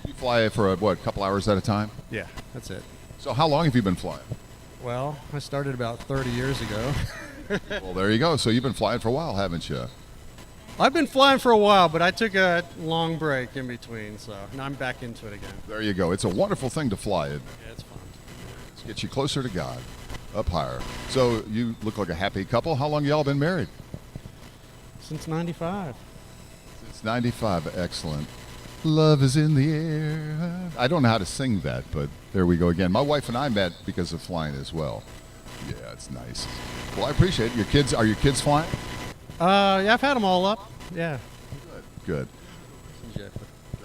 You fly for a couple hours at a time?
Yeah, that's it.
So how long have you been flying?
Well, I started about 30 years ago.
Well, there you go. So you've been flying for a while, haven't you?
I've been flying for a while, but I took a long break in between, so now I'm back into it again.
There you go. It's a wonderful thing to fly, isn't it?
Yeah, it's fun.
It's get you closer to God, up higher. So you look like a happy couple. How long y'all been married?
Since 95.
Since 95. Excellent. Love is in the air. I don't know how to sing that, but there we go again. My wife and I met because of flying as well. Yeah, it's nice. Well, I appreciate it. Are your kids flying?
Yeah, I've had them all up. Yeah.
Good. They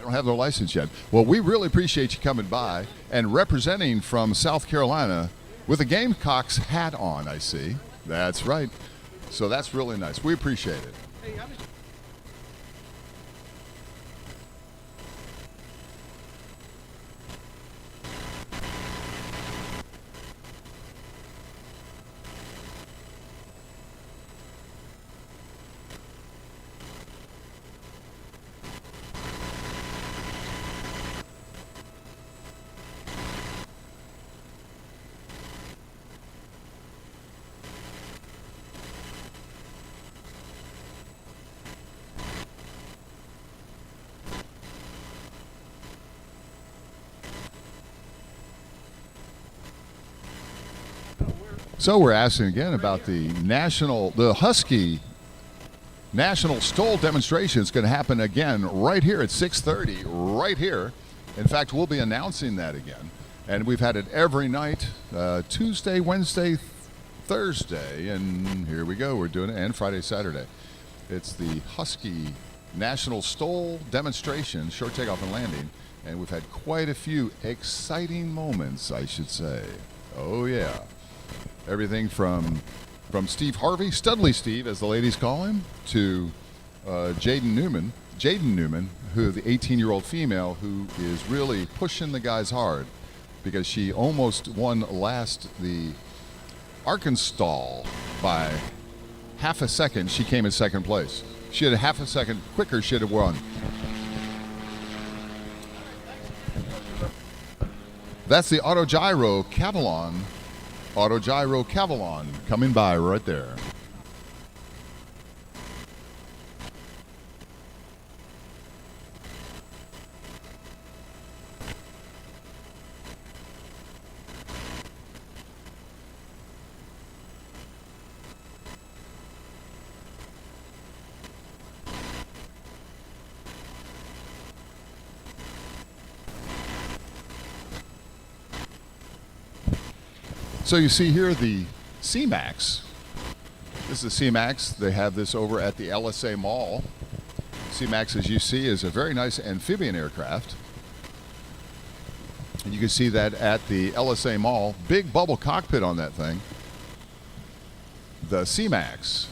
don't have their license yet. Well, we really appreciate you coming by and representing from South Carolina with a Gamecocks hat on, I see. That's right. So that's really nice. We appreciate it. So we're asking again about the Husky National Stole demonstration. It's going to happen again right here at 6:30, right here. In fact, we'll be announcing that again. And we've had it every night, Tuesday, Wednesday, Thursday, and here we go. We're doing it, and Friday, Saturday. It's the Husky National Stole demonstration, short takeoff and landing. And we've had quite a few exciting moments, I should say. Oh, yeah. Everything from Steve Harvey, Studley Steve, as the ladies call him, to Jaden Newman, who the 18-year-old female who is really pushing the guys hard because she almost won the Arkansas by half a second. She came in second place. She had a half a second quicker, she'd have won. That's the Autogyro Cavalon coming by right there. So you see here the C-Max. This is the C-Max. They have this over at the LSA Mall. C-Max, as you see, is a very nice amphibian aircraft. And you can see that at the LSA Mall. Big bubble cockpit on that thing. The C-Max.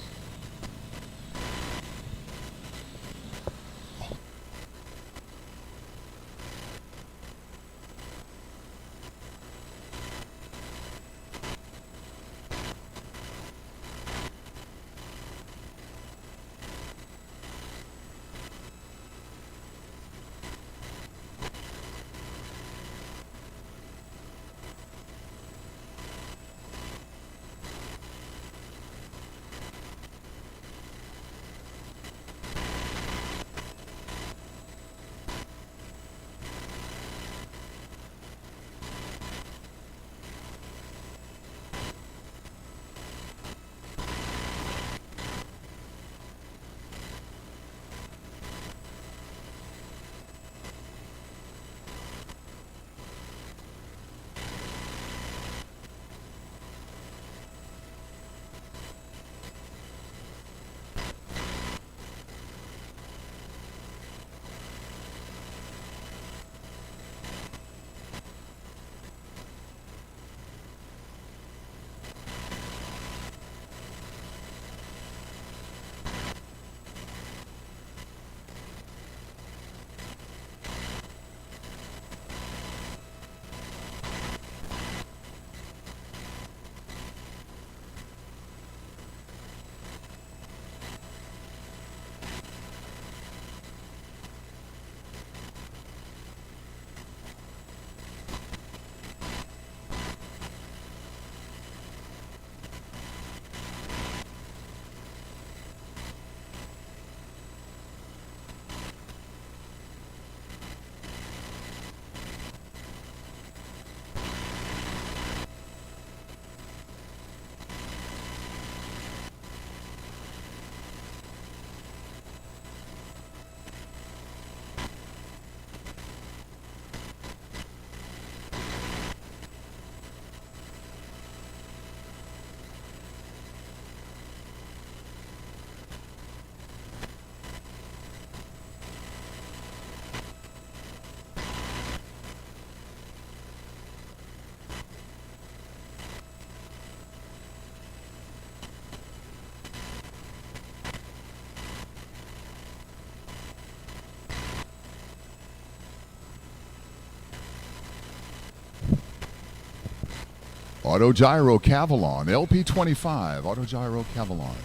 Autogyro Cavalon, LP25, Autogyro Cavalon.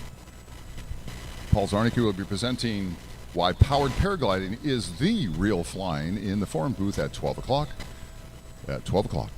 Paul Zarnicki will be presenting why powered paragliding is the real flying in the forum booth at 12 o'clock. At 12 o'clock.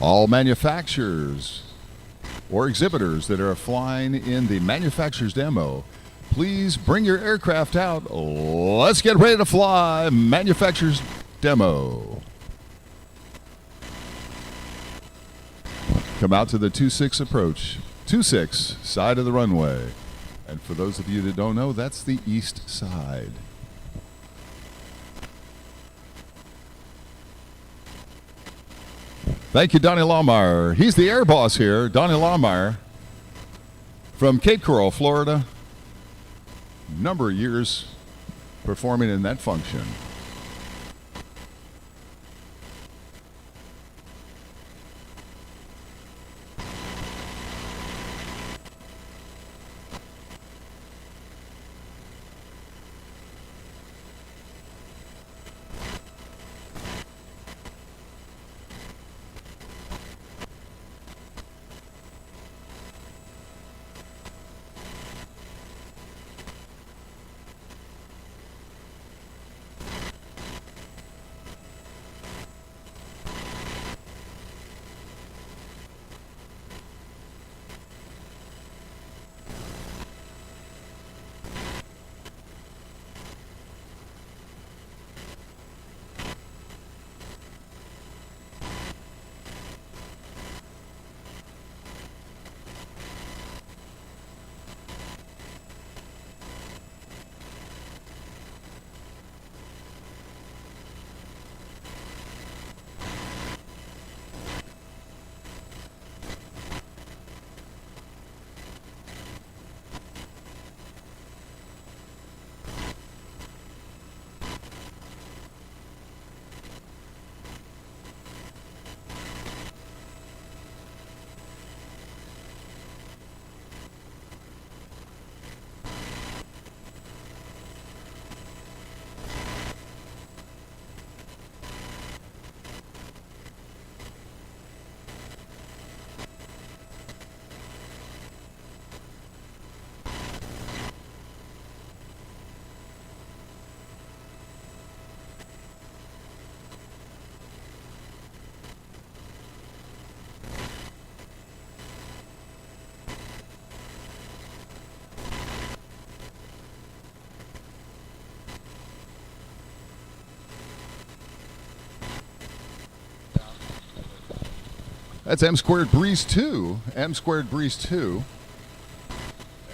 All manufacturers or exhibitors that are flying in the manufacturer's demo, please bring your aircraft out. Let's get ready to fly manufacturer's demo. Come out to the 26 approach, 26 side of the runway. And for those of you that don't know, that's the east side. Thank you, Donnie Lawmeyer. He's the air boss here, Donnie Lawmeyer, from Cape Coral, Florida. Number of years performing in that function. That's M Squared Breeze 2, M Squared Breeze 2.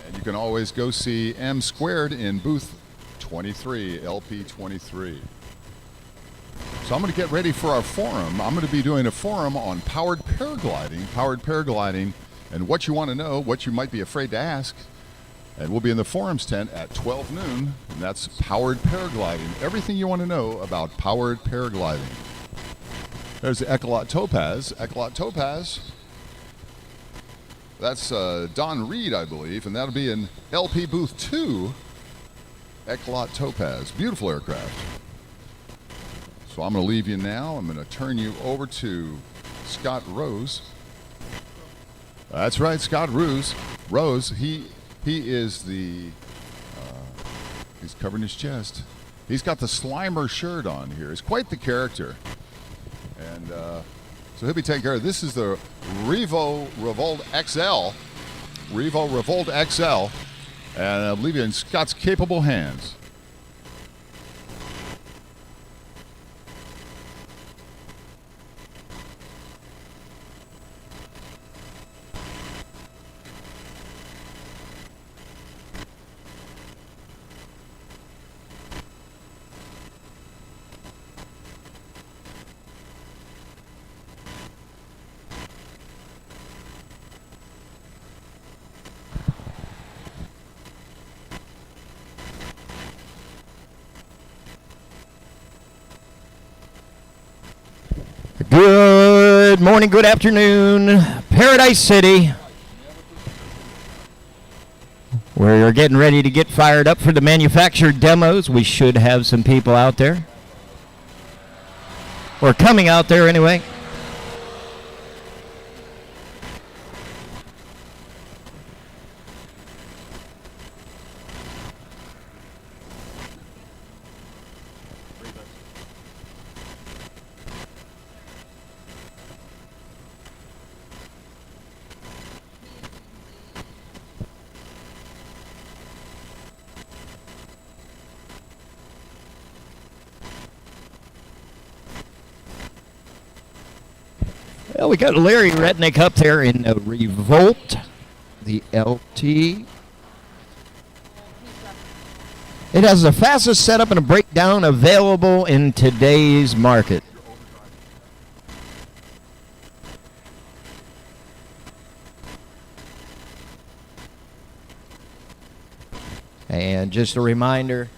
And you can always go see M Squared in booth 23, LP 23. So I'm going to get ready for our forum. I'm going to be doing a forum on powered paragliding, and what you want to know, what you might be afraid to ask. And we'll be in the forums tent at 12 noon, and that's powered paragliding. Everything you want to know about powered paragliding. There's the Echolot Topaz. Echolot Topaz. That's Don Reed, I believe, and that'll be in LP Booth 2. Echolot Topaz. Beautiful aircraft. So I'm going to leave you now. I'm going to turn you over to Scott Rose. That's right, Scott Rose. He is the... he's covering his chest. He's got the Slimer shirt on here. He's quite the character. And so he'll be taking care of. This is the Revo Revolt XL. Revo Revolt XL. And I believe in Scott's capable hands.
Good morning, good afternoon, Paradise City. We're getting ready to get fired up for the manufactured demos. We should have some people out there. Or coming out there anyway. Well, we got Larry Rednick up there in the Revolt, the LT. It has the fastest setup and a breakdown available in today's market. And just a reminder,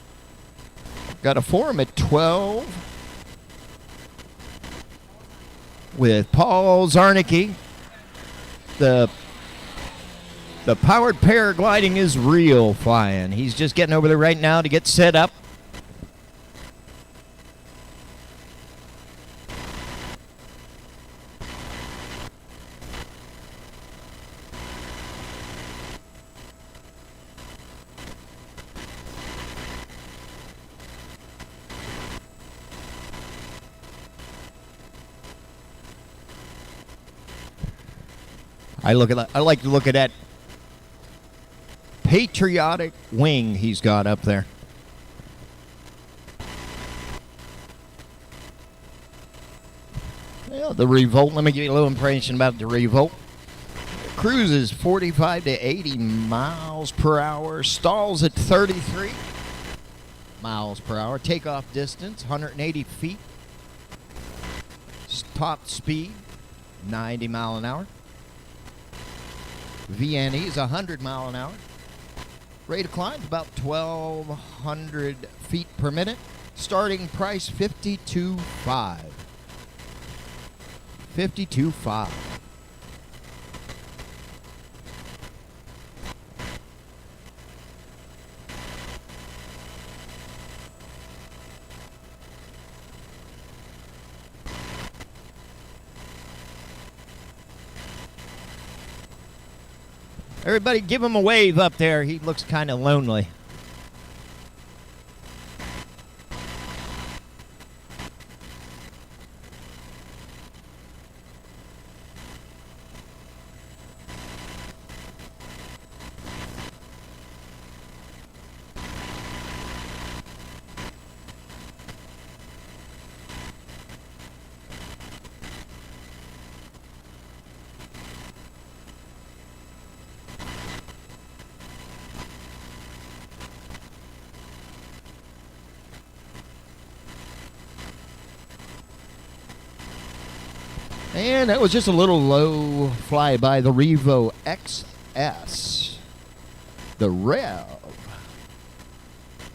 got a forum at 12 with Paul Zarnicki. The powered paragliding is real flying. He's just getting over there right now to get set up. I like to look at that patriotic wing he's got up there. Yeah, the Revolt. Let me give you a little information about the Revolt. It cruises 45 to 80 miles per hour. Stalls at 33 miles per hour. Takeoff distance 180 feet. Top speed 90 mile an hour. VNE is 100 mile an hour. Rate of climb is about 1,200 feet per minute. Starting price $52,500. $52,500. Everybody give him a wave up there. He looks kind of lonely. And that was just a little low flyby, the Revo XS. The Rev.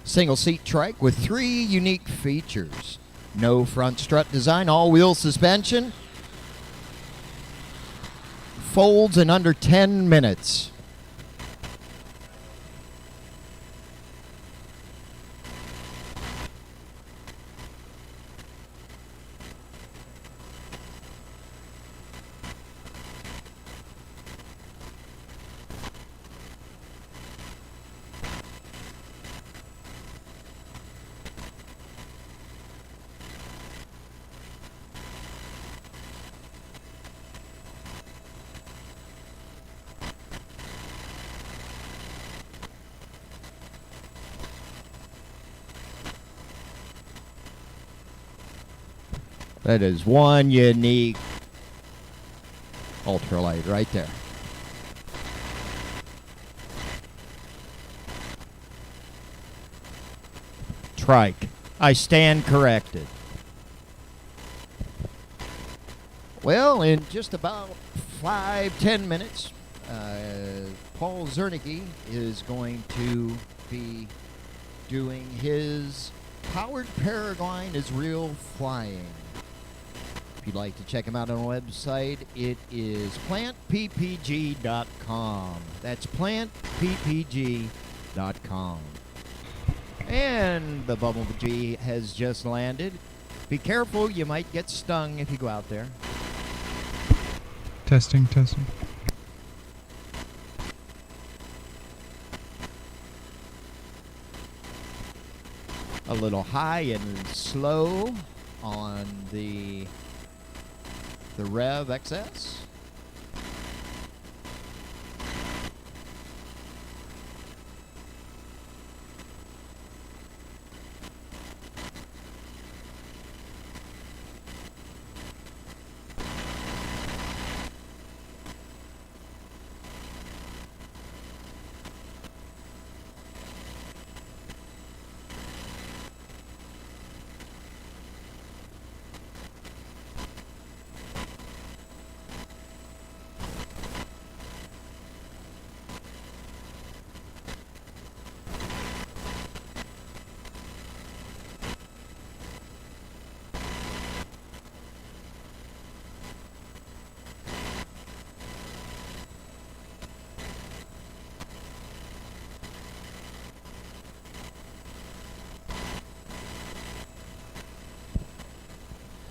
Single seat trike with 3 unique features. No front strut design, all-wheel suspension. Folds in under 10 minutes. That is one unique ultralight right there. Trike. I stand corrected. Well, in just about 5-10 minutes, Paul Zernicke is going to be doing his Powered Paraglide is Real Flying. If you'd like to check him out on the website, it is plantppg.com. That's plantppg.com. And the Bumblebee has just landed. Be careful, you might get stung if you go out there.
Testing, testing.
A little high and slow on the Rev XS.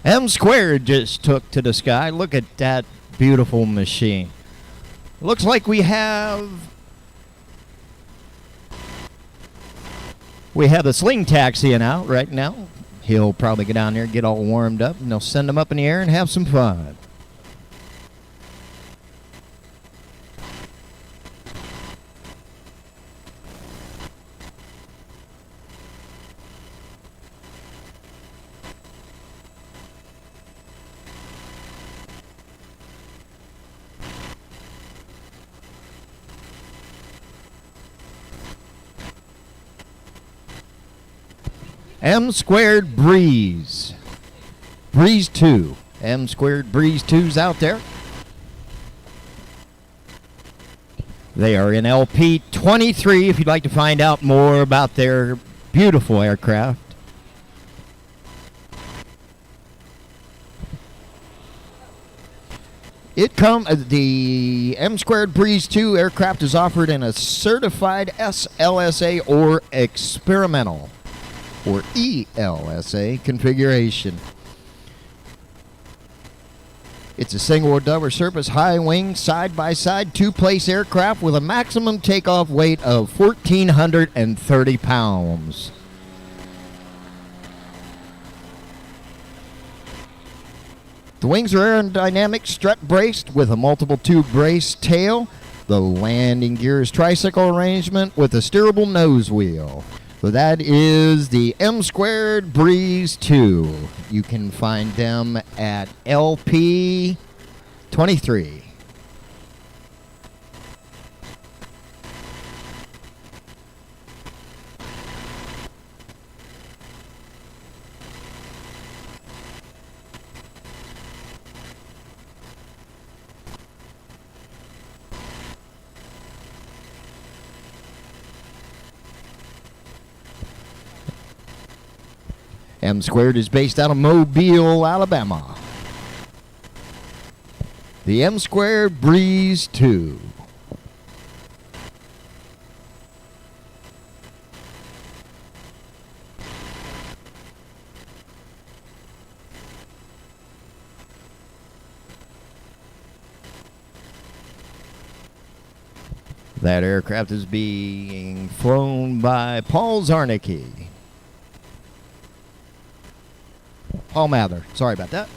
M Squared just took to the sky. Look at that beautiful machine. Looks like we have the sling taxiing out right now. He'll probably get down there and get all warmed up, and they'll send him up in the air and have some fun. M Squared Breeze. Breeze 2. M Squared Breeze 2's out there. They are in LP 23 if you'd like to find out more about their beautiful aircraft. The M Squared Breeze 2 aircraft is offered in a certified SLSA or experimental or ELSA configuration. It's a single or double surface high wing side by side 2-place aircraft with a maximum takeoff weight of 1,430 pounds. The wings are aerodynamic strut braced with a multiple tube brace tail. The landing gear is tricycle arrangement with a steerable nose wheel. So that is the M Squared Breeze 2. You can find them at LP 23. M Squared is based out of Mobile, Alabama. The M Squared Breeze 2. That aircraft is being flown by Paul Zarnicki. Paul Mather. Sorry about that.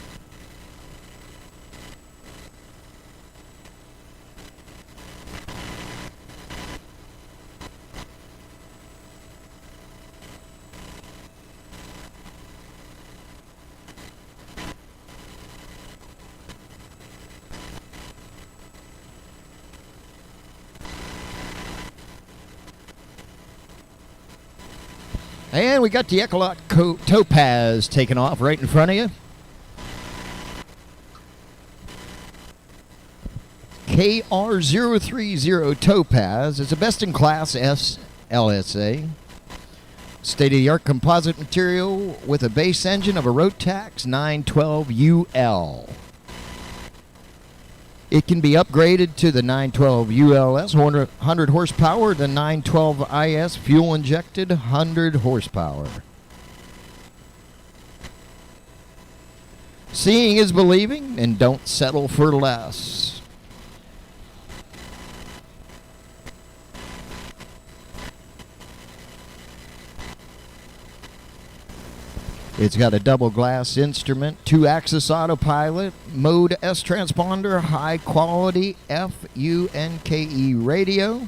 And we got the Echolot Topaz taken off right in front of you. KR030 Topaz is a best-in-class LSA. State-of-the-art composite material with a base engine of a Rotax 912UL. It can be upgraded to the 912 ULS 100 horsepower, the 912 IS fuel-injected 100 horsepower. Seeing is believing, and don't settle for less. It's got a double glass instrument, 2-axis autopilot, mode S transponder, high quality FUNKE radio,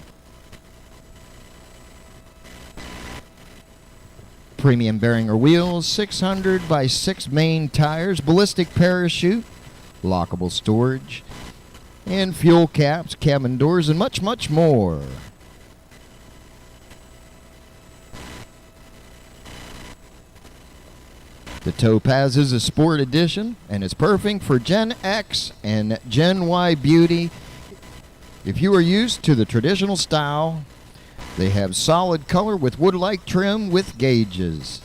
premium Behringer wheels, 600 by 6 main tires, ballistic parachute, lockable storage, and fuel caps, cabin doors, and much, much more. The Topaz is a sport edition and is perfect for Gen X and Gen Y beauty. If you are used to the traditional style, they have solid color with wood-like trim with gauges.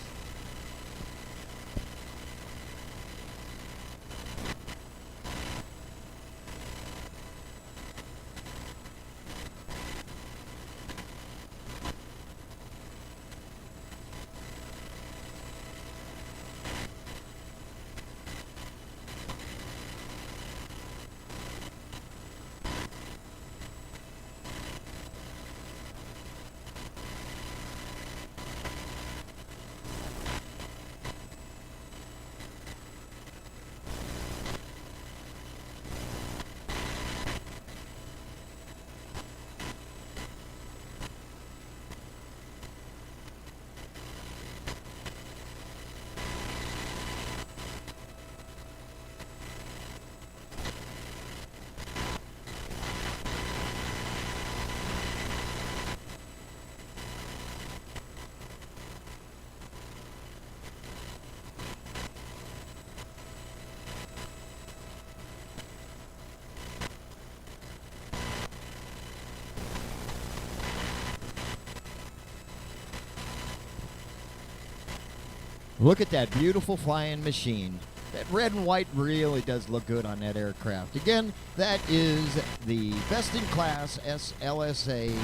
Look at that beautiful flying machine. That red and white really does look good on that aircraft. Again, that is the best-in-class LSA,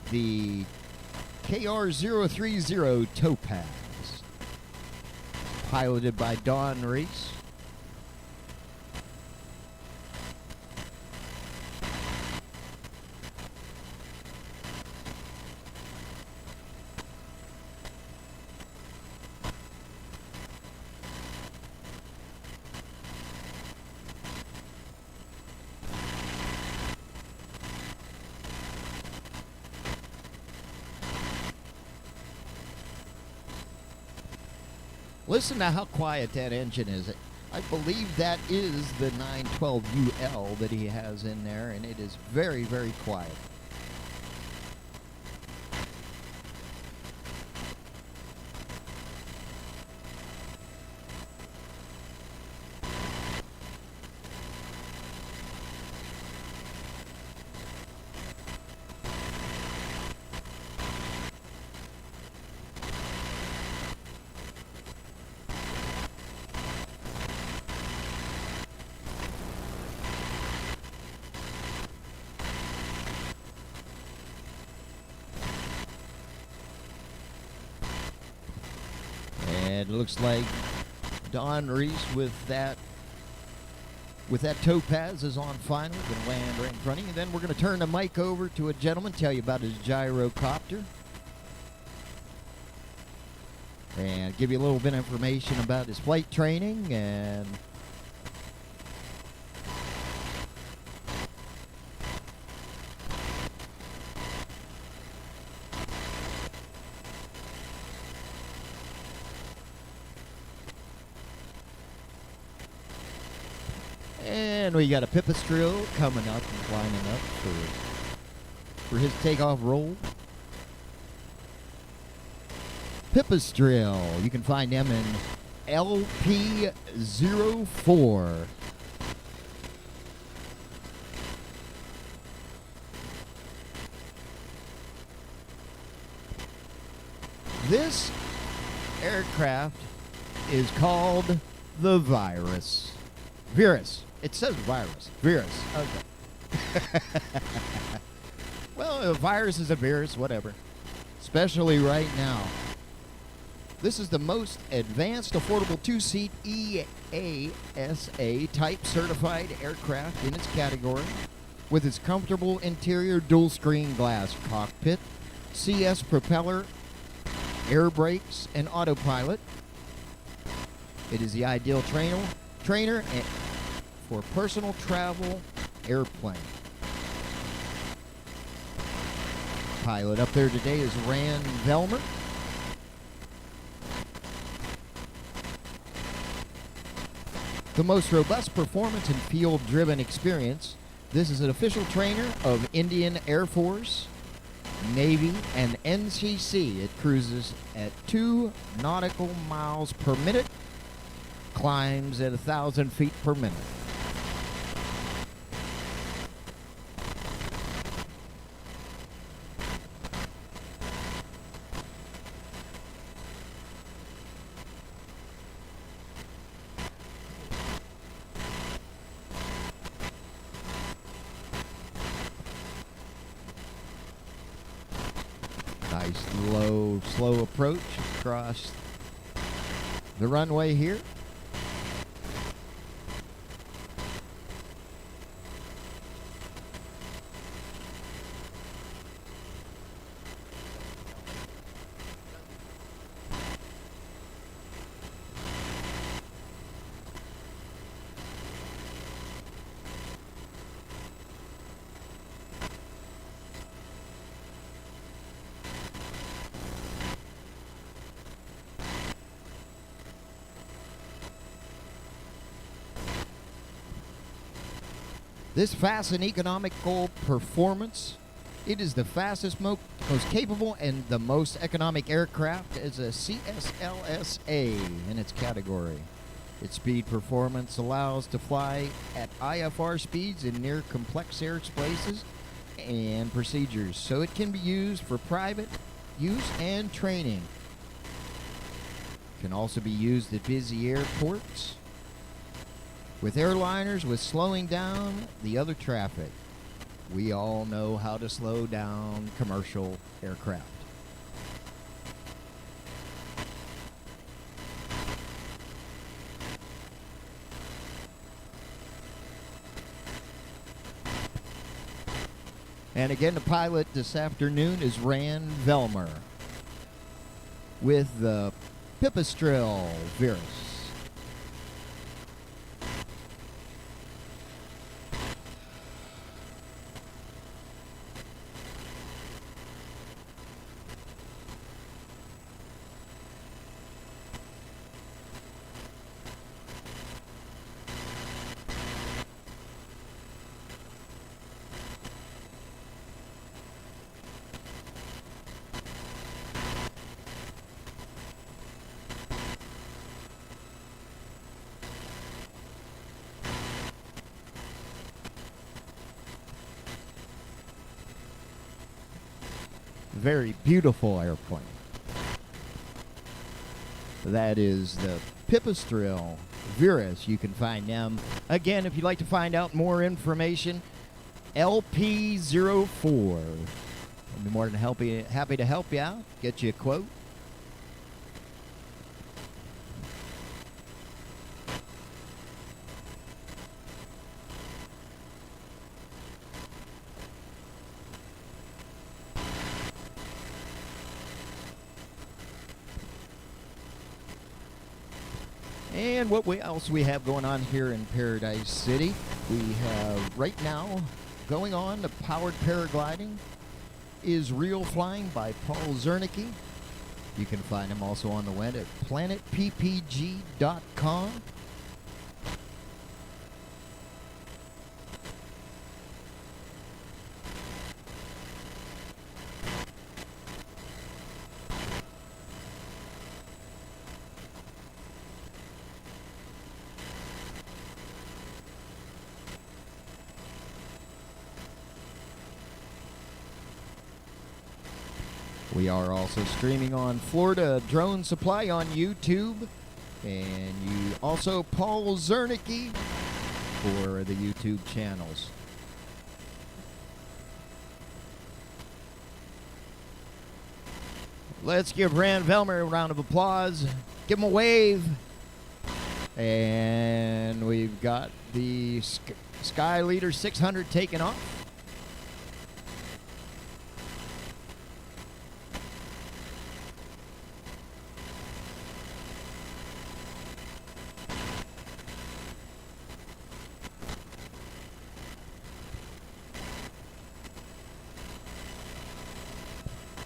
the KR030 Topaz, piloted by Don Reese. Listen to how quiet that engine is. I believe that is the 912UL that he has in there, and it is very, very quiet. And it looks like Don Reese with that Topaz is on final. Going to land right in front of you. And then we're going to turn the mic over to a gentleman, tell you about his gyrocopter, and give you a little bit of information about his flight training and And we got a pipistrelle coming up and lining up for his takeoff roll. Pipistrel. You can find them in LP04. This aircraft is called the Virus. Virus. It says Virus. Virus. Okay. Well, a virus is a virus, whatever. Especially right now. This is the most advanced, affordable two-seat EASA type certified aircraft in its category, with its comfortable interior dual-screen glass cockpit, CS propeller, air brakes, and autopilot. It is the ideal trainer for personal travel airplane. Pilot up there today is Rand Velmer. The most robust performance and field-driven experience. This is an official trainer of Indian Air Force, Navy, and NCC. It cruises at 2 nautical miles per minute, climbs at 1,000 feet per minute. Nice slow approach across the runway here. This fast and economical performance, it is the fastest, most capable, and the most economic aircraft as a CSLSA in its category. Its speed performance allows to fly at IFR speeds in near complex airspaces and procedures, so it can be used for private use and training. It can also be used at busy airports, with airliners, with slowing down the other traffic. We all know how to slow down commercial aircraft. And again, the pilot this afternoon is Rand Velmer with the Pipistrel Virus. Very beautiful airplane. That is the Pipistrel Virus. You can find them. Again, if you'd like to find out more information, LP04. I'll be more than happy to help you out, get you a quote. And what else we have going on here in Paradise City? We have right now going on the powered paragliding is Real Flying by Paul Zernicke. You can find him also on the web at planetppg.com. We are also streaming on Florida Drone Supply on YouTube. And you also Paul Zernicki for the YouTube channels. Let's give Rand Velmer a round of applause. Give him a wave. And we've got the Sky Leader 600 taken off.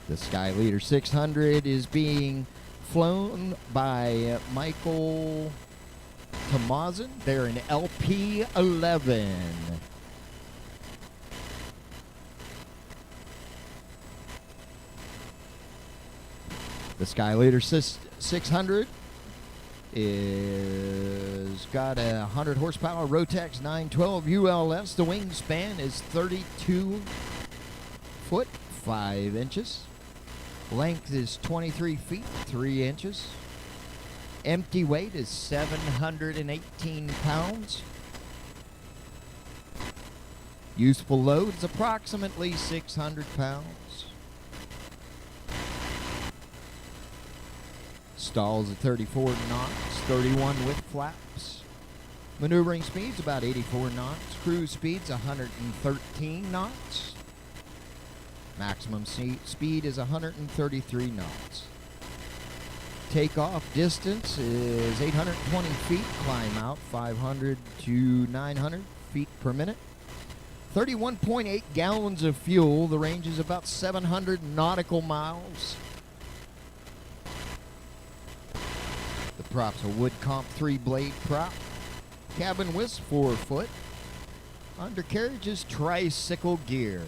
The Sky Leader 600 is being flown by Michael Tomazin. They're in LP11. The Sky Leader 600 is got a 100 horsepower Rotax 912 ULS. The wingspan is 32 foot 5 inches. Length is 23 feet 3 inches. Empty weight is 718 pounds. Useful load is approximately 600 pounds. Stalls at 34 knots, 31 with flaps. Maneuvering speed's about 84 knots. Cruise speed's 113 knots. Maximum speed is 133 knots. Takeoff distance is 820 feet. Climb out 500 to 900 feet per minute. 31.8 gallons of fuel. The range is about 700 nautical miles. The prop's a Woodcomp 3-blade prop. Cabin width's 4 foot. Undercarriage is tricycle gear.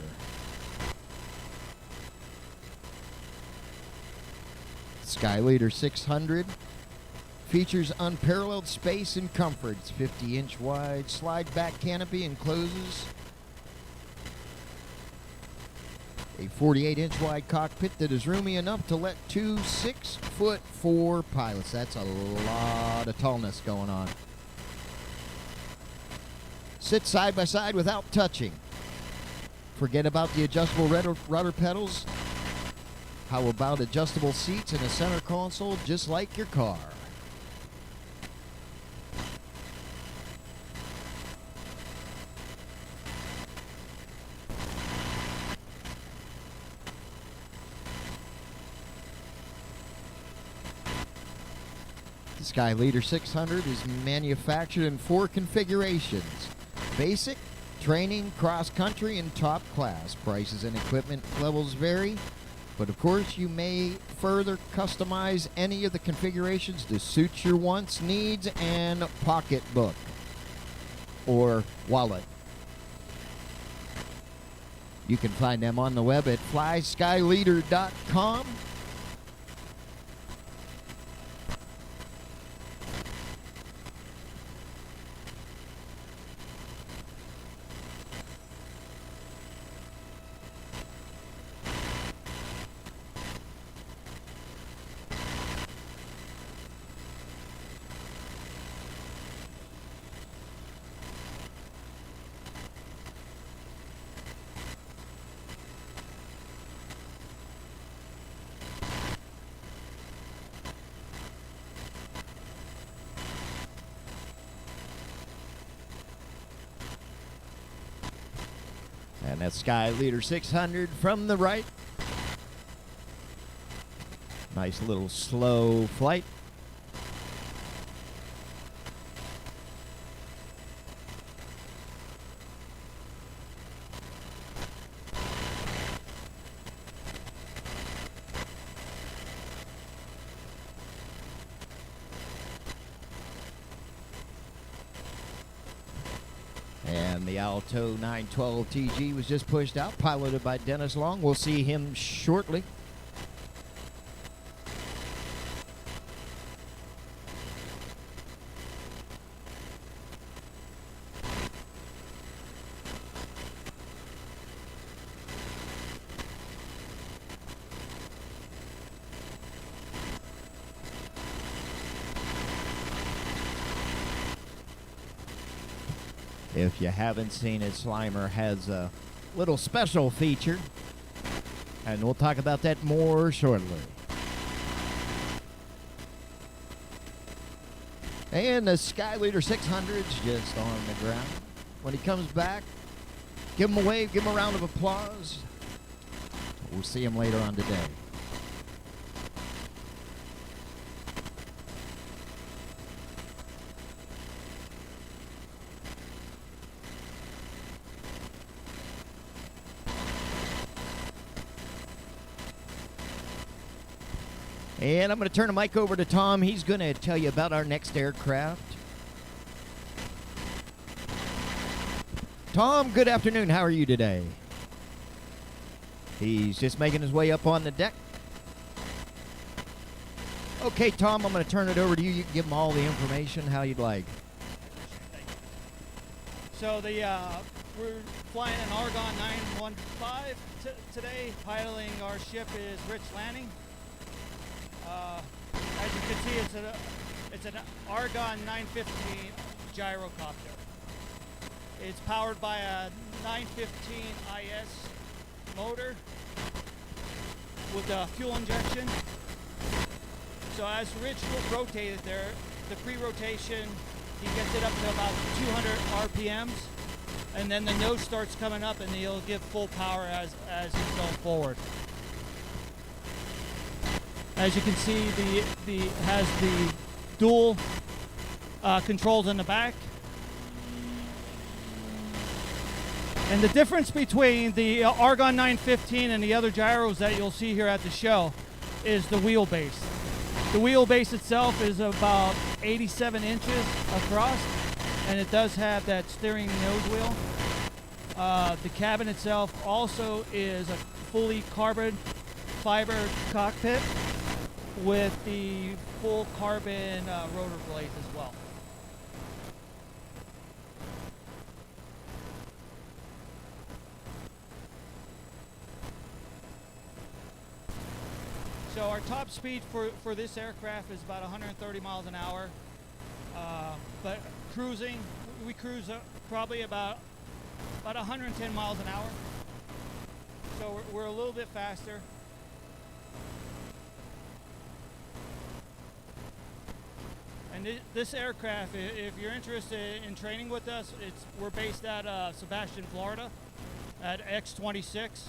Sky Leader 600 features unparalleled space and comfort. It's 50-inch wide slide back canopy encloses a 48-inch wide cockpit that is roomy enough to let 2 6'4" pilots. That's a lot of tallness going on. Sit side by side without touching. Forget about the adjustable rudder pedals. How about adjustable seats and a center console just like your car? The Sky Leader 600 is manufactured in 4 configurations: basic, training, cross-country, and top class. Prices and equipment levels vary, but of course you may further customize any of the configurations to suit your wants, needs, and pocketbook or wallet. You can find them on the web at flyskyleader.com. And that's Sky Leader 600 from the right. Nice little slow flight. And the Alto 912 TG was just pushed out, piloted by Dennis Long. We'll see him shortly. If you haven't seen it, Slimer has a little special feature, and we'll talk about that more shortly. And the Sky Leader 600's just on the ground. When he comes back, give him a wave, give him a round of applause. We'll see him later on today. And I'm going to turn the mic over to Tom. He's going to tell you about our next aircraft. Tom, good afternoon. How are you today? He's just making his way up on the deck. Okay, Tom, I'm going to turn it over to you. You can give him all the information how you'd like.
So we're flying an Argon 915 today. Piloting our ship is Rich Lanning. As you can see, it's an Argon 915 gyrocopter. It's powered by a 915 IS motor with fuel injection. So as Rich rotated there, the pre-rotation, he gets it up to about 200 RPMs, and then the nose starts coming up, and he'll give full power as he's going forward. As you can see, has the dual controls in the back. And the difference between the Argon 915 and the other gyros that you'll see here at the show is the wheelbase. The wheelbase itself is about 87 inches across, and it does have that steering nose wheel. The cabin itself also is a fully carbon fiber cockpit with the full carbon rotor blades as well. So our top speed for this aircraft is about 130 miles an hour, but cruising, we cruise probably about 110 miles an hour. So we're a little bit faster. And this aircraft, if you're interested in training with us, we're based at Sebastian, Florida, at X26.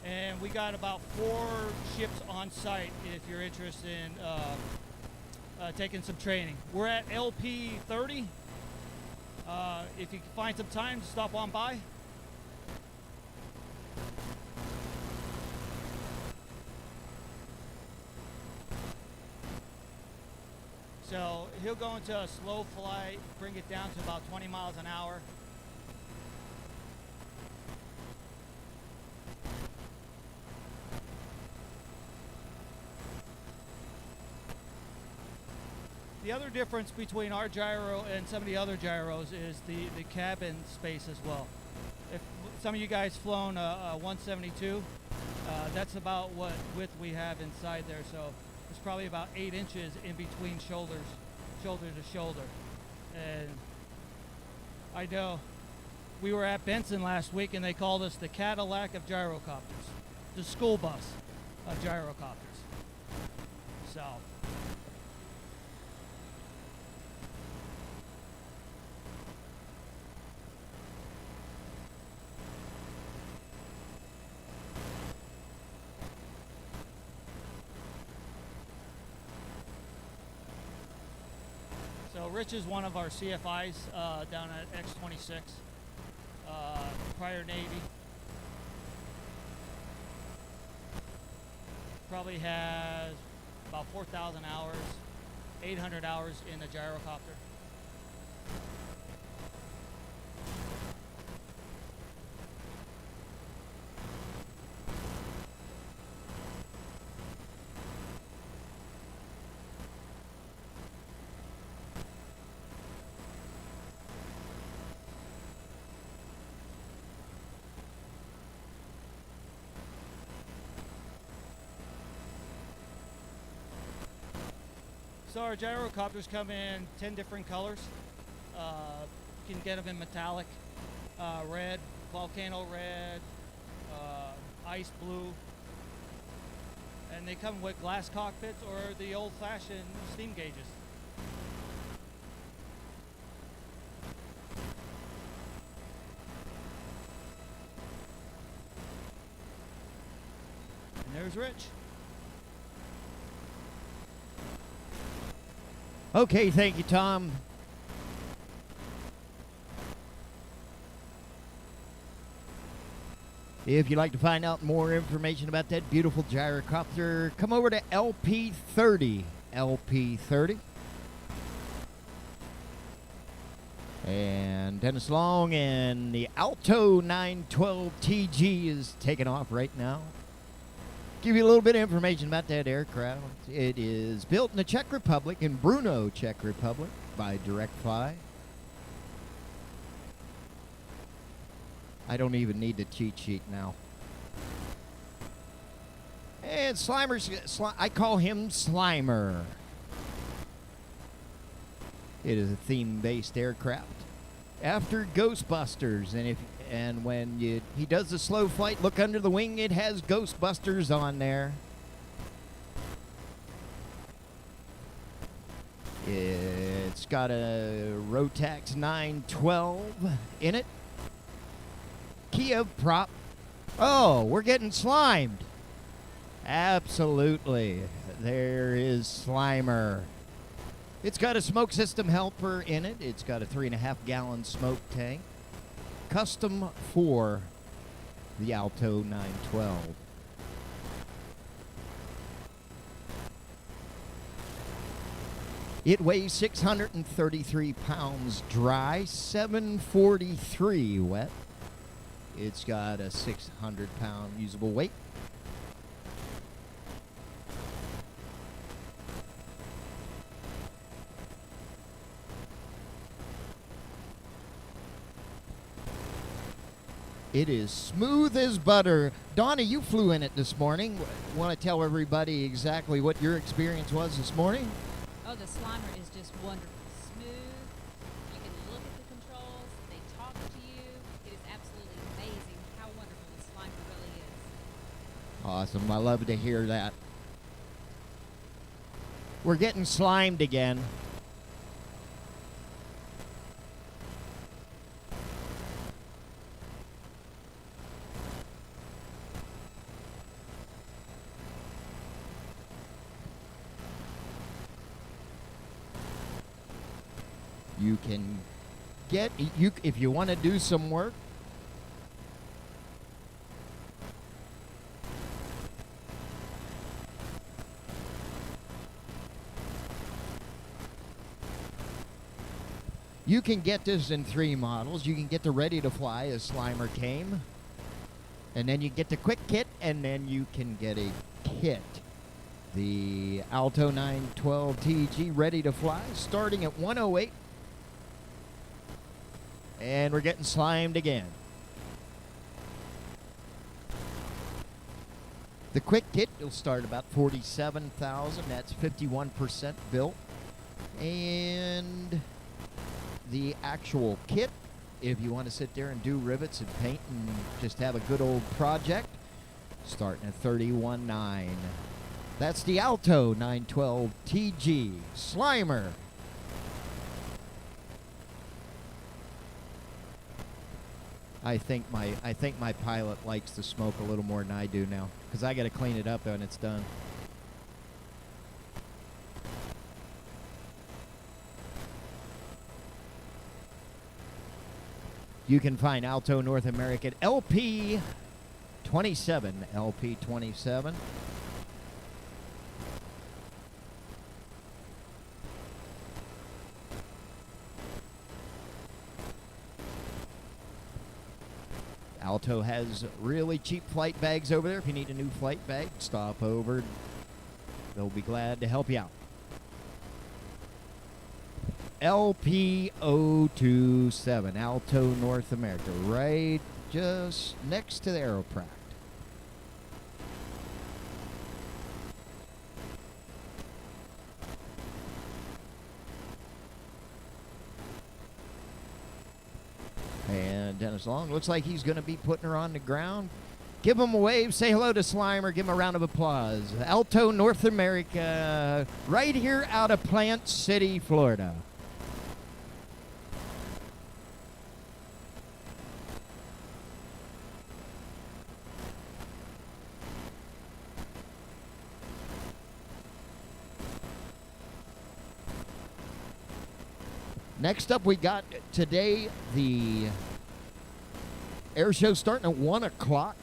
And we got about 4 ships on site if you're interested in taking some training. We're at LP 30. If you can find some time, stop on by. So he'll go into a slow flight, bring it down to about 20 miles an hour. The other difference between our gyro and some of the other gyros is the cabin space as well. If some of you guys flown a 172, that's about what width we have inside there. So it's probably about 8 inches in between shoulders to shoulder. And I know we were at Benson last week and they called us the Cadillac of gyrocopters, the school bus of gyrocopters. So. So Rich is one of our CFIs down at X26, prior Navy. Probably has about 4,000 hours, 800 hours in the gyrocopter. So our gyrocopters come in 10 different colors. You can get them in metallic, red, volcano red, ice blue. And they come with glass cockpits or the old-fashioned steam gauges. And there's Rich.
Okay, thank you, Tom. If you'd like to find out more information about that beautiful gyrocopter, come over to LP30. LP30. And Dennis Long and the Alto 912 TG is taking off right now. Give you a little bit of information about that aircraft. It is built in the Czech Republic, in Brno, Czech Republic, by DirectFly. I don't even need the cheat sheet now. And I call him Slimer. It is a theme-based aircraft. After Ghostbusters, and when he does the slow flight, look under the wing, it has Ghostbusters on there. It's got a Rotax 912 in it. Kiev prop. Oh, we're getting slimed. Absolutely. There is Slimer. It's got a smoke system helper in it. It's got a 3.5-gallon smoke tank. Custom for the Alto 912. It weighs 633 pounds dry, 743 wet. It's got a 600-pound usable weight. It is smooth as butter. Donna, you flew in it this morning. Want to tell everybody exactly what your experience was this morning?
Oh, the Slimer is just wonderful. Smooth. You can look at the controls. They talk to you. It is absolutely amazing how wonderful the Slimer really is.
Awesome. I love to hear that. We're getting slimed again. You can get, if you want to do some work, you can get this in 3 models. You can get the Ready to Fly as Slimer came, and then you get the Quick Kit, and then you can get a kit. The Alto 912 TG Ready to Fly, starting at $108. And we're getting slimed again. The Quick Kit will start about $47,000. That's 51% built. And the actual kit, if you want to sit there and do rivets and paint and just have a good old project, starting at $31,900. That's the Alto 912 TG Slimer. I think my pilot likes the smoke a little more than I do now, because I got to clean it up when it's done. You can find Alto North America at LP27. LP27. Alto has really cheap flight bags over there. If you need a new flight bag, stop over. They'll be glad to help you out. LP027, Alto North America, right just next to the Aeropract. Dennis Long. Looks like he's going to be putting her on the ground. Give him a wave. Say hello to Slimer. Give him a round of applause. Alto North America, right here out of Plant City, Florida. Next up, we got today the air show starting at 1 o'clock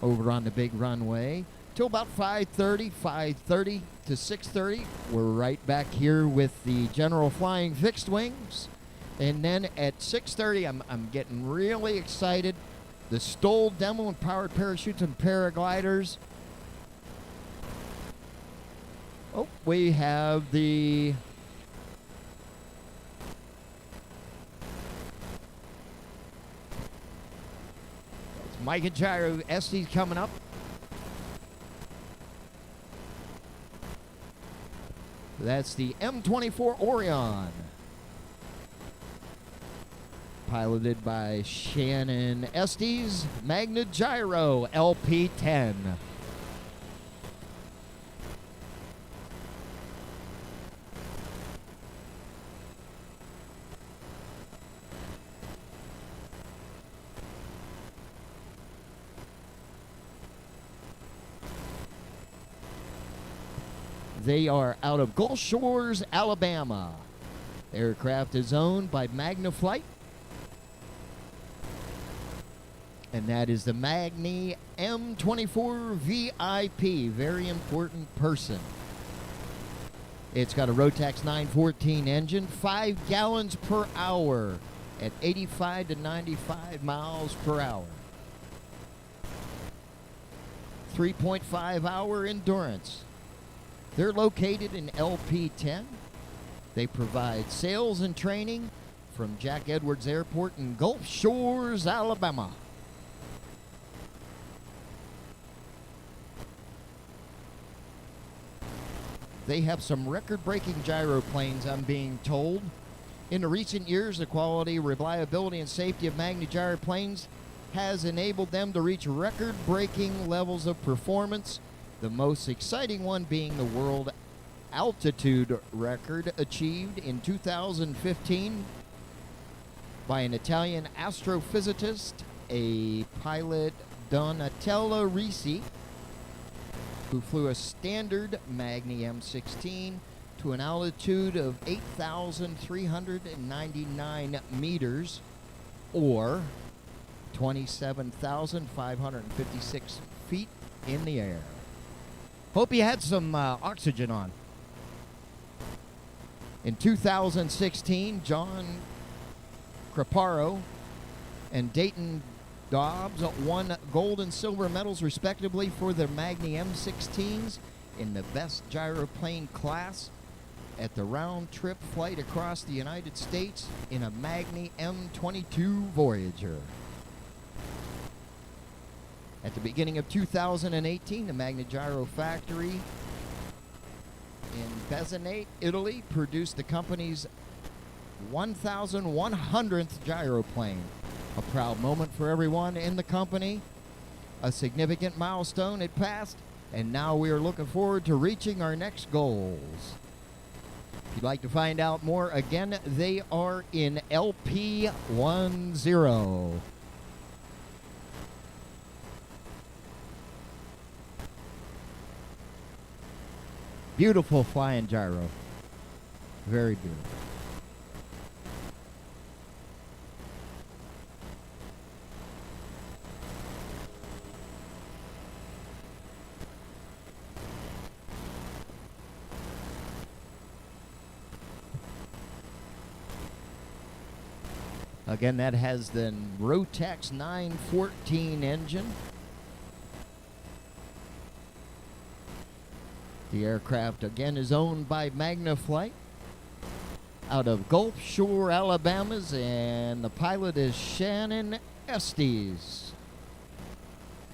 over on the big runway till about 5:30 to 6:30. We're right back here with the General Flying Fixed Wings. And then at 6:30, I'm getting really excited. The Stoll demo and powered parachutes and paragliders. Oh, we have the Mike and Gyro Estes coming up. That's the M24 Orion, piloted by Shannon Estes, Magna Gyro LP10. They are out of Gulf Shores, Alabama. The aircraft is owned by Magna Flight. And that is the Magni M24 VIP, very important person. It's got a Rotax 914 engine, 5 gallons per hour at 85 to 95 miles per hour. 3.5 hour endurance. They're located in LP10. They provide sales and training from Jack Edwards Airport in Gulf Shores, Alabama. They have some record-breaking gyroplanes, I'm being told. In the recent years, the quality, reliability, and safety of Magna gyroplanes has enabled them to reach record-breaking levels of performance. The most exciting one being the world altitude record achieved in 2015 by an Italian astrophysicist, a pilot Donatella Risi, who flew a standard Magni M16 to an altitude of 8,399 meters, or 27,556 feet in the air. Hope you had some oxygen on. In 2016, John Creparo and Dayton Dobbs won gold and silver medals respectively for their Magni M16s in the best gyroplane class at the round-trip flight across the United States in a Magni M22 Voyager. At the beginning of 2018, the Magna Gyro factory in Bezzanate, Italy, produced the company's 1,100th gyroplane. A proud moment for everyone in the company. A significant milestone had passed, and now we are looking forward to reaching our next goals. If you'd like to find out more, again, they are in LP10. Beautiful flying gyro. Very beautiful. Again, that has the Rotax 914 engine. The aircraft, again, is owned by Magna Flight out of Gulf Shore, Alabama, and the pilot is Shannon Estes.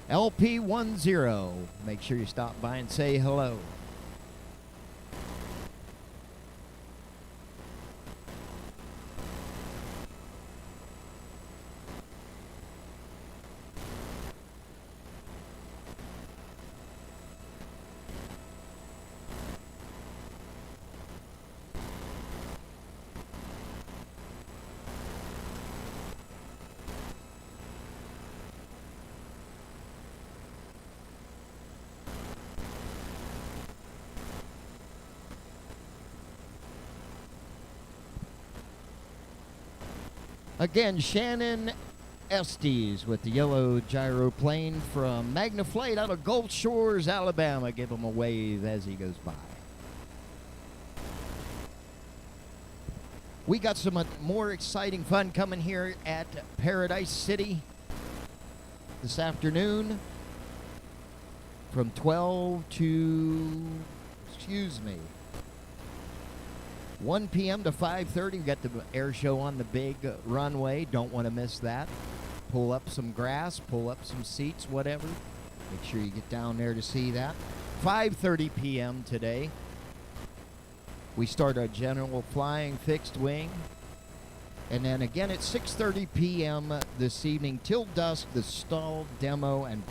LP10. Make sure you stop by and say hello. Again, Shannon Estes with the yellow gyroplane from Magna Flight out of Gulf Shores, Alabama. Give him a wave as he goes by. We got some more exciting fun coming here at Paradise City this afternoon from 12 to, 1 p.m. to 5:30. We got the air show on the big runway. Don't want to miss that. Pull up some grass, pull up some seats, whatever. Make sure you get down there to see that. 5:30 p.m. today. We start our general flying fixed wing. And then again at 6:30 p.m. this evening till dusk, the stall demo and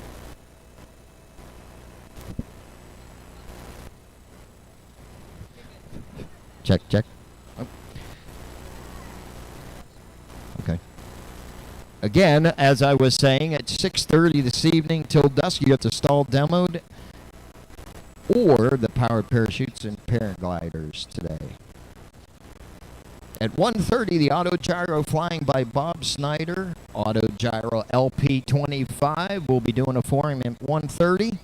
check. Oh. Okay. Again, as I was saying, at 6:30 this evening till dusk, you have the stall demoed or the powered parachutes and paragliders today. At 1:30, the auto gyro flying by Bob Snyder, auto gyro LP25. We'll be doing a for him at 1:30.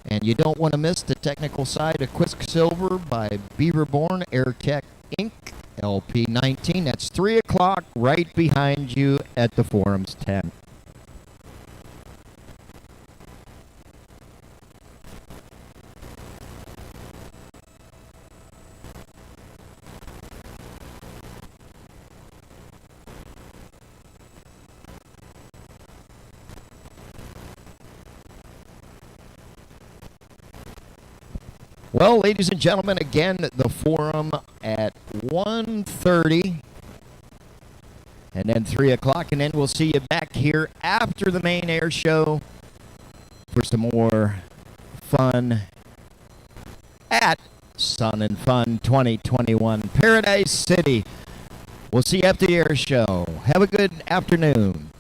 And you don't want to miss the technical side of Quicksilver by Beaverborn Airtech Inc. LP19. That's 3 o'clock right behind you at the Forums tent. Well, ladies and gentlemen, again, the forum at 1:30 and then 3 o'clock, and then we'll see you back here after the main air show for some more fun at Sun and Fun 2021 Paradise City. We'll see you after the air show. Have a good afternoon.